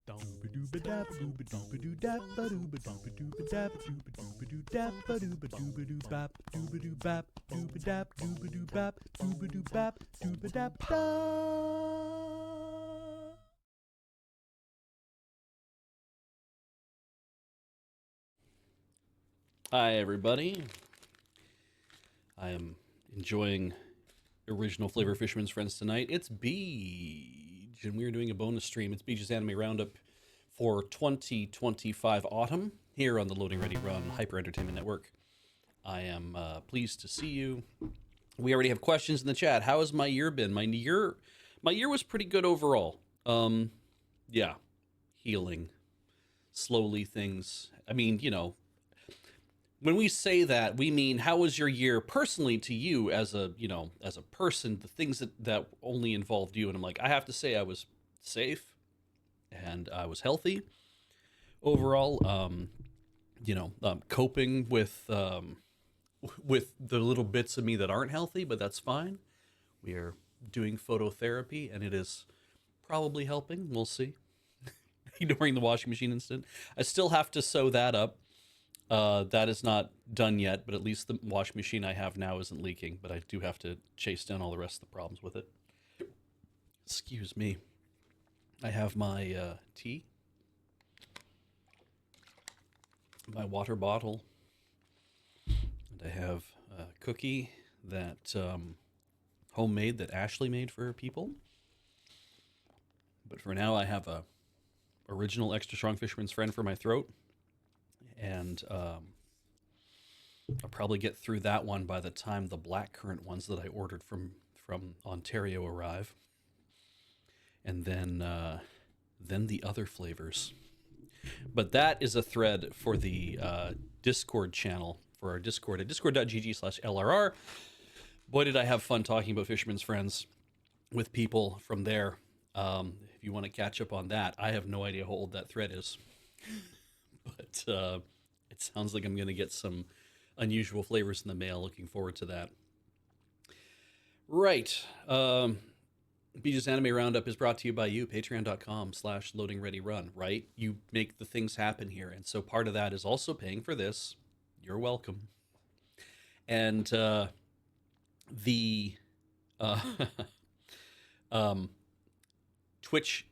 Hi, everybody. I am enjoying original Flavor Fisherman's Friends tonight. It's Beej, and we're doing a bonus stream. It's Beej's Anime Roundup for 2025 Autumn here on the Loading Ready Run Hyper Entertainment Network. I am pleased to see you. We already have questions in the chat. How has my year been? My year was pretty good overall. Yeah, healing. Slowly things. I mean, you know, when we say that, we mean how was your year personally to you as a, you know, as a person, the things that only involved you. And I'm like, I have to say I was safe and I was healthy overall. Coping with the little bits of me that aren't healthy, but that's fine. We are doing phototherapy and it is probably helping. We'll see. Ignoring the washing machine incident. I still have to sew that up. That is not done yet, but at least the washing machine I have now isn't leaking, but I do have to chase down all the rest of the problems with it. Excuse me. I have my tea, my water bottle, and I have a cookie that homemade that Ashley made for her people. But for now, I have a original extra strong Fisherman's Friend for my throat. And I'll probably get through that one by the time the blackcurrant ones that I ordered from Ontario arrive. And then the other flavors. But that is a thread for the Discord channel, for our Discord at discord.gg/LRR. Boy, did I have fun talking about Fisherman's Friends with people from there. If you want to catch up on that, I have no idea how old that thread is. But it sounds like I'm going to get some unusual flavors in the mail. Looking forward to that. Right. Beej's Anime Roundup is brought to you by you, patreon.com/loadingreadyrun, right? You make the things happen here. And so part of that is also paying for this. You're welcome. And the Twitch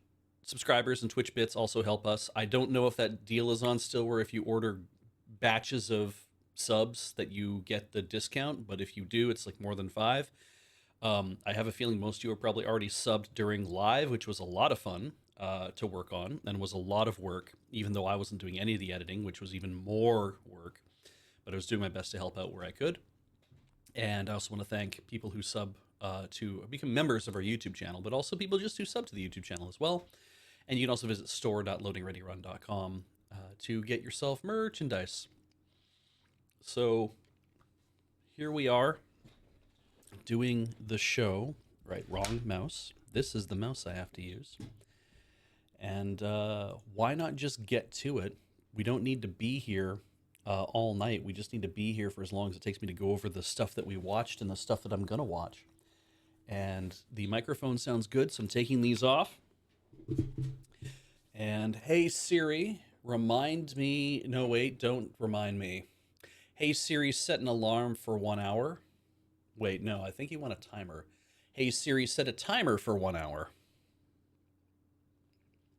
subscribers and Twitch bits also help us. I don't know if that deal is on still, where if you order batches of subs that you get the discount, but if you do, it's like more than 5. I have a feeling most of you are probably already subbed during live, which was a lot of fun to work on and was a lot of work, even though I wasn't doing any of the editing, which was even more work, but I was doing my best to help out where I could. And I also want to thank people who sub to become members of our YouTube channel, but also people just who sub to the YouTube channel as well. And you can also visit store.loadingreadyrun.com to get yourself merchandise. So here we are doing the show. Right, wrong mouse. This is the mouse I have to use. And why not just get to it? We don't need to be here all night. We just need to be here for as long as it takes me to go over the stuff that we watched and the stuff that I'm going to watch. And the microphone sounds good, so I'm taking these off. And hey Siri, remind me. No, wait, don't remind me. Hey Siri, set an alarm for 1 hour. Wait, no, I think you want a timer. Hey Siri, set a timer for 1 hour.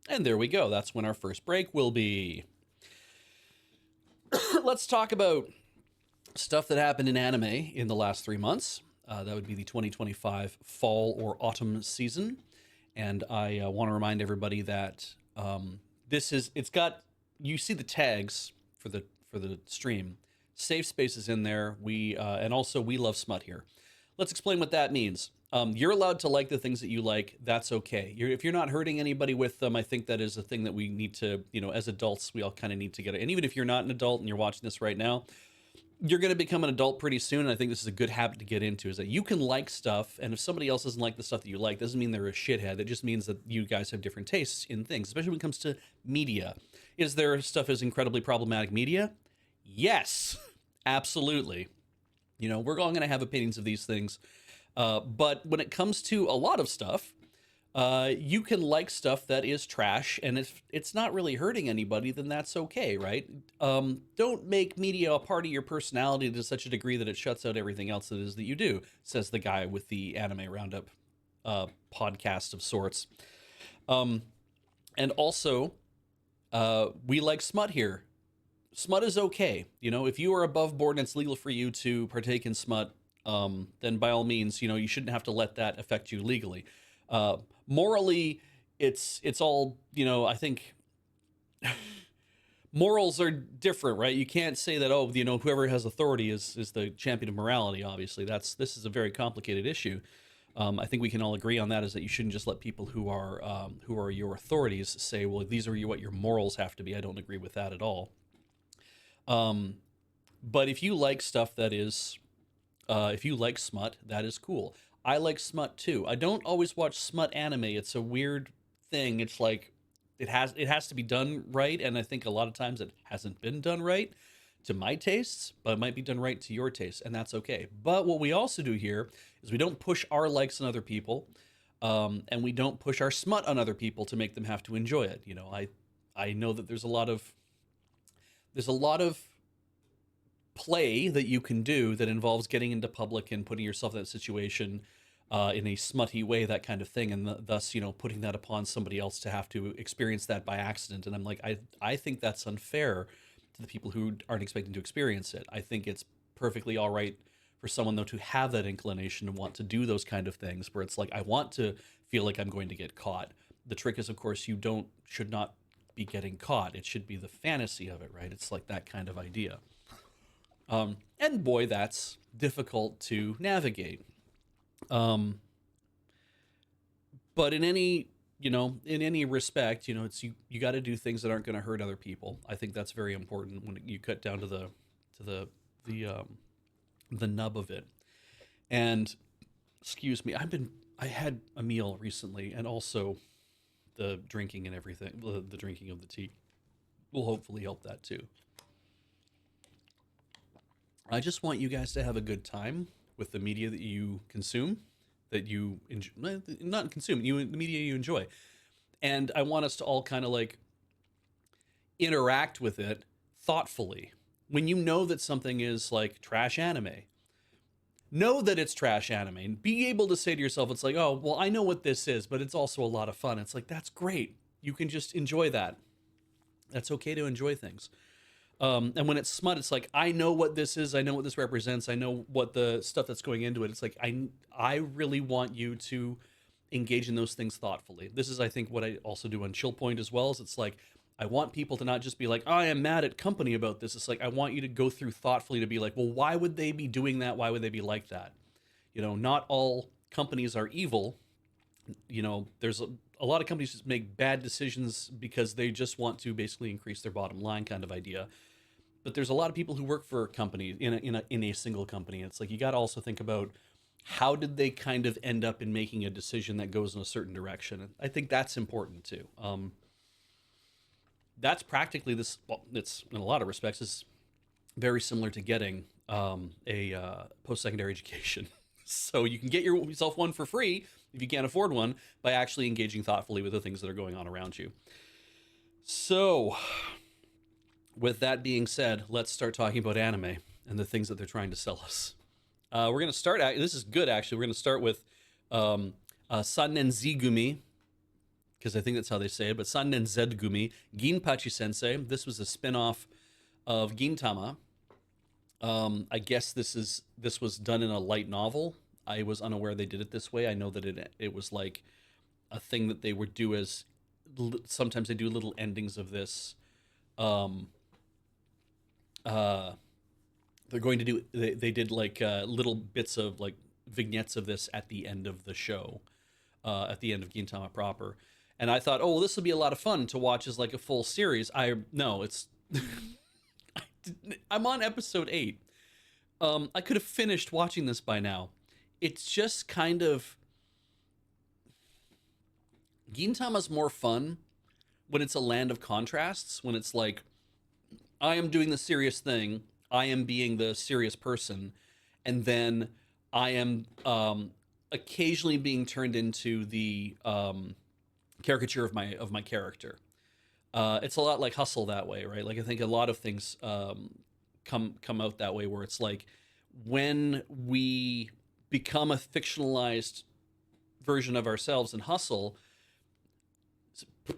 And there we go. That's when our first break will be. Let's talk about stuff that happened in anime in the last 3 months. That would be the 2025 fall or autumn season. And I want to remind everybody that it's got, you see the tags for the stream. Safe space is in there. And also we love smut here. Let's explain what that means. You're allowed to like the things that you like. That's okay. If you're not hurting anybody with them, I think that is a thing that we need to, you know, as adults, we all kind of need to get it. And even if you're not an adult and you're watching this right now, you're going to become an adult pretty soon. And I think this is a good habit to get into, is that you can like stuff. And if somebody else doesn't like the stuff that you like, doesn't mean they're a shithead. It just means that you guys have different tastes in things, especially when it comes to media. Is there stuff as incredibly problematic media? Yes, absolutely. You know, we're all going to have opinions of these things. But when it comes to a lot of stuff, You can like stuff that is trash, and if it's not really hurting anybody, then that's okay, right? Don't make media a part of your personality to such a degree that it shuts out everything else that is that you do, says the guy with the Anime Roundup podcast of sorts. Um, and also, we like smut here. Smut is okay. You know, if you are above board and it's legal for you to partake in smut, then by all means, you know, you shouldn't have to let that affect you legally. Uh, Morally, it's all, you know, I think morals are different, right? You can't say that, oh, you know, whoever has authority is the champion of morality. Obviously, this is a very complicated issue. I think we can all agree on that, is that you shouldn't just let people who are your authorities say, well, these are what your morals have to be. I don't agree with that at all. Um, but if you like stuff that is, if you like smut, that is cool. I like smut too. I don't always watch smut anime. It's a weird thing. It's like it has to be done right, and I think a lot of times it hasn't been done right to my tastes, but it might be done right to your taste, and that's okay. But what we also do here is we don't push our likes on other people, and we don't push our smut on other people to make them have to enjoy it. You know, I know that there's a lot of play that you can do that involves getting into public and putting yourself in that situation in a smutty way, that kind of thing, and thus, you know, putting that upon somebody else to have to experience that by accident. And I'm like, I think that's unfair to the people who aren't expecting to experience it. I think it's perfectly all right for someone though to have that inclination and want to do those kind of things where it's like, I want to feel like I'm going to get caught. The trick is, of course, you don't should not be getting caught. It should be the fantasy of it, right? It's like that kind of idea. And boy, that's difficult to navigate. Um, but in any, in any respect, it's you got to do things that aren't going to hurt other people. I think that's very important when you cut down to the nub of it. And excuse me, I had a meal recently, and also the drinking and everything, the drinking of the tea will hopefully help that too. I just want you guys to have a good time with the media that you consume, that you enjoy, not consume, the media you enjoy. And I want us to all kind of like interact with it thoughtfully. When you know that something is like trash anime, know that it's trash anime and be able to say to yourself, it's like, oh, well, I know what this is, but it's also a lot of fun. It's like, that's great. You can just enjoy that. That's okay to enjoy things. And when it's smut, it's like, I know what this is. I know what this represents. I know what the stuff that's going into it. It's like, I really want you to engage in those things thoughtfully. This is, I think, what I also do on Chill Point as well. Is it's like, I want people to not just be like, oh, I am mad at company about this. It's like, I want you to go through thoughtfully to be like, well, why would they be doing that? Why would they be like that? Not all companies are evil. There's a lot of companies just make bad decisions because they just want to basically increase their bottom line, kind of idea. But there's a lot of people who work for companies in a single company. It's like, you got to also think about how did they kind of end up in making a decision that goes in a certain direction. And I think that's important too. That's practically this. Well, it's in a lot of respects is very similar to getting a post-secondary education. So you can get yourself one for free if you can't afford one by actually engaging thoughtfully with the things that are going on around you. So, with that being said, let's start talking about anime and the things that they're trying to sell us. We're going to start. This is good, actually. We're going to start with Sannen Zigumi, because I think that's how they say it. But Sannen Zedgumi, Ginpachi Sensei. This was a spin-off of Gintama. I guess this was done in a light novel. I was unaware they did it this way. I know that it was like a thing that they would do as sometimes they do little endings of this. They're going to do they did like little bits of like vignettes of this at the end of the show, at the end of Gintama proper. And I thought, oh, well, this will be a lot of fun to watch as like a full series. No, it's I'm on episode 8. I could have finished watching this by now. It's just kind of Gintama's more fun when it's a land of contrasts. When it's like, I am doing the serious thing, I am being the serious person, and then I am occasionally being turned into the caricature of my character. It's a lot like Hustle that way, right? Like I think a lot of things come out that way, where it's like when we become a fictionalized version of ourselves in Hustle,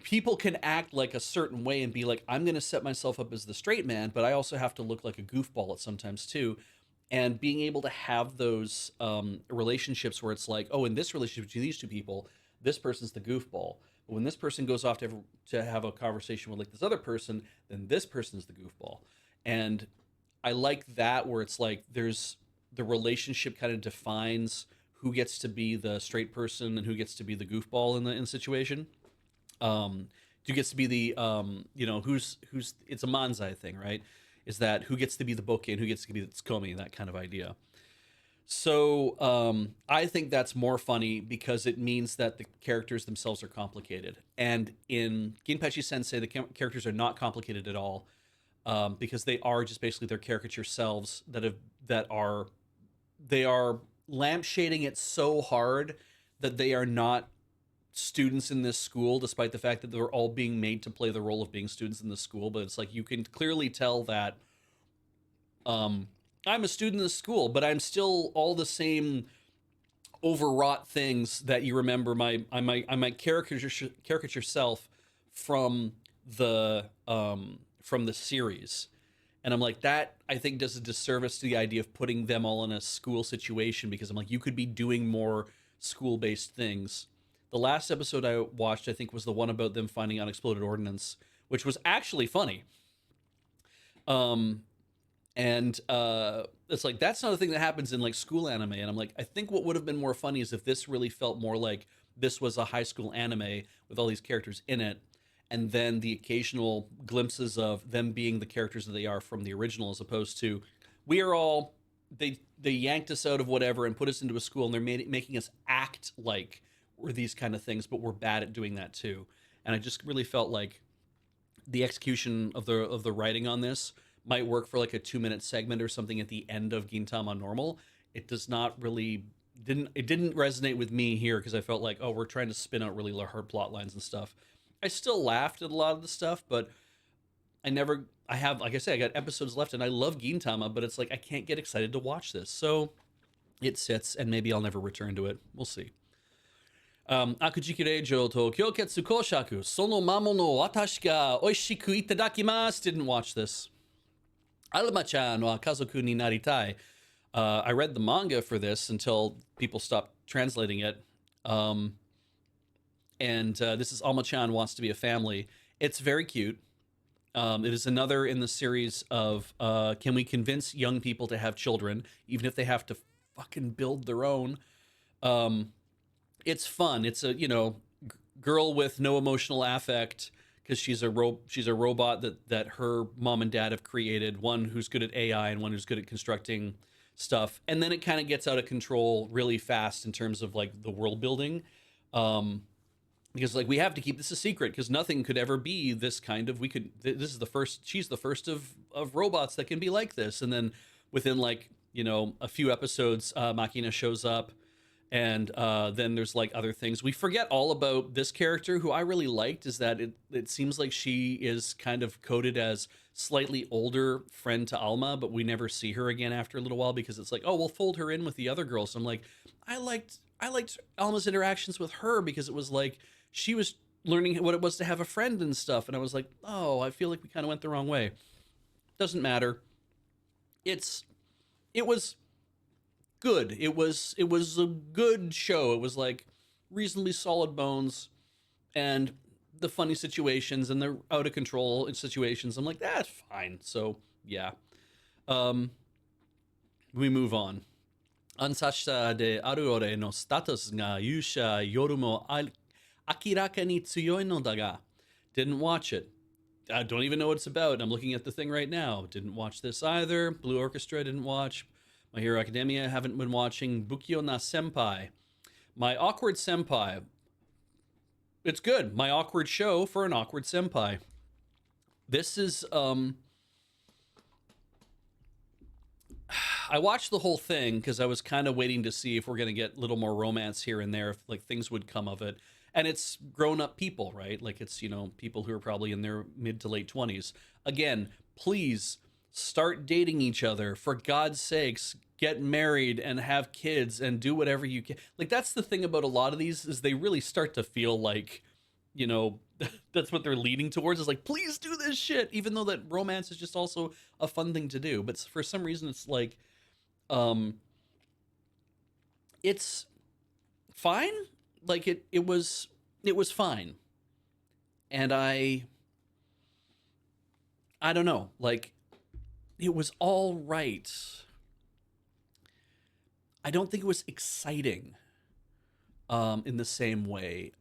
people can act like a certain way and be like, I'm going to set myself up as the straight man, but I also have to look like a goofball at sometimes too. And being able to have those relationships where it's like, oh, in this relationship between these two people, this person's the goofball. But when this person goes off to have a conversation with like this other person, then this person's the goofball. And I like that, where it's like there's the relationship kind of defines who gets to be the straight person and who gets to be the goofball in the situation. Who gets to be the who's it's a manzai thing, right? Is that who gets to be the bokeh and who gets to be the tsukomi, that kind of idea. So I think that's more funny because it means that the characters themselves are complicated. And in Ginpachi Sensei, the characters are not complicated at all, because they are just basically their caricature selves that are they are lampshading it so hard that they are not students in this school, despite the fact that they're all being made to play the role of being students in this school. But it's like you can clearly tell that I'm a student in this school, but I'm still all the same overwrought things that you remember my caricature self from the series. And I'm like, that I think does a disservice to the idea of putting them all in a school situation, because I'm like, you could be doing more school-based things. The last episode I watched, I think, was the one about them finding unexploded ordnance, which was actually funny. Um, and It's like, that's not a thing that happens in like school anime. And I'm like, I think what would have been more funny is if this really felt more like this was a high school anime with all these characters in it, and then the occasional glimpses of them being the characters that they are from the original, as opposed to we are all they yanked us out of whatever and put us into a school, and they're making us act like we're these kind of things, but we're bad at doing that too. And I just really felt like the execution of the writing on this might work for like a 2 minute segment or something at the end of Gintama Normal. It does not really didn't resonate with me here, because I felt like, oh, we're trying to spin out really hard plot lines and stuff. I still laughed at a lot of the stuff, but I have, like I said, I got episodes left and I love Gintama, but it's like I can't get excited to watch this. So it sits, and maybe I'll never return to it. We'll see. Akujikirejo to Kyoketsu Koshaku, Sono Mamo no Watashi ga Oishiku Itadakimasu. Didn't watch this. Alama-chan wa Kazoku ni Naritai. I read the manga for this until people stopped translating it. This is Alma-chan Wants to Be a Family. It's very cute. It is another in the series of can we convince young people to have children, even if they have to fucking build their own. It's fun. It's a girl with no emotional affect, because she's a robot that her mom and dad have created. One who's good at AI and one who's good at constructing stuff. And then it kind of gets out of control really fast in terms of like the world building. Because like we have to keep this a secret, because nothing could ever be this kind of, this is the first, she's the first of robots that can be like this. And then within like a few episodes, Makina shows up, and then there's like other things we forget all about. This character, who I really liked, is that it seems like she is kind of coded as slightly older friend to Alma, but we never see her again after a little while, because it's like, oh, we'll fold her in with the other girls. So I'm like, I liked Alma's interactions with her, because it was like she was learning what it was to have a friend and stuff. And I was like, oh, I feel like we kind of went the wrong way. Doesn't matter. It was good. It was a good show. It was like reasonably solid bones, and the funny situations and the out of control situations, I'm like, that's fine. So yeah. We move on. Ansashita de Aruore no status ga yusha yoru mo akiraka ni tsuyoi no daga. Didn't watch it. I don't even know what it's about. I'm looking at the thing right now. Didn't watch this either. Blue Orchestra didn't watch. My Hero Academia haven't been watching. Bukyo na Senpai. My awkward senpai. It's good. My awkward show for an awkward senpai. This is I watched the whole thing because I was kind of waiting to see if we're going to get a little more romance here and there, if like things would come of it. And it's grown up people, right? Like it's, people who are probably in their mid to late 20s. Again, please start dating each other. For God's sakes, get married and have kids and do whatever you can. Like that's the thing about a lot of these is they really start to feel like, you know, that's what they're leading towards is like, please do this shit, even though that romance is just also a fun thing to do. But for some reason, it's like, um, it's fine. Like it was fine. And I don't know, like it was all right. I don't think it was exciting, in the same way.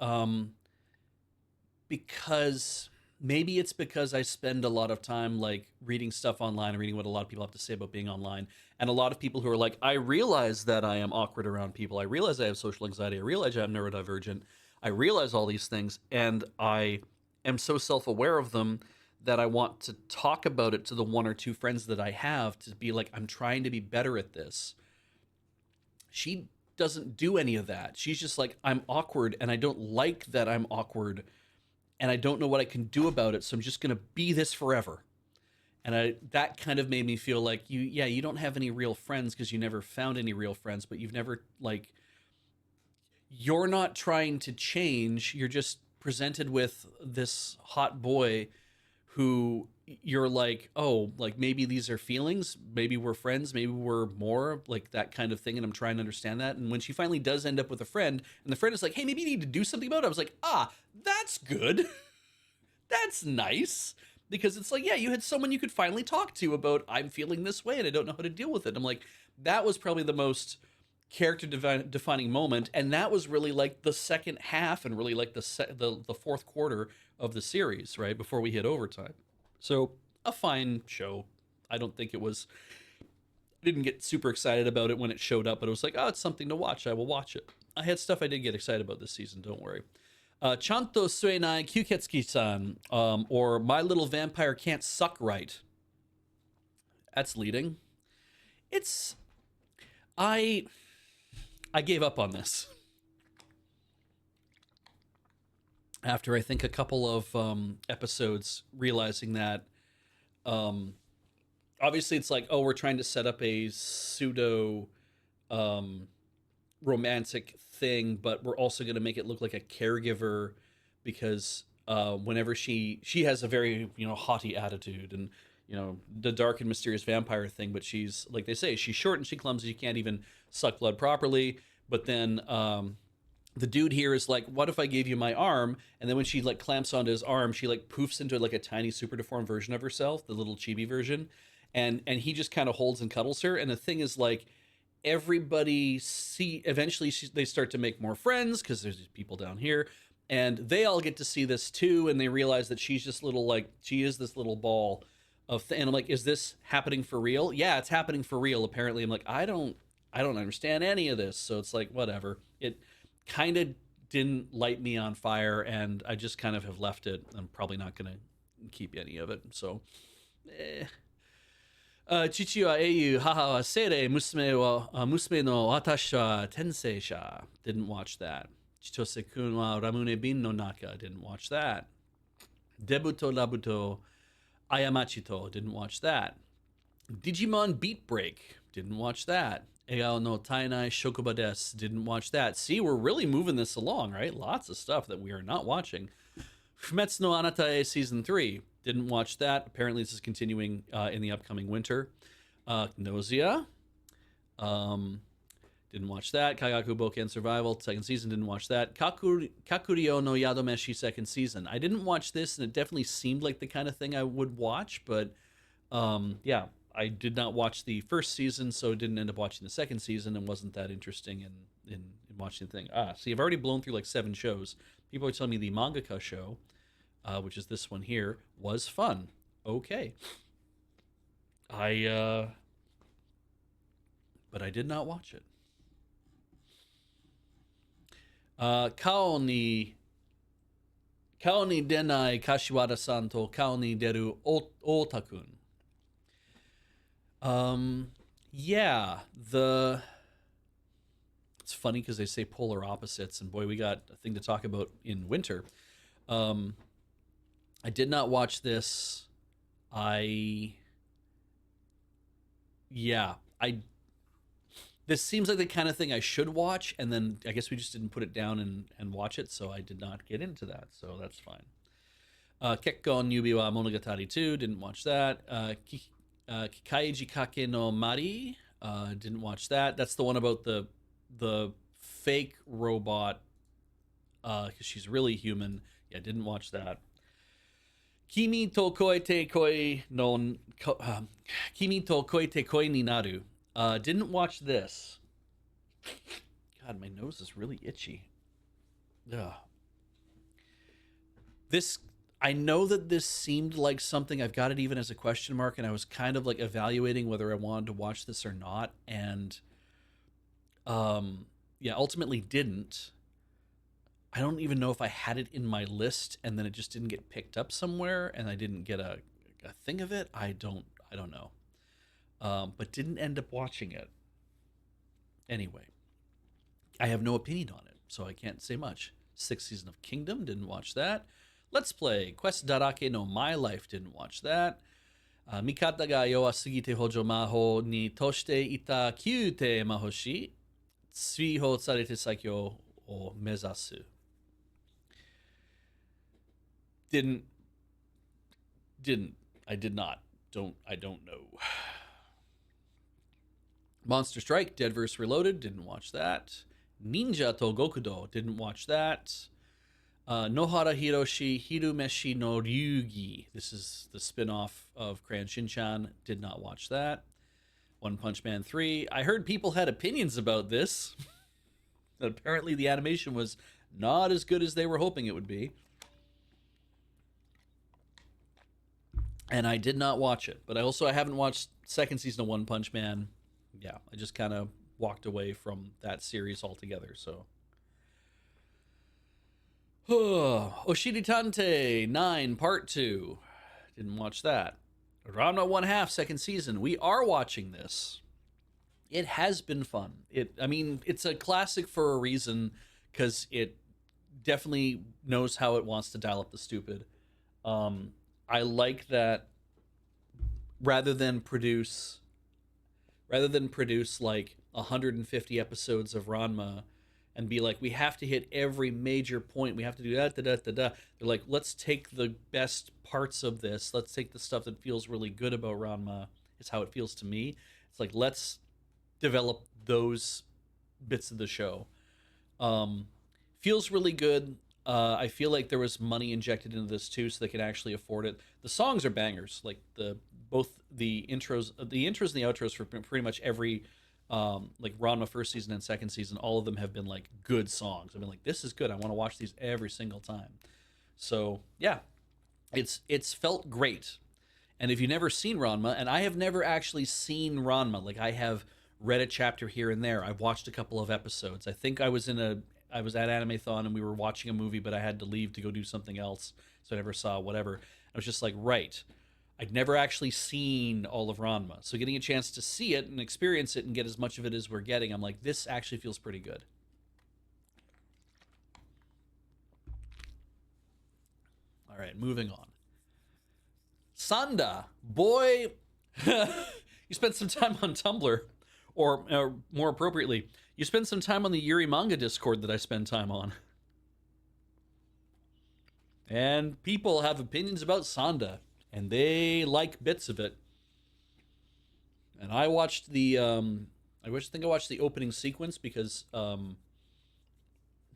Because maybe it's because I spend a lot of time like reading stuff online and reading what a lot of people have to say about being online. And a lot of people who are like, I realize that I am awkward around people. I realize I have social anxiety. I realize I'm neurodivergent. I realize all these things. And I am so self aware of them that I want to talk about it to the one or two friends that I have to be like, I'm trying to be better at this. She doesn't do any of that. She's just like, I'm awkward and I don't like that I'm awkward and I don't know what I can do about it. So I'm just going to be this forever. And that kind of made me feel like you don't have any real friends because you never found any real friends, but you've never like, you're not trying to change. You're just presented with this hot boy who you're like, oh, like maybe these are feelings, maybe we're friends, maybe we're more, like that kind of thing. And I'm trying to understand that. And when she finally does end up with a friend and the friend is like, hey, maybe you need to do something about it, I was like, that's good. That's nice. Because it's like, yeah, you had someone you could finally talk to about, I'm feeling this way and I don't know how to deal with it. I'm like, that was probably the most character defining moment. And that was really like the second half and really like the fourth quarter of the series, right? Before we hit overtime. So a fine show. I don't think it was, I didn't get super excited about it when it showed up, but it was like, oh, it's something to watch. I will watch it. I had stuff I did get excited about this season. Don't worry. Chanto Suenai Kyuketsuki-san, or My Little Vampire Can't Suck Right. That's leading. It's, I gave up on this. After I think a couple of episodes, realizing that obviously it's like, oh, we're trying to set up a pseudo romantic thing, but we're also going to make it look like a caregiver because whenever she has a very haughty attitude and the dark and mysterious vampire thing, but she's like they say, she's short and she clumsy, she can't even suck blood properly. But then the dude here is like, what if I gave you my arm? And then when she like clamps onto his arm, she like poofs into like a tiny super deformed version of herself, the little chibi version. And he just kind of holds and cuddles her. And the thing is like, everybody eventually they start to make more friends because there's these people down here and they all get to see this too. And they realize that she's just little, like she is this little ball of, and I'm like, is this happening for real? Yeah, it's happening for real. Apparently. I'm like, I don't understand any of this. So it's like, whatever. It kind of didn't light me on fire and I just kind of have left it. I'm probably not going to keep any of it. So, Chichi wa eiyu, haha wa seirei, musume no watashi wa tensei sha. Didn't watch that. Chitose-kun wa Ramune Bin no Naka. Didn't watch that. Debuto Labuto Ayamachito. Didn't watch that. Digimon Beat Break. Didn't watch that. Eao no Tainai Shokuba Desu. Didn't watch that. See, we're really moving this along, right? Lots of stuff that we are not watching. Fumetsu no Anatae Season 3. Didn't watch that. Apparently this is continuing in the upcoming winter. Nausea. Didn't watch that. Kagaku Boken Survival, second season. Didn't watch that. Kakurio no Yadomeshi, second season. I didn't watch this, and it definitely seemed like the kind of thing I would watch, but yeah, I did not watch the first season, so didn't end up watching the second season and wasn't that interesting in watching the thing. See, I've already blown through like 7 shows. People are telling me the Mangaka show, which is this one here, was fun. Okay. But I did not watch it. Kao ni denai Kashiwara-san to kao ni deru Otakun. Yeah, the it's funny because they say polar opposites, and boy, we got a thing to talk about in winter. Um, I did not watch this. I yeah, I this seems like the kind of thing I should watch, and then I guess we just didn't put it down and watch it, so I did not get into that. So that's fine. Kekkon Yubi wa Monogatari 2, didn't watch that. Kikaiji Kake no Mari, didn't watch that. That's the one about the fake robot, because she's really human. Yeah, didn't watch that. Kimi to koete koi no Kimi to koete koi ni naru. Didn't watch this. God, my nose is really itchy. Ugh. This I know that this seemed like something. I've got it even as a question mark, and I was kind of like evaluating whether I wanted to watch this or not, and yeah, ultimately didn't. I don't even know if I had it in my list and then it just didn't get picked up somewhere and I didn't get a thing of it. I don't know. But didn't end up watching it. Anyway, I have no opinion on it, so I can't say much. Sixth season of Kingdom, didn't watch that. Let's Play Quest Darake no My Life, didn't watch that. Mikata ga yowasugite hojo maho ni toshite ita kyute mahoshi tsuiho tsarete saikyo o mezasu. Didn't didn't I did not. Don't know. Monster Strike, Dead vs. Reloaded, didn't watch that. Ninja to Gokudo, didn't watch that. Nohara Hiroshi Hirumeshi no Ryugi. This is the spin-off of Crayon Shinchan. Did not watch that. One Punch Man 3. I heard people had opinions about this. Apparently the animation was not as good as they were hoping it would be. And I did not watch it. But I haven't watched second season of One Punch Man. Yeah, I just kind of walked away from that series altogether. So Oshiri Tante 9 Part 2. Didn't watch that. Ranma 1/2 second season. We are watching this. It has been fun. I mean, it's a classic for a reason because it definitely knows how it wants to dial up the stupid. I like that rather than produce like 150 episodes of Ranma and be like, we have to hit every major point. We have to do that, da, da, da, da. They're like, let's take the best parts of this. Let's take the stuff that feels really good about Ranma. Is how it feels to me. It's like, let's develop those bits of the show. Feels really good. I feel like there was money injected into this too, so they could actually afford it. The songs are bangers. Like both the intros and the outros for pretty much every like Ranma first season and second season. All of them have been like good songs. I've been like, this is good. I want to watch these every single time. So yeah, it's felt great. And if you've never seen Ranma, and I have never actually seen Ranma, like I have read a chapter here and there. I've watched a couple of episodes. I think I was at Animathon and we were watching a movie, but I had to leave to go do something else, so I never saw whatever. I was just like, right. I'd never actually seen all of Ranma, so getting a chance to see it and experience it and get as much of it as we're getting, I'm like, this actually feels pretty good. All right, moving on. Sanda, boy, you spent some time on Tumblr, or more appropriately, you spent some time on the Yuri Manga Discord that I spend time on. And people have opinions about Sanda, and they like bits of it. And I watched I watched the opening sequence because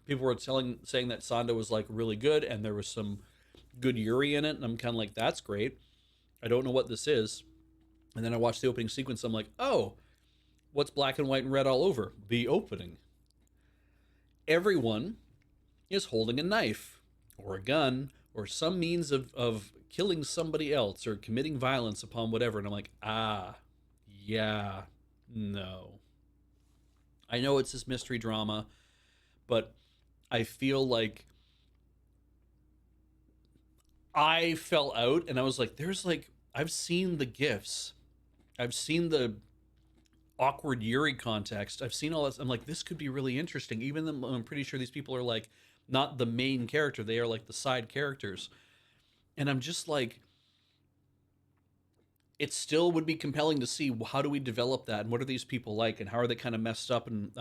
people were saying that Sanda was like really good, and there was some good Yuri in it, and I'm kind of like, that's great. I don't know what this is. And then I watched the opening sequence. I'm like, oh, what's black and white and red all over? The opening. Everyone is holding a knife or a gun or some means of killing somebody else or committing violence upon whatever. And I'm like, yeah, no. I know it's this mystery drama, but I feel like I fell out and I was like, I've seen the gifs. I've seen awkward Yuri context. I've seen all this. I'm like, this could be really interesting. Even though I'm pretty sure these people are like not the main character; they are like the side characters. And I'm just like, it still would be compelling to see how do we develop that and what are these people like and how are they kind of messed up and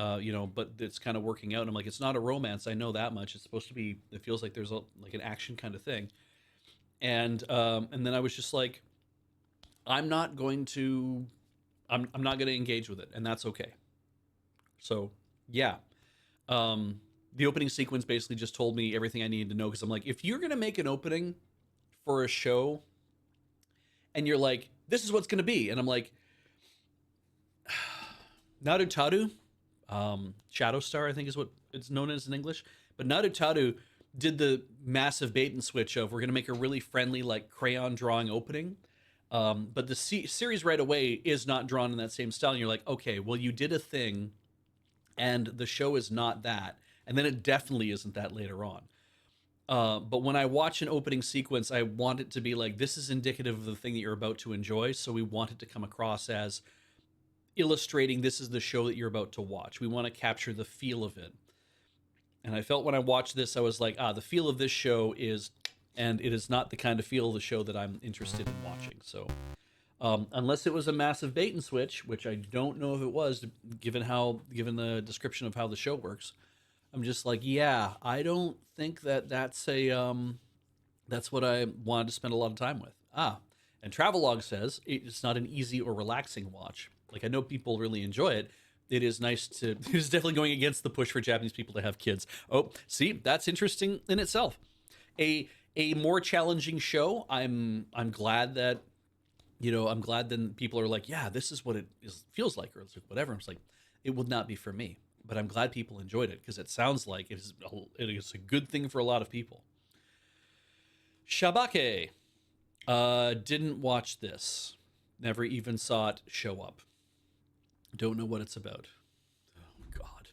but it's kind of working out. And I'm like, it's not a romance. I know that much. It's supposed to be. It feels like there's a like an action kind of thing. And then I was just like, I'm not going to. I'm not going to engage with it, and that's okay. So yeah, the opening sequence basically just told me everything I needed to know because I'm like, if you're going to make an opening for a show and you're like, this is what's going to be, and I'm like, Narutaru, Shadow Star, I think is what it's known as in English, but Narutaru did the massive bait and switch of we're going to make a really friendly like crayon drawing opening. But the series right away is not drawn in that same style. And you're like, okay, well, you did a thing, and the show is not that. And then it definitely isn't that later on. But when I watch an opening sequence, I want it to be like, this is indicative of the thing that you're about to enjoy. So we want it to come across as illustrating this is the show that you're about to watch. We want to capture the feel of it. And I felt when I watched this, I was like, the feel of this show is, and it is not the kind of feel of the show that I'm interested in watching. So, unless it was a massive bait and switch, which I don't know if it was, given the description of how the show works, I'm just like, yeah, I don't think that that's what I wanted to spend a lot of time with. And Travelog says it's not an easy or relaxing watch. Like I know people really enjoy it. It is nice to. It is definitely going against the push for Japanese people to have kids. Oh, see, that's interesting in itself. A more challenging show. I'm glad that I'm glad that people are like, yeah, this is what it feels like, or it's like whatever. I'm just like, it would not be for me, but I'm glad people enjoyed it because it sounds like it is a good thing for a lot of people. Shabake, didn't watch this. Never even saw it show up. Don't know what it's about. Oh God.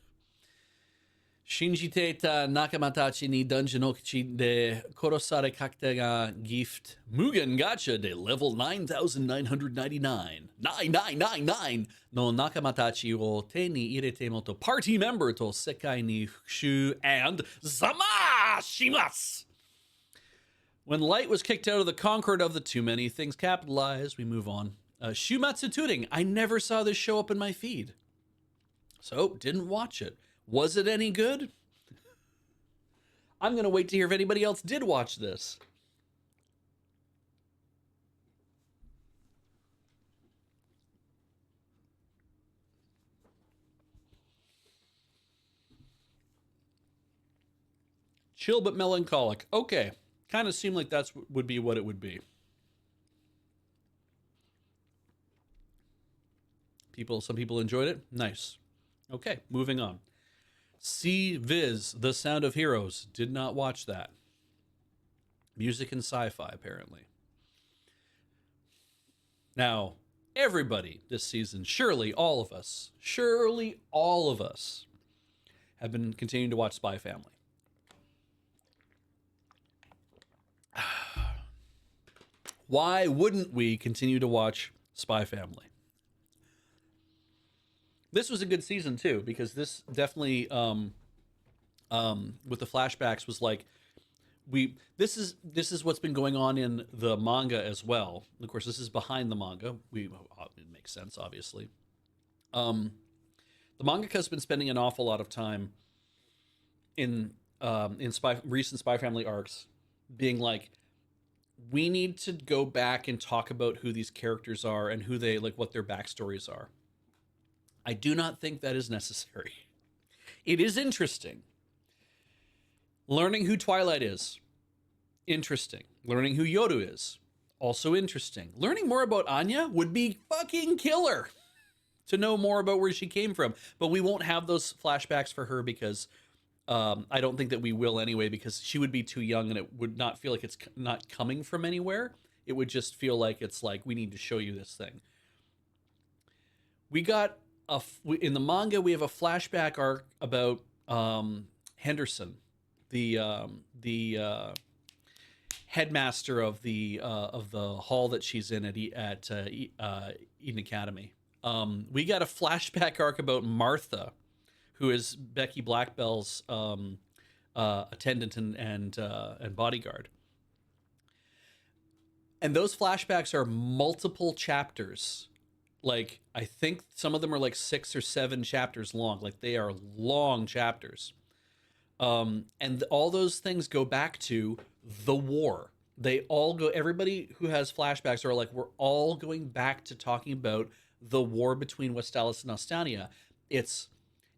Shinjite ta nakamatachi ni dungeonokichi de korosare kakete ga gift Mugen gacha de level 9,999 9999 no nakamatachi wo te ni irete moto party member to sekai ni fukushu and zamashimasu. When Light was kicked out of the Concord of the Too Many Things capitalized, we move on. Shumatsu Turing. I never saw this show up in my feed. So, didn't watch it. Was it any good? I'm going to wait to hear if anybody else did watch this. Chill but melancholic. Okay. Kind of seemed like that would be what it would be. Some people enjoyed it. Nice. Okay, moving on. C Viz, The Sound of Heroes. Did not watch that. Music and sci-fi, apparently. Now, everybody this season, surely all of us, have been continuing to watch Spy Family. Why wouldn't we continue to watch Spy Family? This was a good season too, because this definitely, with the flashbacks, was like this is what's been going on in the manga as well. Of course, this is behind the manga. It makes sense, obviously. The mangaka has been spending an awful lot of time in recent Spy Family arcs, being like, we need to go back and talk about who these characters are and who they like, what their backstories are. I do not think that is necessary. It is interesting. Learning who Twilight is, interesting. Learning who Yoru is, also interesting. Learning more about Anya would be fucking killer to know more about where she came from. But we won't have those flashbacks for her because I don't think that we will anyway, because she would be too young and it would not feel like it's not coming from anywhere. It would just feel like it's like, we need to show you this thing. We got in the manga, we have a flashback arc about Henderson, the headmaster of the hall that she's in at Eden Academy. We got a flashback arc about Martha, who is Becky Blackbell's attendant and bodyguard. And those flashbacks are multiple chapters. Like, I think some of them are like 6 or 7 chapters long. Like, they are long chapters. And all those things go back to the war. They all go, everybody who has flashbacks are like, we're all going back to talking about the war between Westalis and Ostania. It's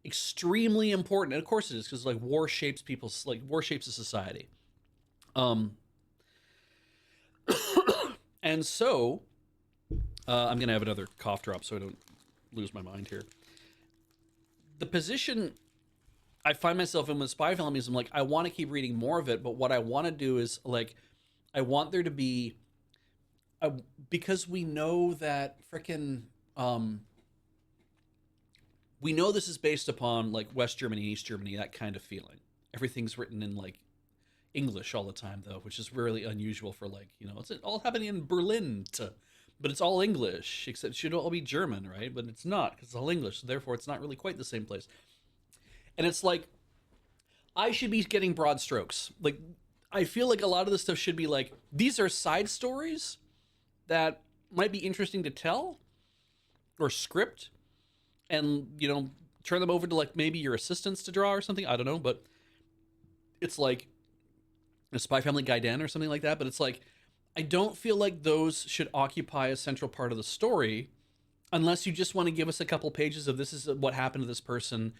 extremely important. And of course it is, because like war shapes people's, like war shapes a society. And so, I'm going to have another cough drop so I don't lose my mind here. The position I find myself in with Spy Family is I'm like, I want to keep reading more of it, but what I want to do is like, I want there to be, because we know that frickin', we know this is based upon like West Germany, East Germany, that kind of feeling. Everything's written in like English all the time though, which is really unusual for like, you know, it's all happening in Berlin, but it's all English, except it should all be German, right? But it's not, because it's all English, so therefore it's not really quite the same place. And it's like, I should be getting broad strokes. Like, I feel like a lot of this stuff should be like, these are side stories that might be interesting to tell or script, and, you know, turn them over to like maybe your assistants to draw or something. I don't know, but it's like a Spy Family Gaiden or something like that. But it's like, I don't feel like those should occupy a central part of the story unless you just want to give us a couple pages of this is what happened to this person,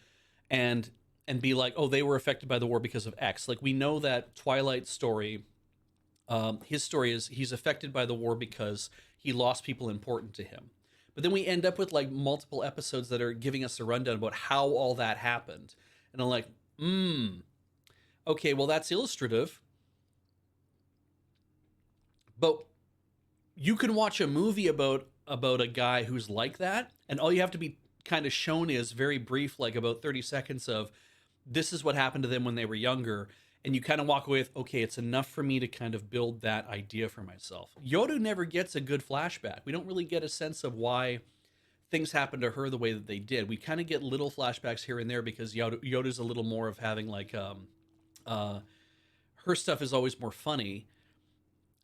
and be like, oh, they were affected by the war because of X. Like, we know that Twilight's story, his story is he's affected by the war because he lost people important to him. But then we end up with like multiple episodes that are giving us a rundown about how all that happened. And I'm like, okay, well, that's illustrative. But you can watch a movie about a guy who's like that, and all you have to be kind of shown is very brief, like about 30 seconds of this is what happened to them when they were younger, and you kind of walk away with, okay, it's enough for me to kind of build that idea for myself. Yoda never gets a good flashback. We don't really get a sense of why things happened to her the way that they did. We kind of get little flashbacks here and there because Yoda's a little more of having like her stuff is always more funny,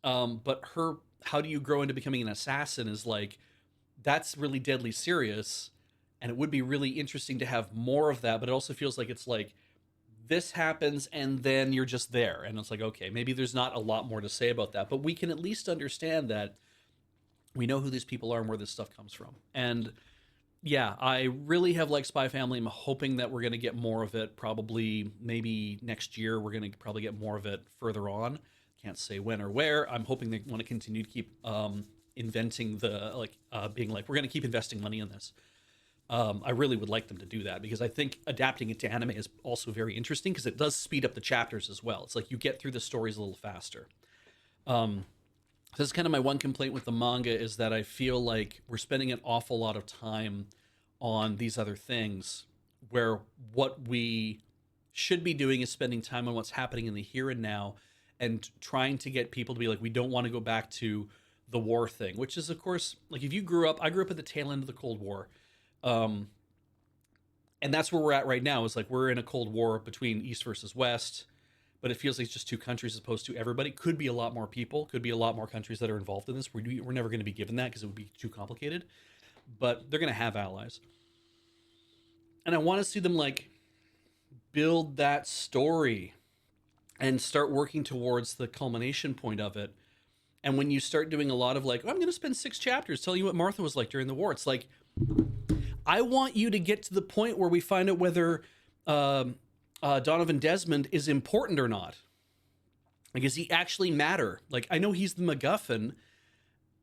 but her how do you grow into becoming an assassin is like, that's really deadly serious. And it would be really interesting to have more of that, but it also feels like it's like, this happens and then you're just there. And it's like, okay, maybe there's not a lot more to say about that, but we can at least understand that we know who these people are and where this stuff comes from. And yeah, I really have liked Spy Family. I'm hoping that we're going to get more of it, probably maybe next year. We're going to probably get more of it further on. Can't say when or where. I'm hoping they want to continue to keep inventing being like, we're going to keep investing money in this. I really would like them to do that, because I think adapting it to anime is also very interesting because it does speed up the chapters as well. It's like you get through the stories a little faster. This is kind of my one complaint with the manga, is that I feel like we're spending an awful lot of time on these other things, where what we should be doing is spending time on what's happening in the here and now, and trying to get people to be like, we don't want to go back to the war thing, which is, of course, like if you I grew up at the tail end of the Cold War. And that's where we're at right now, is like we're in a Cold War between East versus West, but it feels like it's just two countries as opposed to everybody. Could be a lot more people, could be a lot more countries that are involved in this. We're never going to be given that because it would be too complicated, but they're going to have allies. And I want to see them like build that story and start working towards the culmination point of it. And when you start doing a lot of like, oh, I'm going to spend 6 chapters telling you what Martha was like during the war, it's like, I want you to get to the point where we find out whether Donovan Desmond is important or not. Like, does he actually matter? Like, I know he's the MacGuffin,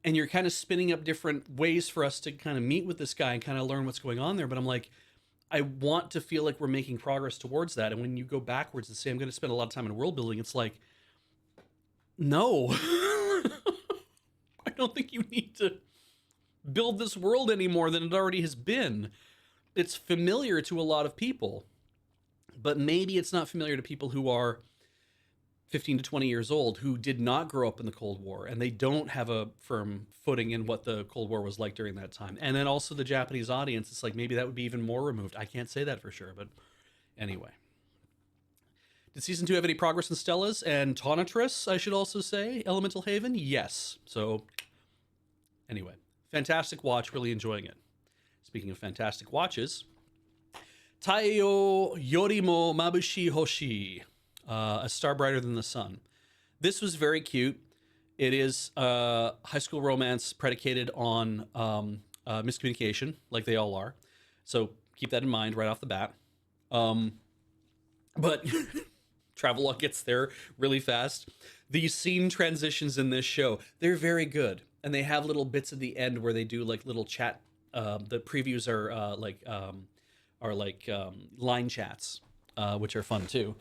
and you're kind of spinning up different ways for us to kind of meet with this guy and kind of learn what's going on there. But I'm like, I want to feel like we're making progress towards that. And when you go backwards and say, I'm going to spend a lot of time in world building, it's like, no, I don't think you need to build this world any more than it already has been. It's familiar to a lot of people, but maybe it's not familiar to people who are 15 to 20 years old who did not grow up in the Cold War, and they don't have a firm footing in what the Cold War was like during that time. And then also the Japanese audience, it's like maybe that would be even more removed. I can't say that for sure, but anyway. Did season 2 have any progress in Stella's and Tonitrus, I should also say? Elemental Haven? Yes. So, anyway, fantastic watch, really enjoying it. Speaking of fantastic watches, Taiyo Yorimo Mabushi Hoshi, A Star Brighter Than the Sun. This was very cute. It is high school romance predicated on miscommunication, like they all are. So keep that in mind right off the bat. But Travelogue gets there really fast. The scene transitions in this show, they're very good. And they have little bits at the end where they do like little chat. The previews are like line chats, which are fun too.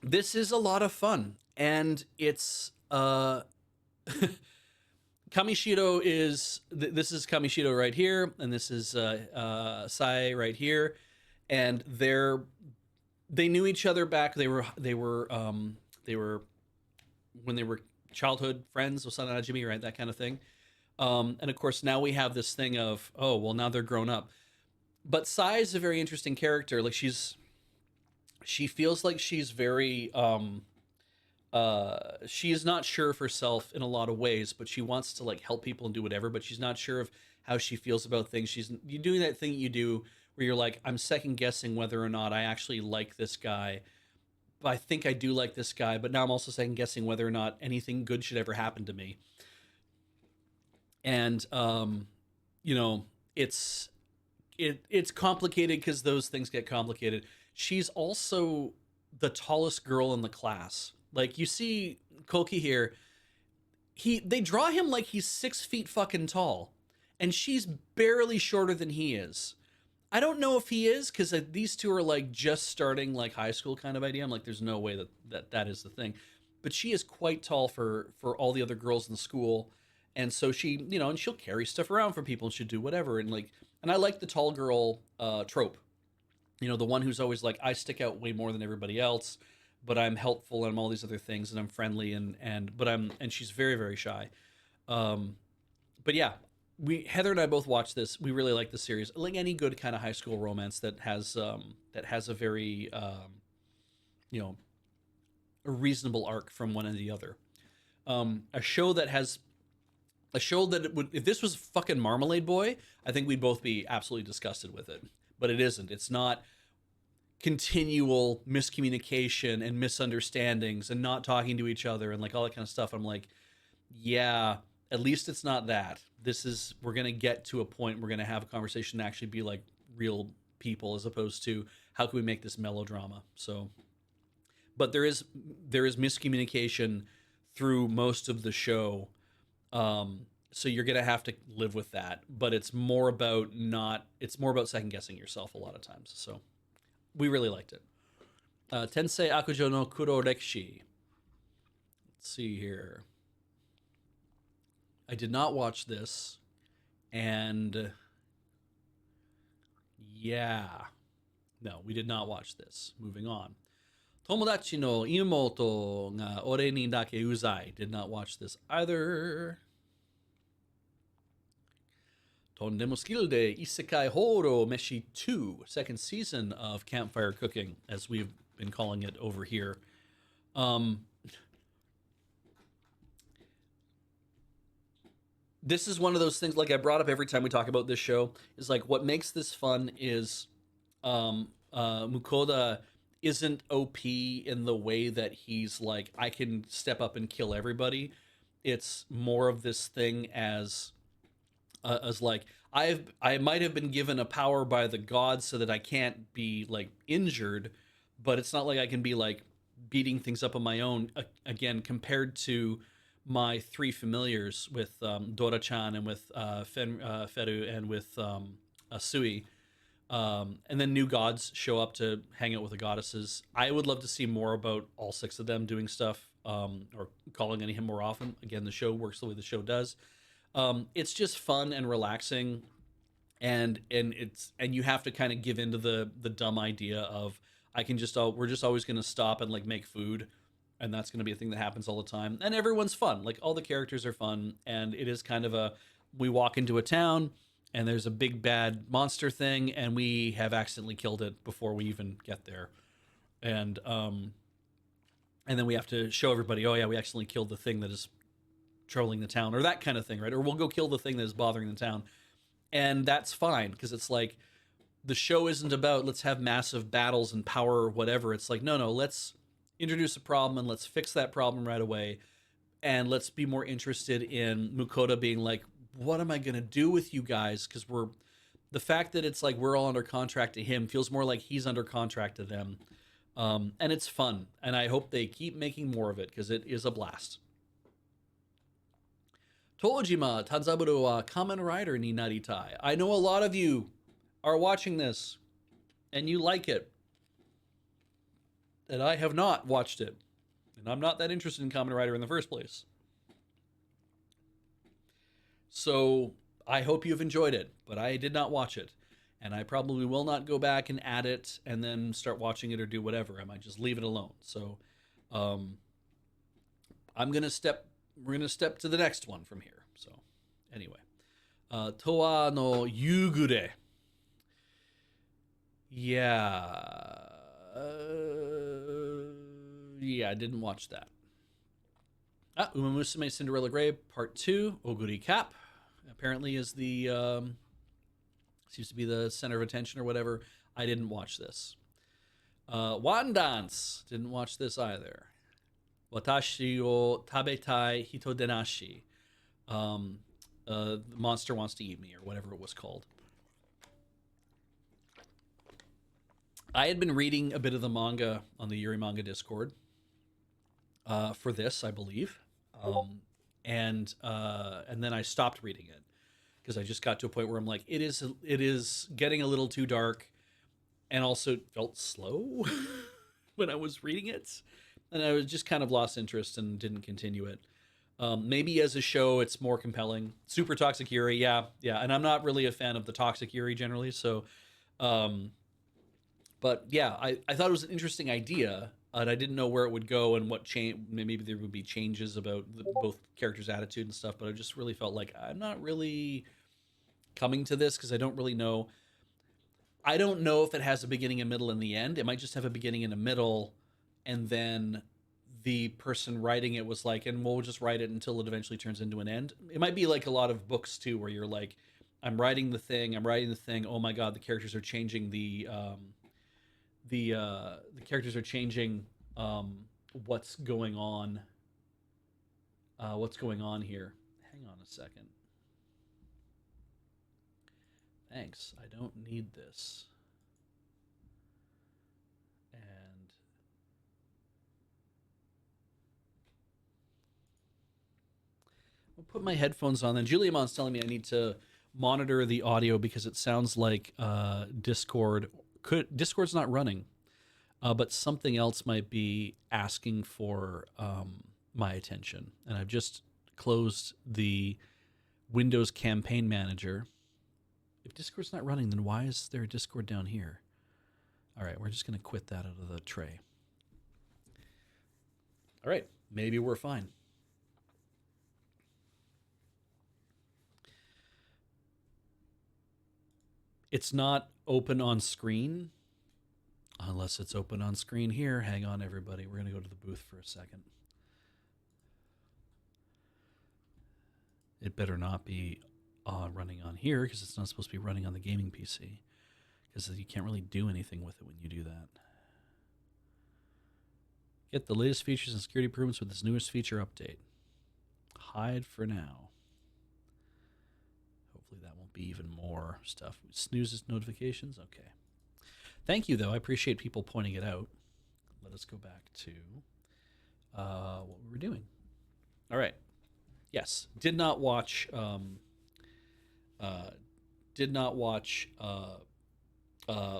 This is a lot of fun, and it's Kamishiro is this is Kamishiro right here, and this is Sai right here, and they knew each other back. They were when they were childhood friends with Sana Jimmy, right? That kind of thing. And of course, now we have this thing of, oh, well, now they're grown up. But Sai is a very interesting character. Like she feels like she's very she is not sure of herself in a lot of ways, but she wants to like help people and do whatever, but she's not sure of how she feels about things. You're doing that thing you do where you're like, I'm second guessing whether or not I actually like this guy. But I think I do like this guy, but now I'm also second guessing whether or not anything good should ever happen to me. And you know, it's complicated because those things get complicated. She's also the tallest girl in the class. Like you see Koki here, they draw him like he's 6 feet fucking tall, and she's barely shorter than he is. I don't know if he is, because these two are like just starting like high school kind of idea. I'm like, there's no way that is the thing. But she is quite tall for all the other girls in the school, and so she, you know, and she'll carry stuff around for people and she'll do whatever. And I like the tall girl trope. You know, the one who's always like, I stick out way more than everybody else, but I'm helpful and I'm all these other things, and I'm friendly and she's very, very shy. But yeah, Heather and I both watched this. We really like the series. Like any good kind of high school romance that has a very you know, a reasonable arc from one and the other. A show that it would, if this was fucking Marmalade Boy, I think we'd both be absolutely disgusted with it. But it isn't. It's not continual miscommunication and misunderstandings and not talking to each other and like all that kind of stuff. I'm like, yeah, at least it's not that. We're going to get to a point, we're going to have a conversation and actually be like real people, as opposed to how can we make this melodrama. So, but there is miscommunication through most of the show. So you're going to have to live with that, but it's more about second guessing yourself a lot of times. So we really liked it. Tensei Akujo no Kuro Rekishi. Let's see here. I did not watch this, and yeah, no, we did not watch this. Moving on. Tomodachi no Imoto ga ore ni dake uzai. Did not watch this either. Tondemo skill de Isekai Horo Meshi 2, second season of Campfire Cooking, as we've been calling it over here. This is one of those things, like I brought up every time we talk about this show, is like what makes this fun is Mukoda isn't OP in the way that he's like, I can step up and kill everybody. It's more of this thing as like, I might have been given a power by the gods so that I can't be like injured, but it's not like I can be like beating things up on my own. Again, compared to my three familiars with Dora-chan and with Feru and with Asui, and then new gods show up to hang out with the goddesses. I would love to see more about all six of them doing stuff, or calling on him more often. Again, the show works the way the show does. It's just fun and relaxing, and you have to kind of give into the dumb idea of we're just always going to stop and like make food and that's going to be a thing that happens all the time. And everyone's fun. Like all the characters are fun, and it is kind of a we walk into a town and there's a big bad monster thing, and we have accidentally killed it before we even get there, and then we have to show everybody, oh yeah, we accidentally killed the thing that is trolling the town, or that kind of thing, right? Or we'll go kill the thing that is bothering the town, and that's fine because it's like the show isn't about let's have massive battles and power or whatever. It's like no, let's introduce a problem and let's fix that problem right away, and let's be more interested in Mukoda being like, what am I gonna do with you guys? Because we're the fact that it's like we're all under contract to him feels more like he's under contract to them, and it's fun. And I hope they keep making more of it because it is a blast. Tojima Tanzaburo wa Kamen Rider ni Naritai. I know a lot of you are watching this and you like it. And I have not watched it. And I'm not that interested in Kamen Rider in the first place. So I hope you've enjoyed it, but I did not watch it. And I probably will not go back and add it and then start watching it or do whatever. I might just leave it alone. So we're going to step to the next one from here. So anyway. Toa no Yugure. Yeah. Yeah, I didn't watch that. Uma Musume Cinderella Grey Part 2, Oguri Cap. Apparently is the, seems to be the center of attention or whatever. I didn't watch this. Wandance. Didn't watch this either. Watashi o tabetai hitodenashi. The monster wants to eat me, or whatever it was called. I had been reading a bit of the manga on the Yuri Manga Discord for this, I believe, and then I stopped reading it because I just got to a point where I'm like, it is getting a little too dark, and also it felt slow when I was reading it, and I was just kind of lost interest and didn't continue it. Maybe as a show, it's more compelling. Super Toxic Yuri, yeah, and I'm not really a fan of the Toxic Yuri generally, so. But yeah, I thought it was an interesting idea, and I didn't know where it would go and what change. Maybe there would be changes about both characters' attitude and stuff. But I just really felt like I'm not really coming to this because I don't really know. I don't know if it has a beginning, a middle, and the end. It might just have a beginning and a middle, and then the person writing it was like, and we'll just write it until it eventually turns into an end. It might be like a lot of books too, where you're like, I'm writing the thing. Oh my god, the characters are changing the characters are changing what's going on here. Hang on a second. Thanks, I don't need this. And I'll put my headphones on then. Juliamon's telling me I need to monitor the audio because it sounds like Discord's not running, but something else might be asking for my attention. And I've just closed the Windows Campaign Manager. If Discord's not running, then why is there a Discord down here? All right, we're just going to quit that out of the tray. All right, maybe we're fine. It's not open on screen. Unless it's open on screen here. Hang on, everybody. We're going to go to the booth for a second. It better not be running on here because it's not supposed to be running on the gaming PC. Because you can't really do anything with it when you do that. Get the latest features and security improvements with this newest feature update. Hide for now. Hopefully that won't be even more stuff. Snooze notifications? Okay. Thank you, though. I appreciate people pointing it out. Let us go back to what we were doing. All right. Yes. Did not watch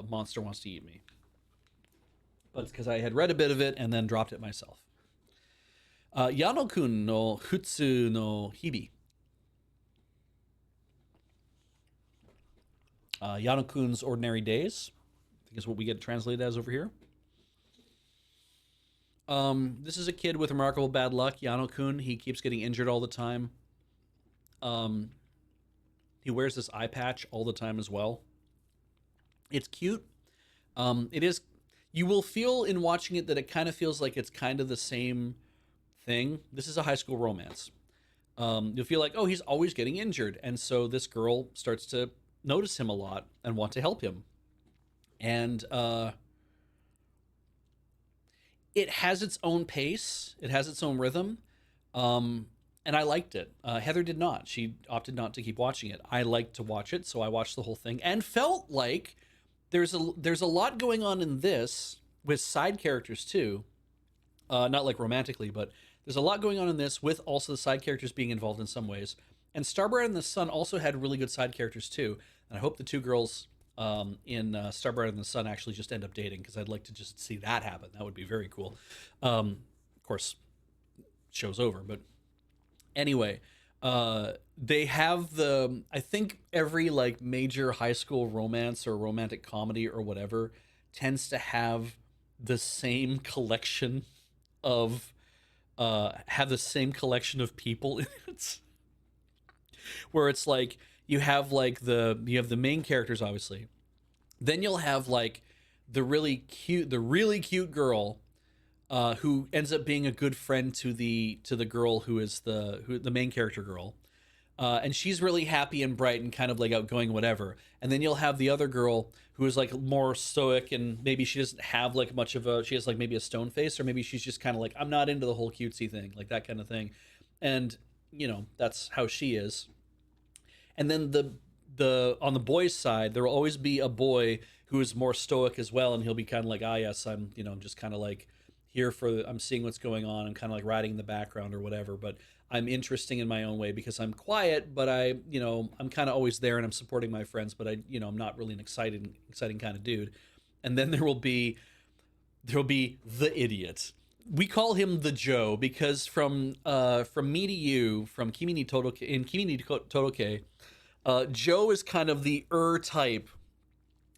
Monster Wants to Eat Me. But it's because I had read a bit of it and then dropped it myself. Yano-kun no Futsu no Hibi. Yano-kun's Ordinary Days, I think is what we get translated as over here. This is a kid with remarkable bad luck, Yano-kun. He keeps getting injured all the time. Um, he wears this eye patch all the time as well. It's cute. It is. You will feel in watching it that it kind of feels like it's kind of the same thing. This is a high school romance. You'll feel like, oh, he's always getting injured, and so this girl starts to notice him a lot and want to help him. And it has its own pace. It has its own rhythm. Um, and I liked it. Heather did not. She opted not to keep watching it. I liked to watch it, so I watched the whole thing and felt like there's a lot going on in this with side characters too. Not like romantically, but there's a lot going on in this with also the side characters being involved in some ways. And Starbright and the Sun also had really good side characters too. And I hope the two girls in Starbright and the Sun actually just end up dating because I'd like to just see that happen. That would be very cool. Of course, show's over, but anyway, they have the I think every like major high school romance or romantic comedy or whatever tends to have the same collection of have the same collection of people in it, where it's like you have the main characters obviously, then you'll have like the really cute girl who ends up being a good friend to the girl who is the main character girl, and she's really happy and bright and kind of like outgoing, whatever. And then you'll have the other girl who is like more stoic and maybe she doesn't have like much of a she has like maybe a stone face or maybe she's just kind of like I'm not into the whole cutesy thing like that kind of thing, and that's how she is. And then the on the boys' side, there will always be a boy who is more stoic as well, and he'll be kind of like, ah, yes, I'm just kind of like here for I'm seeing what's going on. I'm kind of like riding in the background or whatever, but I'm interesting in my own way because I'm quiet, but I'm kind of always there and I'm supporting my friends, but I'm not really an exciting kind of dude. And then there'll be the idiot. We call him the Joe because from me to you, from Kimi ni Todoke in Kimi ni Todoke, Joe is kind of the type.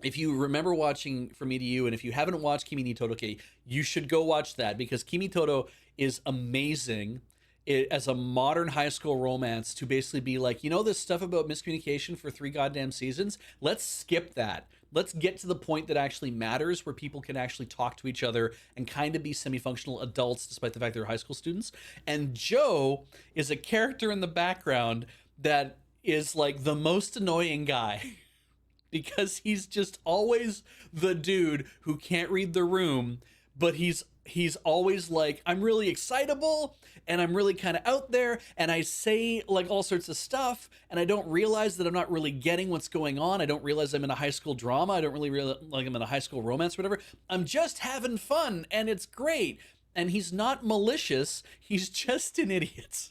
If you remember watching From Me to You, and if you haven't watched Kimi ni Todoke, you should go watch that because Kimi Todo is amazing as a modern high school romance to basically be like, this stuff about miscommunication for 3 goddamn seasons? Let's skip that. Let's get to the point that actually matters, where people can actually talk to each other and kind of be semi-functional adults despite the fact they're high school students. And Joe is a character in the background that is like the most annoying guy because he's just always the dude who can't read the room, but he's always like, I'm really excitable and I'm really kind of out there and I say like all sorts of stuff and I don't realize that I'm not really getting what's going on. I don't realize I'm in a high school drama. I don't really realize like I'm in a high school romance or whatever. I'm just having fun and it's great. And he's not malicious. He's just an idiot.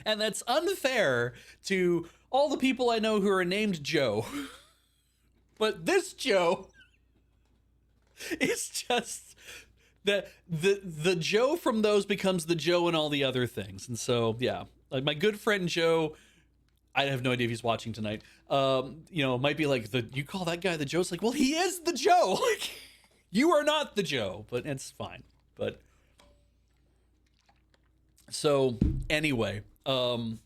And that's unfair to all the people I know who are named Joe. But this Joe is just the Joe from those becomes the Joe in all the other things. And so, yeah, like my good friend Joe, I have no idea if he's watching tonight. Might be like you call that guy the Joe. It's like, well, he is the Joe. Like, you are not the Joe, but it's fine. But so anyway, we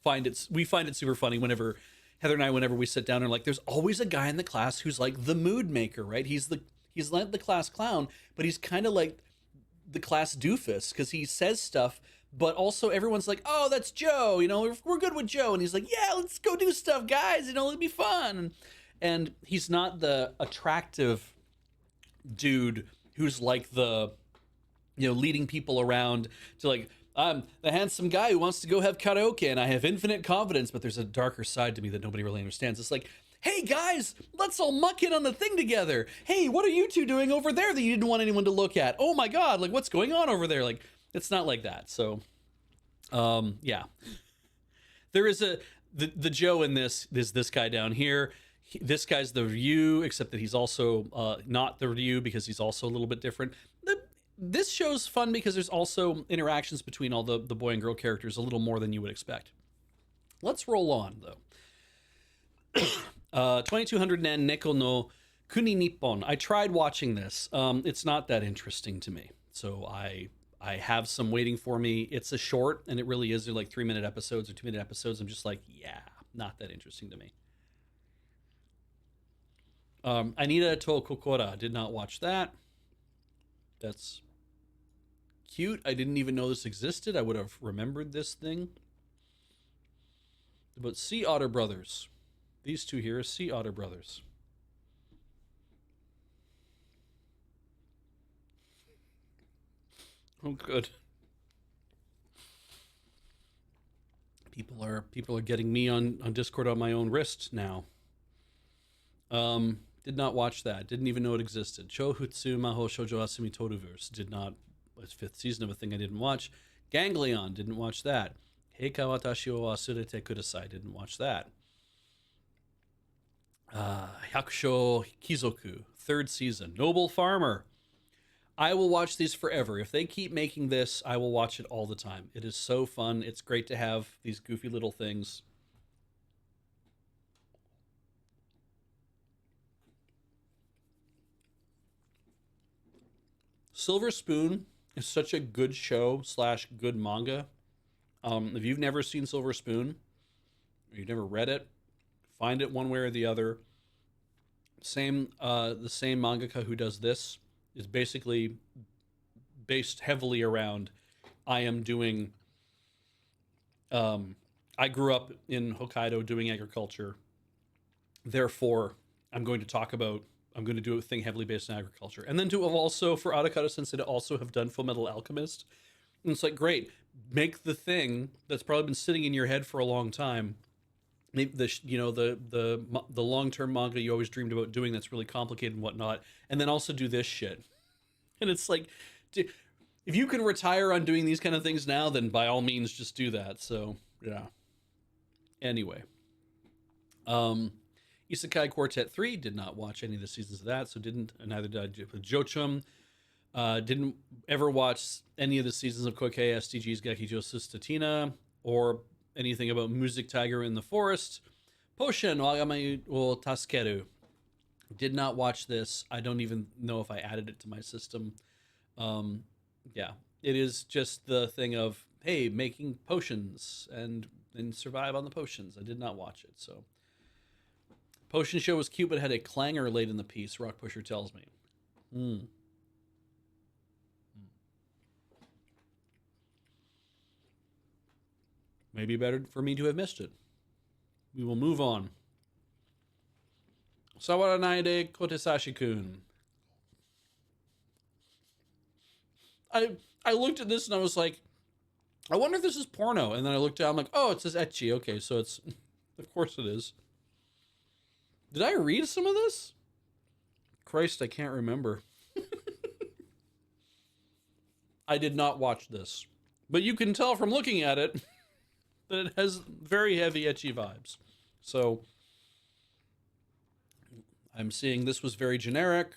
find it super funny whenever Heather and I, whenever we sit down and like, there's always a guy in the class who's like the mood maker, right? He's like the class clown, but he's kind of like the class doofus because he says stuff, but also everyone's like, oh, that's Joe, we're good with Joe. And he's like, yeah, let's go do stuff, guys, it'll be fun. And he's not the attractive dude who's like the, leading people around to like, I'm the handsome guy who wants to go have karaoke and I have infinite confidence, but there's a darker side to me that nobody really understands. It's like, hey guys, let's all muck in on the thing together. Hey, what are you two doing over there that you didn't want anyone to look at? Oh my God, like what's going on over there? Like, it's not like that. So, yeah, there is the Joe in this is this guy down here. This guy's the Ryu, except that he's also not the Ryu because he's also a little bit different. This show's fun because there's also interactions between all the boy and girl characters a little more than you would expect. Let's roll on, though. 2200 nen Neko no Kuni Nippon. I tried watching this. It's not that interesting to me. So I have some waiting for me. It's a short, and it really is. They're like 3-minute episodes or 2-minute episodes. I'm just like, yeah, not that interesting to me. Anita to Kokora. Did not watch that. That's cute. I didn't even know this existed. I would have remembered this thing. But Sea Otter Brothers. These two here are Sea Otter Brothers. Oh, good. People are getting me on Discord on my own wrist now. Did not watch that. Didn't even know it existed. Chohutsu Maho Shoujo Asumi Toruverse. Did not. It's fifth season of a thing I didn't watch. Ganglion. Didn't watch that. Heika Watashi wa Wasurete Kudasai. Didn't watch that. Hyakusho Kizoku. Third season. Noble Farmer. I will watch these forever. If they keep making this, I will watch it all the time. It is so fun. It's great to have these goofy little things. Silver Spoon is such a good show slash good manga. If you've never seen Silver Spoon, or you've never read it, find it one way or the other. The same mangaka who does this is basically based heavily around. I am doing. I grew up in Hokkaido doing agriculture. Therefore, I'm going to talk about. I'm going to do a thing heavily based on agriculture, and then to have also for Adakata Sensei to also have done Full Metal Alchemist. And it's like great, make the thing that's probably been sitting in your head for a long time. Maybe the long term manga you always dreamed about doing that's really complicated and whatnot, and then also do this shit. And it's like, if you can retire on doing these kind of things now, then by all means just do that. So yeah. Anyway, Isekai Quartet 3 did not watch any of the seasons of that, so didn't. And neither did Jochum. Didn't ever watch any of the seasons of Koikei STG's Gakijo Sustatina or anything about Music Tiger in the Forest. Potion Wagame wo Taskeru. Did not watch this. I don't even know if I added it to my system. Yeah, it is just the thing of, hey, making potions and survive on the potions. I did not watch it, so. Potion show was cute, but had a clangor late in the piece, Rock Pusher tells me. Maybe better for me to have missed it. We will move on. Sawaranaide Kotesashi-kun. I looked at this and I was like, I wonder if this is porno. And then I looked down, I'm like, oh, it says ecchi. Okay, so it's, of course it is. Did I read some of this? Christ, I can't remember. I did not watch this. But you can tell from looking at it that it has very heavy ecchi vibes. So I'm seeing this was very generic.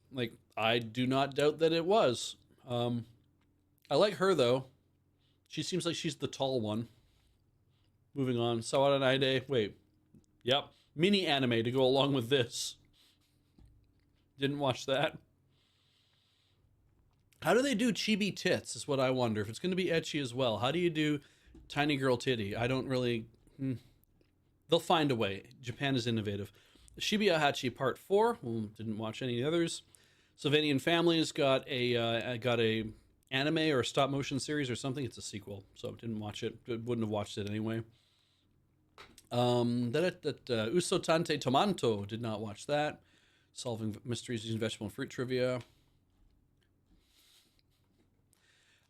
Like, I do not doubt that it was. I like her, though. She seems like she's the tall one. Moving on. Sawaranaide. Wait. Yep. Mini anime to go along with this. Didn't watch that. How do they do chibi tits is what I wonder. If it's going to be ecchi as well. How do you do tiny girl titty? I don't really... They'll find a way. Japan is innovative. Shibuya Hachi Part 4. Didn't watch any of the others. Sylvanian Families got a anime or a stop motion series or something. It's a sequel, so didn't watch it. Wouldn't have watched it anyway. Uso Tante Tomanto, did not watch that. Solving mysteries using vegetable and fruit trivia.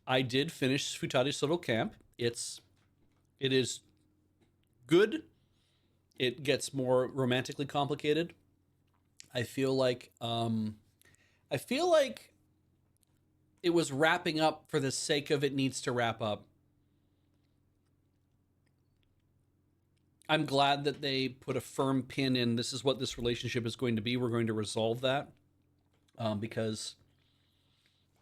I did finish Futari's Little Camp. It is good. It gets more romantically complicated. I feel like it was wrapping up for the sake of it needs to wrap up. I'm glad that they put a firm pin in this is what this relationship is going to be. We're going to resolve that. Because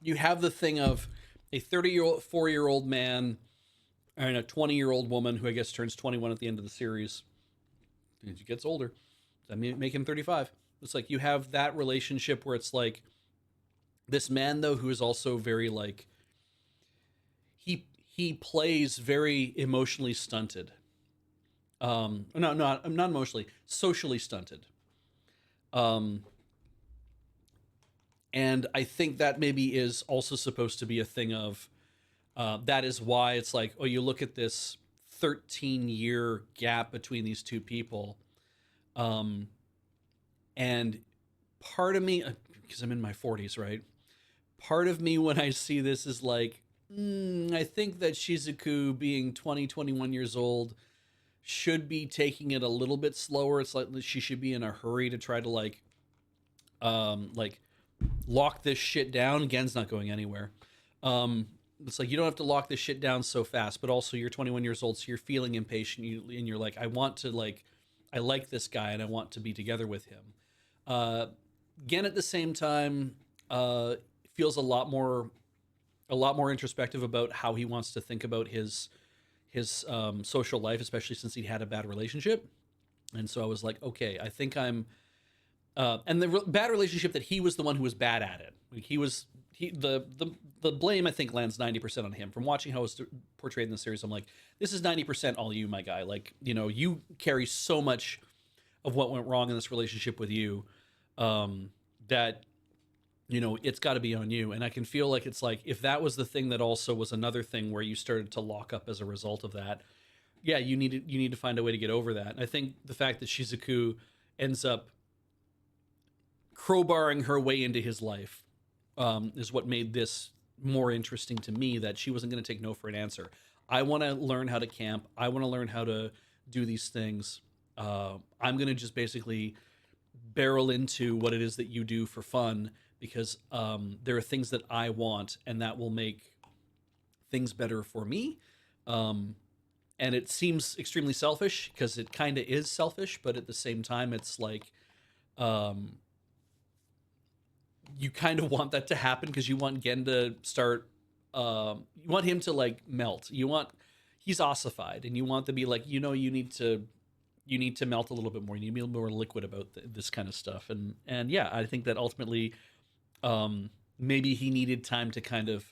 you have the thing of a 34-year-old man and a 20-year-old woman who I guess turns 21 at the end of the series. As he gets older. That may make him 35. It's like you have that relationship where it's like this man though who is also very like he plays very emotionally stunted. No, not emotionally, socially stunted. Um, and I think that maybe is also supposed to be a thing of that is why it's like, oh, you look at this 13-year gap between these two people, um, and part of me, because I'm in my 40s, right? Part of me when I see this is like, I think that Shizuku being 20, 21 years old should be taking it a little bit slower. It's like she should be in a hurry to try to like lock this shit down. Gen's not going anywhere. It's like you don't have to lock this shit down so fast, but also you're 21 years old, so you're feeling impatient, and you're like, I want to like, I like this guy, and I want to be together with him. Uh, Gen at the same time feels a lot more introspective about how he wants to think about his social life, especially since he had a bad relationship. And so I was like, okay, I think I'm and the bad relationship that he was the one who was bad at it. Like the blame I think lands 90% on him. From watching how it was portrayed in the series, I'm like, this is 90% all you, my guy. Like, you know, you carry so much of what went wrong in this relationship with you, that you know it's got to be on you. And I can feel like it's like if that was the thing that also was another thing where you started to lock up as a result of that, yeah, you need to find a way to get over that. And I think the fact that Shizuku ends up crowbarring her way into his life is what made this more interesting to me. That she wasn't going to take no for an answer. I want to learn how to camp. I want to learn how to do these things. I'm going to just basically barrel into what it is that you do for fun because there are things that I want, and that will make things better for me. And it seems extremely selfish because it kind of is selfish, but at the same time, it's like you kind of want that to happen because you want Gen to start. You want him to like melt. You want he's ossified, and you want to be like, you know, you need to melt a little bit more. You need to be a little more liquid about this kind of stuff. And yeah, I think that ultimately, maybe he needed time to kind of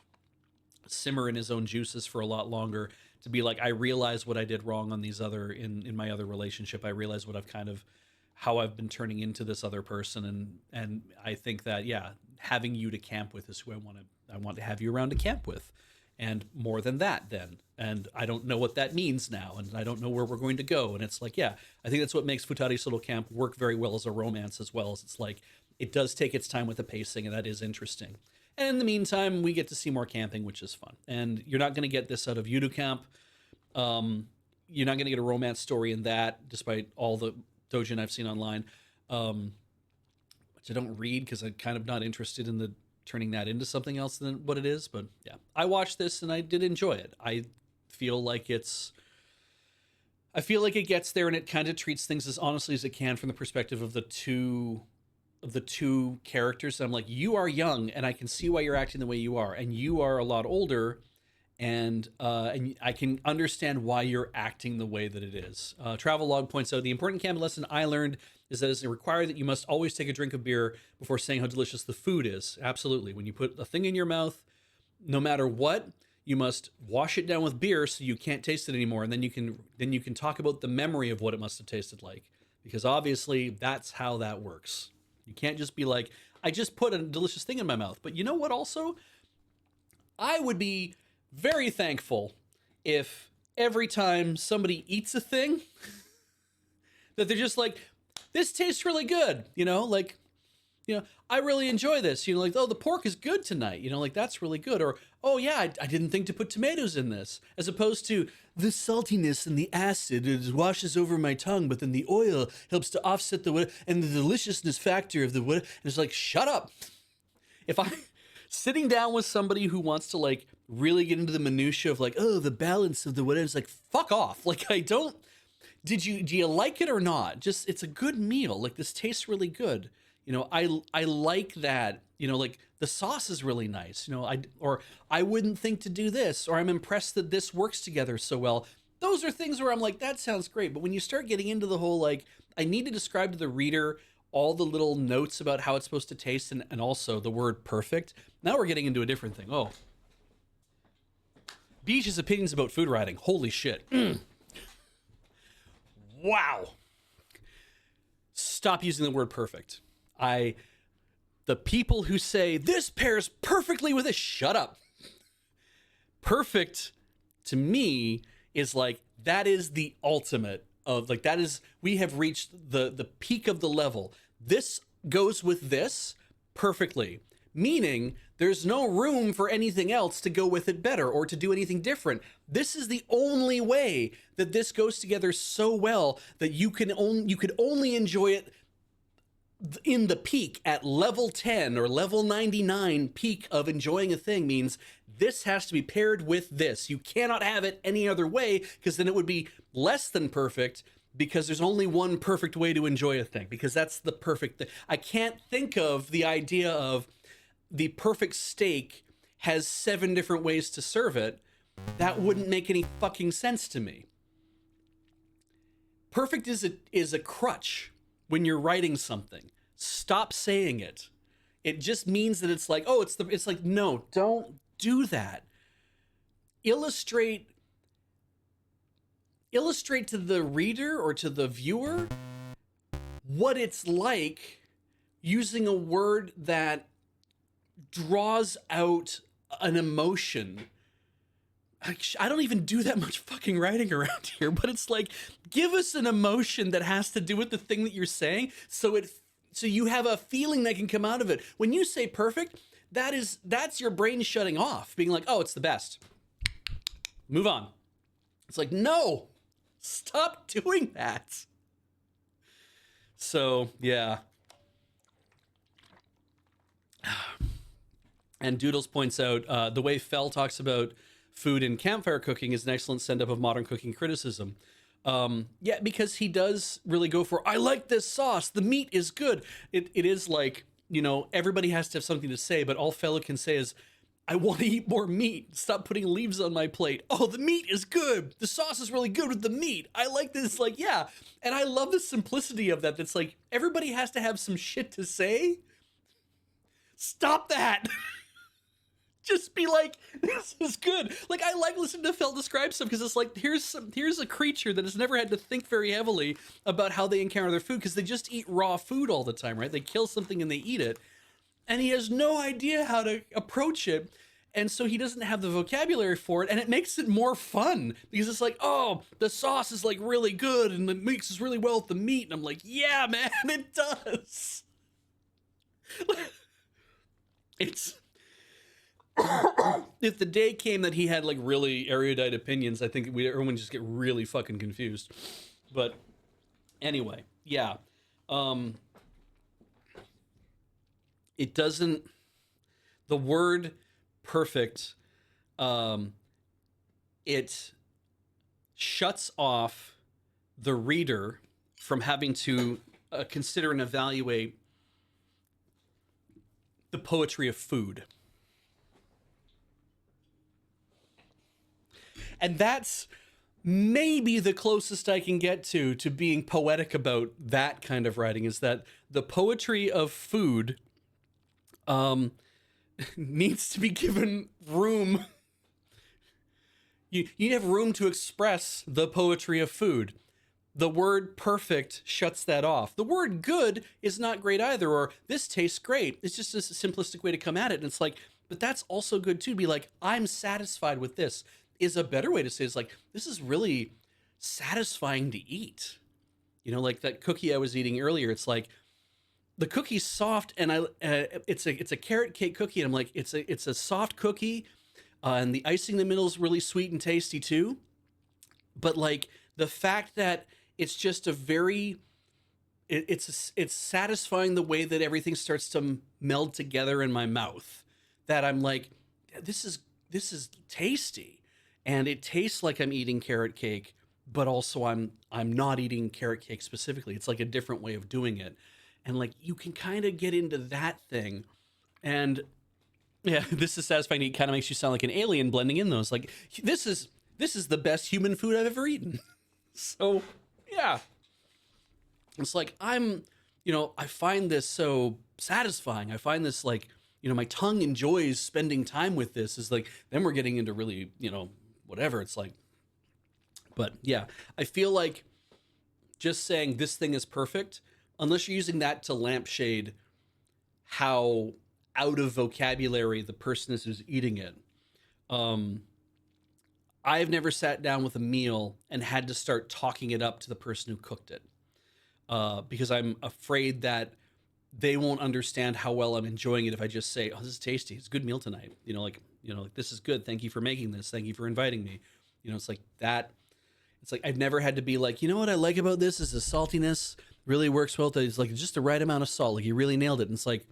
simmer in his own juices for a lot longer to be like, I realize what I did wrong on these other in my other relationship. I realize what I've kind of how I've been turning into this other person, and I think that yeah, having you to camp with is who I want to have you around to camp with, and more than that then. And I don't know what that means now, and I don't know where we're going to go. And it's like, yeah, I think that's what makes Futari's Little Camp work very well as a romance, as well as it's like it does take its time with the pacing, and that is interesting. And in the meantime, we get to see more camping, which is fun. And you're not going to get this out of Yudu Camp. You're not going to get a romance story in that, despite all the dojin I've seen online, which I don't read because I'm kind of not interested in the turning that into something else than what it is. But yeah, I watched this and I did enjoy it. I feel like it gets there, and it kind of treats things as honestly as it can from the perspective of the two characters. And I'm like, you are young, and I can see why you're acting the way you are, and you are a lot older, and I can understand why you're acting the way that it is. Travelogue points out the important camping lesson I learned is that it's required that you must always take a drink of beer before saying how delicious the food is. Absolutely. When you put a thing in your mouth, no matter what, you must wash it down with beer so you can't taste it anymore, and then you can talk about the memory of what it must have tasted like, because obviously that's how that works. You can't just be like, I just put a delicious thing in my mouth. But you know what also? I would be very thankful if every time somebody eats a thing that they're just like, this tastes really good, you know, like, you know, I really enjoy this, you know, like, oh, the pork is good tonight, you know, like, that's really good. Or, oh yeah, I didn't think to put tomatoes in this, as opposed to the saltiness and the acid, it washes over my tongue, but then the oil helps to offset and the deliciousness factor of the wood. And it's like, shut up. If I'm sitting down with somebody who wants to like really get into the minutia of like, oh, the balance of the whatever, it's like, fuck off. Like, do you like it or not? Just, it's a good meal. Like, this tastes really good. You know, I like that, you know, like the sauce is really nice, you know, I wouldn't think to do this, or I'm impressed that this works together so well. Those are things where I'm like, that sounds great. But when you start getting into the whole, like, I need to describe to the reader all the little notes about how it's supposed to taste, and also the word perfect. Now we're getting into a different thing. Oh, Beej's opinions about food writing. Holy shit. Wow. Stop using the word perfect. The people who say this pairs perfectly with this, shut up. Perfect to me is like, that is the ultimate of like, that is, we have reached the peak of the level. This goes with this perfectly, meaning there's no room for anything else to go with it better or to do anything different. This is the only way that this goes together so well that you could only enjoy it in the peak at level 10 or level 99 peak of enjoying a thing. Means this has to be paired with this. You cannot have it any other way, because then it would be less than perfect, because there's only one perfect way to enjoy a thing, because that's the perfect thing. I can't think of the idea of the perfect steak has 7 different ways to serve it. That wouldn't make any fucking sense to me. Perfect is a crutch when you're writing something. Stop saying it. It just means that it's like, oh, it's like, no, don't do that. Illustrate to the reader or to the viewer what it's like using a word that draws out an emotion. I don't even do that much fucking writing around here, but it's like, give us an emotion that has to do with the thing that you're saying, so you have a feeling that can come out of it. When you say perfect, that's your brain shutting off, being like, oh, it's the best. Move on. It's like, no, stop doing that. So, yeah. And Doodles points out the way Fell talks about food and campfire cooking is an excellent send-up of modern cooking criticism. Yeah, because he does really go for, I like this sauce, the meat is good. It is like, you know, everybody has to have something to say, but all Fell can say is, I want to eat more meat. Stop putting leaves on my plate. Oh, the meat is good. The sauce is really good with the meat. I like this. Like, yeah. And I love the simplicity of that. That's like, everybody has to have some shit to say. Stop that. Just be like, this is good. Like, I like listening to Fell describe stuff, because it's like, here's a creature that has never had to think very heavily about how they encounter their food, because they just eat raw food all the time, right? They kill something and they eat it. And he has no idea how to approach it. And so he doesn't have the vocabulary for it. And it makes it more fun, because it's like, oh, the sauce is like really good and it mixes really well with the meat. And I'm like, yeah, man, it does. It's... If the day came that he had like really erudite opinions, I think everyone would just get really fucking confused. But anyway, yeah. It doesn't, the word perfect, it shuts off the reader from having to consider and evaluate the poetry of food. And that's maybe the closest I can get to being poetic about that kind of writing, is that the poetry of food needs to be given room. You have room to express the poetry of food. The word perfect shuts that off. The word good is not great either, or this tastes great. It's just a simplistic way to come at it. And it's like, but that's also good too. Be like, I'm satisfied with this, is a better way to say. It's like, this is really satisfying to eat. You know, like that cookie I was eating earlier. It's like, the cookie's soft, and it's a carrot cake cookie, and I'm like, it's a soft cookie, and the icing in the middle is really sweet and tasty too. But like, the fact that it's just a very, it's satisfying the way that everything starts to meld together in my mouth, that I'm like, this is tasty. And it tastes like I'm eating carrot cake, but also I'm not eating carrot cake specifically. It's like a different way of doing it. And like, you can kind of get into that thing. And yeah, this is satisfying. It kind of makes you sound like an alien blending in those. Like, this is the best human food I've ever eaten. So yeah, it's like, I'm I find this so satisfying. I find this like, my tongue enjoys spending time with this. Is like, then we're getting into really, whatever. It's like, but yeah, I feel like just saying this thing is perfect, unless you're using that to lampshade how out of vocabulary the person is who's eating it. Um, I've never sat down with a meal and had to start talking it up to the person who cooked it, because I'm afraid that they won't understand how well I'm enjoying it if I just say, "Oh, this is tasty. It's a good meal tonight." Like this is good. Thank you for making this. Thank you for inviting me. It's like that. It's like I've never had to be like, what I like about this is the saltiness really works well. It's like just the right amount of salt. Like you really nailed it. And it's like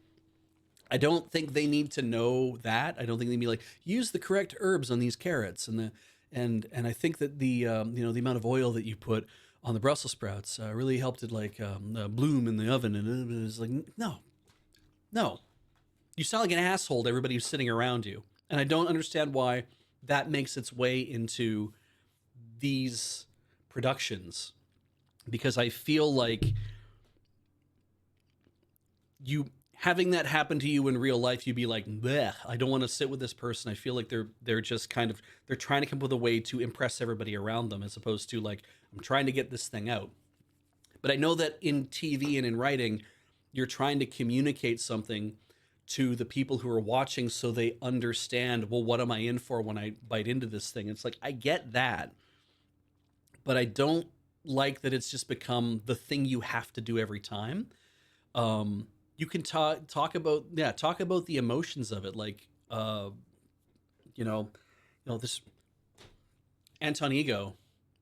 I don't think they need to know that. I don't think they'd be like, use the correct herbs on these carrots and I think that the amount of oil that you put on the Brussels sprouts really helped it like bloom in the oven. And it's like, no, no, you sound like an asshole to everybody who's sitting around you. And I don't understand why that makes its way into these productions, because I feel like you having that happen to you in real life, you'd be like, bleh, I don't want to sit with this person. I feel like they're just kind of they're trying to come up with a way to impress everybody around them, as opposed to like, I'm trying to get this thing out. But I know that in TV and in writing, you're trying to communicate something to the people who are watching so they understand, well, what am I in for when I bite into this thing? It's like I get that, but I don't like that it's just become the thing you have to do every time. You can talk about the emotions of it, like you know, this Anton Ego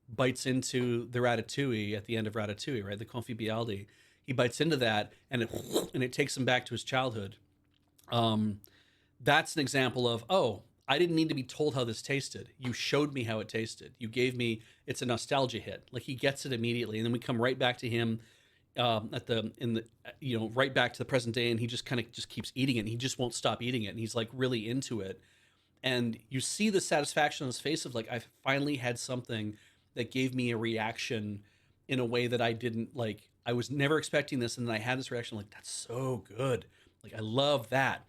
bites into the ratatouille at the end of Ratatouille, right? The confibialdi. He bites into that, and it takes him back to his childhood. Um, that's an example of, oh, I didn't need to be told how this tasted. You showed me how it tasted. You gave me, it's a nostalgia hit. Like he gets it immediately, and then we come right back to him at the in the right back to the present day, and he just kind of just keeps eating it. And he just won't stop eating it, and he's like really into it. And you see the satisfaction on his face of like, I finally had something that gave me a reaction in a way that I didn't like. I was never expecting this, and then I had this reaction like, that's so good. Like I love that.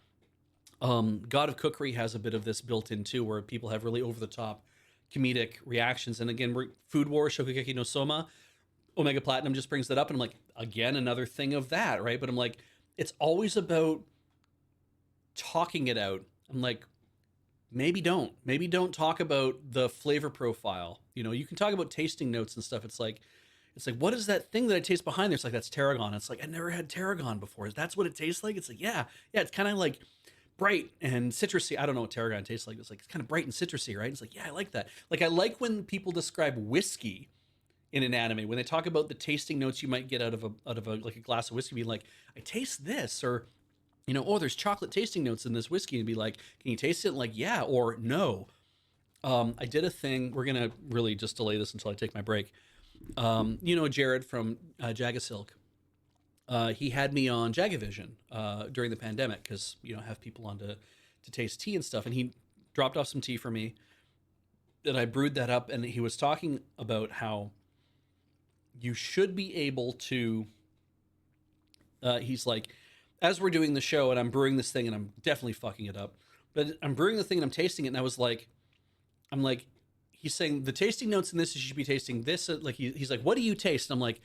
God of Cookery has a bit of this built in too, where people have really over the top comedic reactions. And again, we're Food War, Shokugeki no Soma, Omega Platinum just brings that up, and I'm like, again, another thing of that, right? But I'm like, it's always about talking it out. I'm like, maybe don't talk about the flavor profile. You can talk about tasting notes and stuff. It's like, what is that thing that I taste behind there? It's like, that's tarragon. It's like, I never had tarragon before. That's what it tastes like. It's like, yeah, it's kind of like bright and citrusy. I don't know what tarragon tastes like. It's like, it's kind of bright and citrusy, right? It's like, yeah, I like that. Like, I like when people describe whiskey in an anime, when they talk about the tasting notes you might get out of a like a glass of whiskey, being like, I taste this, or oh, there's chocolate tasting notes in this whiskey, and be like, can you taste it? And like, yeah, or no. I did a thing. We're gonna really just delay this until I take my break. Jared from Jagasilk. He had me on Jagavision during the pandemic, because have people on to taste tea and stuff, and he dropped off some tea for me. And I brewed that up, and he was talking about how you should be able to. He's like, as we're doing the show, and I'm brewing this thing, and I'm definitely fucking it up, but I'm brewing the thing and I'm tasting it, and I'm like, he's saying the tasting notes in this, you should be tasting this. Like he's like, what do you taste? And I'm like,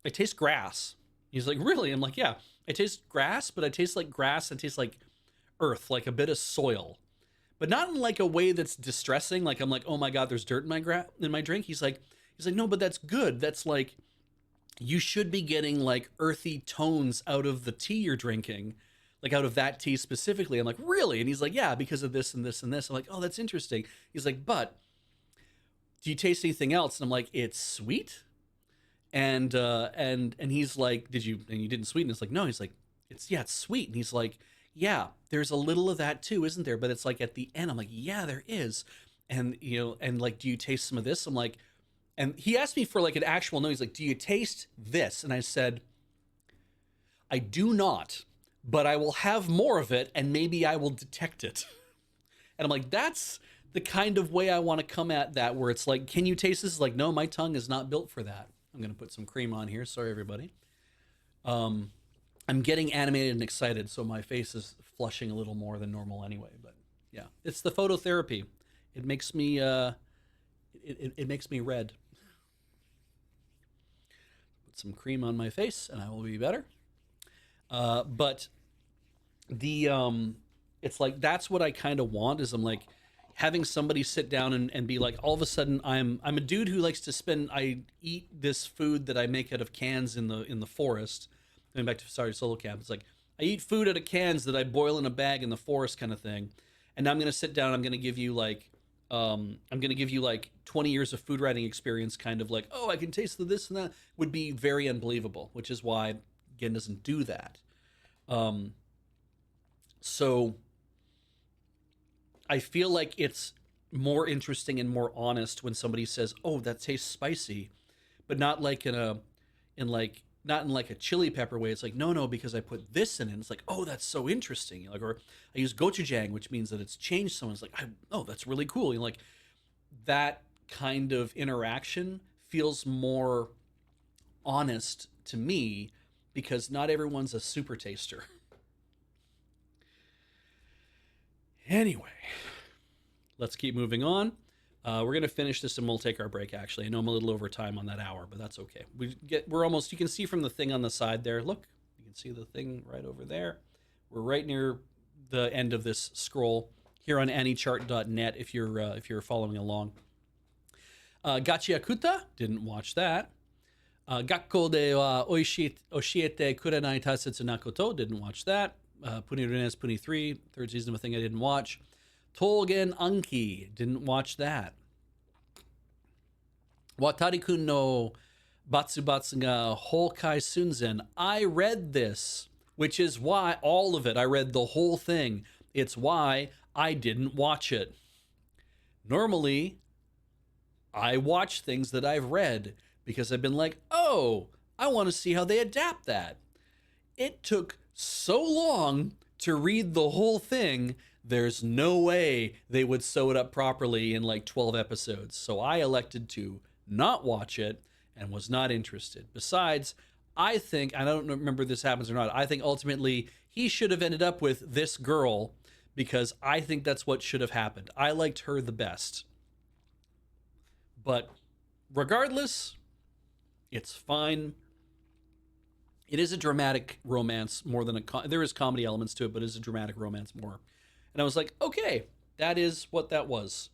I taste grass. He's like, really? I'm like, yeah, I taste grass, but I taste like grass and taste like earth, like a bit of soil, but not in like a way that's distressing. Like I'm like, oh my god, there's dirt in my drink. He's like, no, but that's good. That's like, you should be getting like earthy tones out of the tea you're drinking, like out of that tea specifically. I'm like, really? And he's like, yeah, because of this and this and this. I'm like, oh, that's interesting. He's like, but do you taste anything else? And I'm like, it's sweet. And he's like, and you didn't sweeten? It's like, no. He's like, it's sweet. And he's like, yeah, there's a little of that too, isn't there? But it's like at the end, I'm like, yeah, there is. And and like, do you taste some of this? I'm like, and he asked me for like an actual note. He's like, do you taste this? And I said, I do not, but I will have more of it, and maybe I will detect it. And I'm like, that's the kind of way I want to come at that, where it's like, can you taste this? Like, no, my tongue is not built for that. I'm going to put some cream on here. Sorry, everybody. Um, I'm getting animated and excited, so my face is flushing a little more than normal anyway. But yeah, it's the phototherapy. It makes me it makes me red. Put some cream on my face, and I will be better. But the it's like that's what I kind of want is I'm like having somebody sit down and be like all of a sudden I'm a dude who likes to spend I eat this food that I make out of cans in the forest. Going back to sorry solo camp, it's like I eat food out of cans that I boil in a bag in the forest kind of thing. And now I'm gonna sit down, I'm gonna give you like I'm gonna give you like 20 years of food writing experience, kind of like, oh, I can taste the this and that would be very unbelievable, which is why Gen doesn't do that. Um, so I feel like it's more interesting and more honest when somebody says, "Oh, that tastes spicy," but not like in like not in like a chili pepper way. It's like, no, no, because I put this in it. It's like, oh, that's so interesting. Like, or I use gochujang, which means that it's changed someone. It's like, oh, that's really cool. Like that kind of interaction feels more honest to me because not everyone's a super taster. Anyway, let's keep moving on. We're gonna finish this and we'll take our break. Actually, I know I'm a little over time on that hour, but that's okay. We're almost. You can see from the thing on the side there. Look, you can see the thing right over there. We're right near the end of this scroll here on anychart.net. If you're following along, Gachiakuta didn't watch that. Gakko de Oshiete Kurenai Tasetsu Nakoto didn't watch that. Puni Runes Puni 3, third season of a thing I didn't watch. Tolgen Anki, didn't watch that. Watari-kun no Batsubatsu ga Honkai Sunzen. I read this, which is why all of it, I read the whole thing. It's why I didn't watch it. Normally, I watch things that I've read because I've been like, oh, I want to see how they adapt that. It took so long to read the whole thing, there's no way they would sew it up properly in like 12 episodes. So I elected to not watch it and was not interested. Besides, I think, I don't remember if this happens or not, I think ultimately he should have ended up with this girl because I think that's what should have happened. I liked her the best. But regardless, it's fine. It is a dramatic romance more than there is comedy elements to it, but it is a dramatic romance more. And I was like, okay, that is what that was.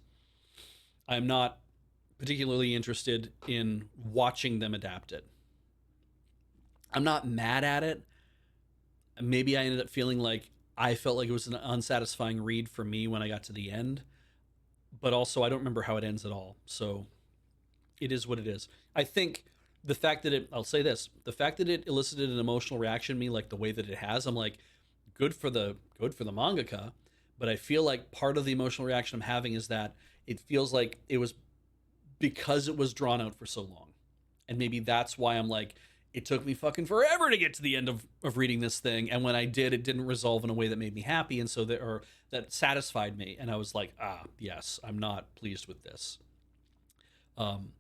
I'm not particularly interested in watching them adapt it. I'm not mad at it. Maybe I ended up feeling like I felt like it was an unsatisfying read for me when I got to the end, but also I don't remember how it ends at all. So it is what it is. I think the fact that I'll say this, the fact that it elicited an emotional reaction in me like the way that it has, I'm like, good for the mangaka, but I feel like part of the emotional reaction I'm having is that it feels like it was because it was drawn out for so long. And maybe that's why I'm like, it took me fucking forever to get to the end of reading this thing. And when I did, it didn't resolve in a way that made me happy. And so that satisfied me. And I was like, yes, I'm not pleased with this. Um,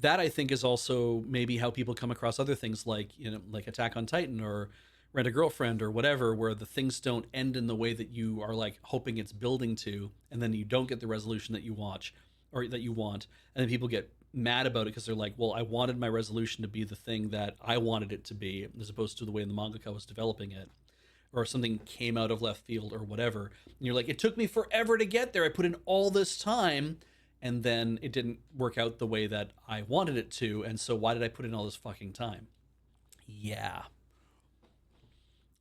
that I think is also maybe how people come across other things like, like Attack on Titan or Rent a Girlfriend or whatever, where the things don't end in the way that you are like hoping it's building to, and then you don't get the resolution that you watch or that you want, and then people get mad about it because they're like, well, I wanted my resolution to be the thing that I wanted it to be, as opposed to the way the mangaka was developing it, or something came out of left field or whatever. And you're like, it took me forever to get there. I put in all this time, and then it didn't work out the way that I wanted it to. And so why did I put in all this fucking time? Yeah.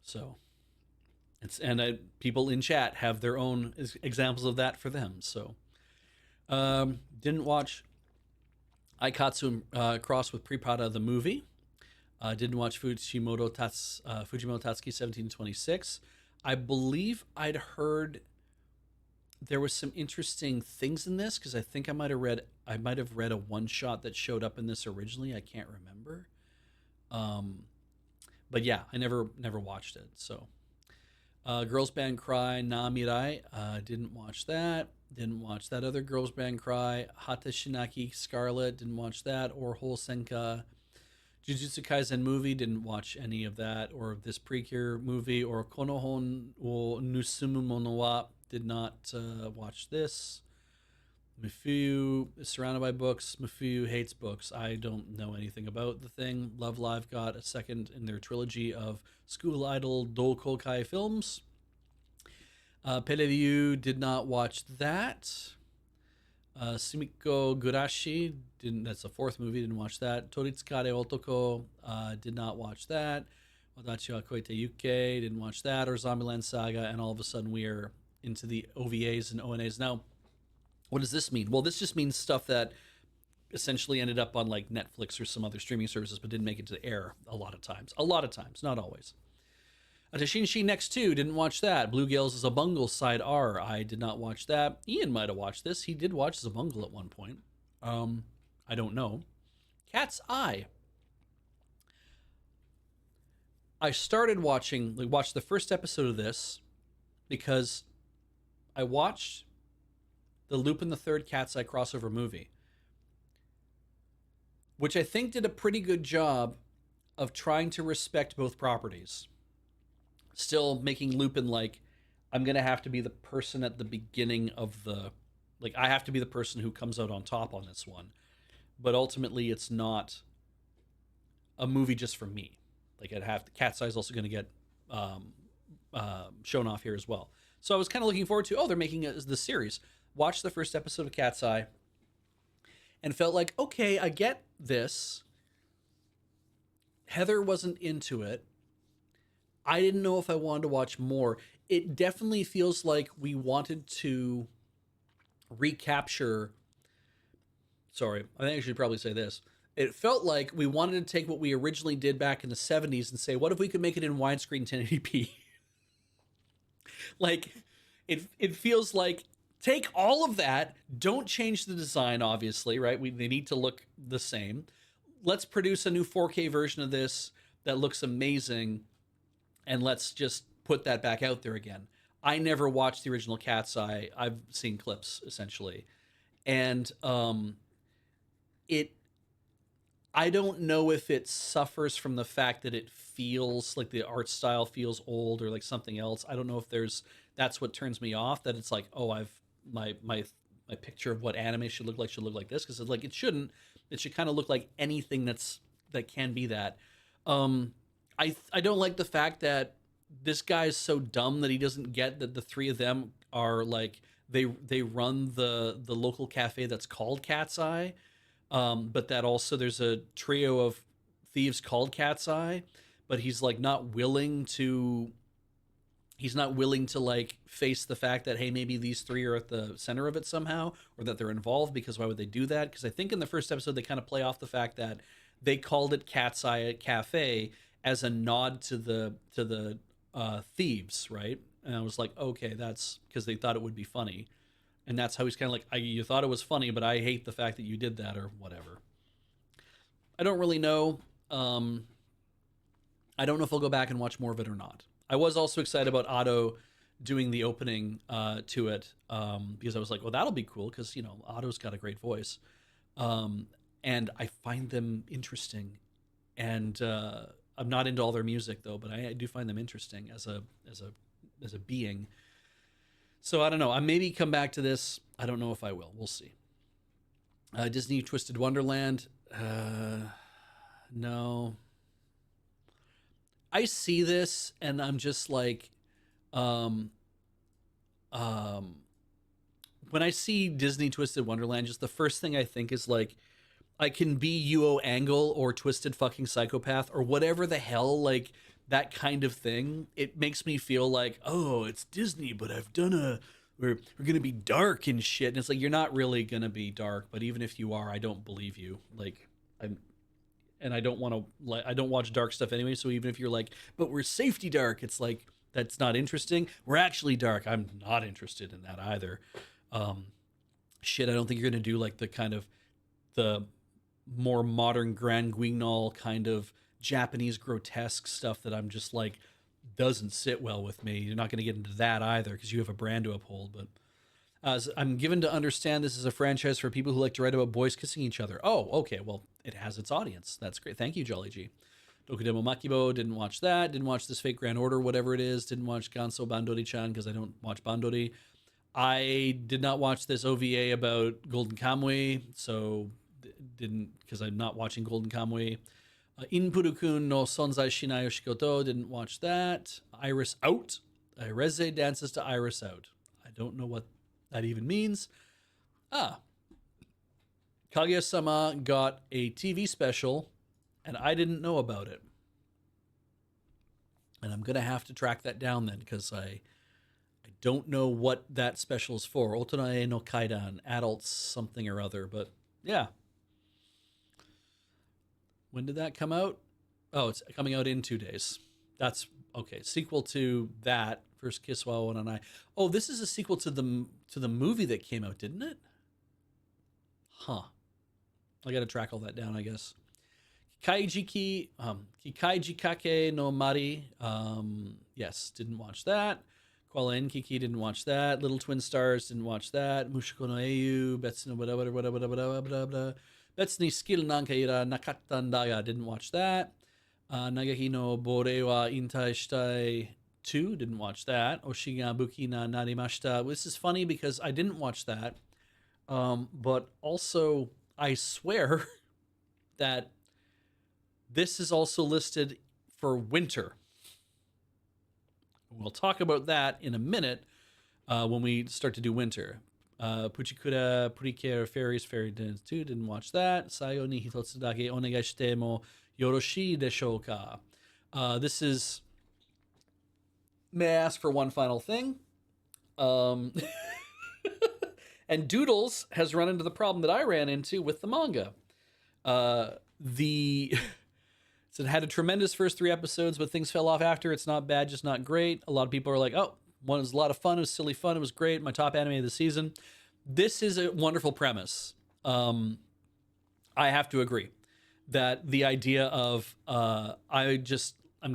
So people in chat have their own examples of that for them. So didn't watch Aikatsu Cross with Prepada the movie. Didn't watch Fujimoto Tatsuki 1726. I believe I'd heard there was some interesting things in this because I think I might have read a one shot that showed up in this originally. I can't remember. But yeah, I never watched it. So Girls Band Cry Na Mirai, didn't watch that. Didn't watch that other Girls Band Cry. Hata Shinaki Scarlet, didn't watch that. Or Whole Senka Jujutsu Kaisen movie, didn't watch any of that, or this Precure movie, or Konohon or Nusumu Mono wa, did not watch this. Mifuyu is surrounded by books. Mifuyu hates books. I don't know anything about the thing. Love Live got a second in their trilogy of School Idol Dokokai films. Peleriu did not watch that. Sumiko Gurashi didn't. That's the fourth movie. Didn't watch that. Toritsukare Otoko did not watch that. Wadachi wa Koite Yuke didn't watch that. Or Zombieland Saga. And all of a sudden we are into the OVAs and ONAs. Now, what does this mean? Well, this just means stuff that essentially ended up on like Netflix or some other streaming services, but didn't make it to the air a lot of times. A lot of times, not always. Tashinshi Next 2, didn't watch that. Blue Gales is a Bungle Side R. I did not watch that. Ian might have watched this. He did watch Zabungle at one point. I don't know. Cat's Eye. I started watching, watched the first episode of this because I watched the Lupin the Third Cat's Eye crossover movie, which I think did a pretty good job of trying to respect both properties. Still making Lupin like, I'm going to have to be the person at the beginning of the, like, I have to be the person who comes out on top on this one. But ultimately, it's not a movie just for me. Like, I'd have, the Cat's Eye is also going to get shown off here as well. So I was kind of looking forward to, they're making the series. Watched the first episode of Cat's Eye and felt like, okay, I get this. Heather wasn't into it. I didn't know if I wanted to watch more. It definitely feels like we wanted to recapture. Sorry, I think I should probably say this. It felt like we wanted to take what we originally did back in the 70s and say, what if we could make it in widescreen 1080p? Like, it feels like, take all of that, don't change the design, obviously, right? They need to look the same. Let's produce a new 4K version of this that looks amazing, and let's just put that back out there again. I never watched the original Cat's Eye. I've seen clips, essentially. And I don't know if it suffers from the fact that it feels like the art style feels old or like something else. I don't know if that's what turns me off, that it's like, my picture of what anime should look like this, because like it shouldn't. It should kind of look like anything that can be that. I don't like the fact that this guy is so dumb that he doesn't get that the three of them are like, they run the local cafe that's called Cat's Eye, but that also there's a trio of thieves called Cat's Eye, but he's like not willing to like face the fact that, hey, maybe these three are at the center of it somehow, or that they're involved, because why would they do that? Because I think in the first episode they kind of play off the fact that they called it Cat's Eye Cafe as a nod to the thieves, right? And I was like, okay, that's because they thought it would be funny, and that's how he's kind of like, you thought it was funny, but I hate the fact that you did that, or whatever. I don't really know. I don't know if I'll go back and watch more of it or not. I was also excited about Otto doing the opening to it, because I was like, well, that'll be cool, because, Otto's got a great voice. And I find them interesting. And I'm not into all their music, though, but I do find them interesting as a being. So I don't know. I maybe come back to this. I don't know if I will. We'll see. Disney Twisted Wonderland. No. I see this and I'm just like, when I see Disney Twisted Wonderland, just the first thing I think is like, I can be Yuo Angle or Twisted fucking Psychopath or whatever the hell, like that kind of thing. It makes me feel like, oh, it's Disney, but we're gonna be dark and shit. And it's like, you're not really gonna be dark, but even if you are, I don't believe you. Like, I don't want to, I don't watch dark stuff anyway. So even if you're like, but we're safety dark, it's like, that's not interesting. We're actually dark. I'm not interested in that either. Shit, I don't think you're going to do like the kind of the more modern Grand Guignol kind of Japanese grotesque stuff that I'm just like, doesn't sit well with me. You're not going to get into that either because you have a brand to uphold. But I'm given to understand this is a franchise for people who like to write about boys kissing each other. Oh, okay. Well, it has its audience. That's great. Thank you, Jolly G. Dokudemo Makibo, didn't watch that. Didn't watch this Fake Grand Order, whatever it is. Didn't watch Ganso Bandori-chan because I don't watch Bandori. I did not watch this OVA about Golden Kamuy, so didn't, because I'm not watching Golden Kamuy. Inpurukun no Sonzai Shinai Yoshikoto, didn't watch that. Iris Out. Ireze dances to Iris Out. I don't know what that even means. Kaguya-sama got a TV special, and I didn't know about it. And I'm going to have to track that down then, because I don't know what that special is for. Otonae no Kaidan, adults something or other. But yeah. When did that come out? Oh, it's coming out in 2 days. That's okay. Sequel to that, First Kiss Wa Onanai. Oh, this is a sequel to the movie that came out, didn't it? Huh. I got to track all that down, I guess. Kikaiji Kake no Mari. Yes, didn't watch that. Koala Kiki, didn't watch that. Little Twin Stars, didn't watch that. Mushiko no Eiyu, Betsu no blah. Betsu ni skill nankaira nakattandaga, didn't watch that. Nagahi no Bore wa intai shitai 2, didn't watch that. Oshiga Buki na narimashita. This is funny because I didn't watch that. But also, I swear that this is also listed for winter. We'll talk about that in a minute when we start to do winter. Puchikura Purikere Fairies Fairy Dance 2, didn't watch that. Saigo ni hitotsu dake onegai shite mo yoroshii deshou ka. This is... May I ask for one final thing? And Doodles has run into the problem that I ran into with the manga. So it had a tremendous first 3 episodes, but things fell off after. It's not bad, just not great. A lot of people are like, oh, one was a lot of fun. It was silly fun. It was great. My top anime of the season. This is a wonderful premise. I have to agree that the idea of I'm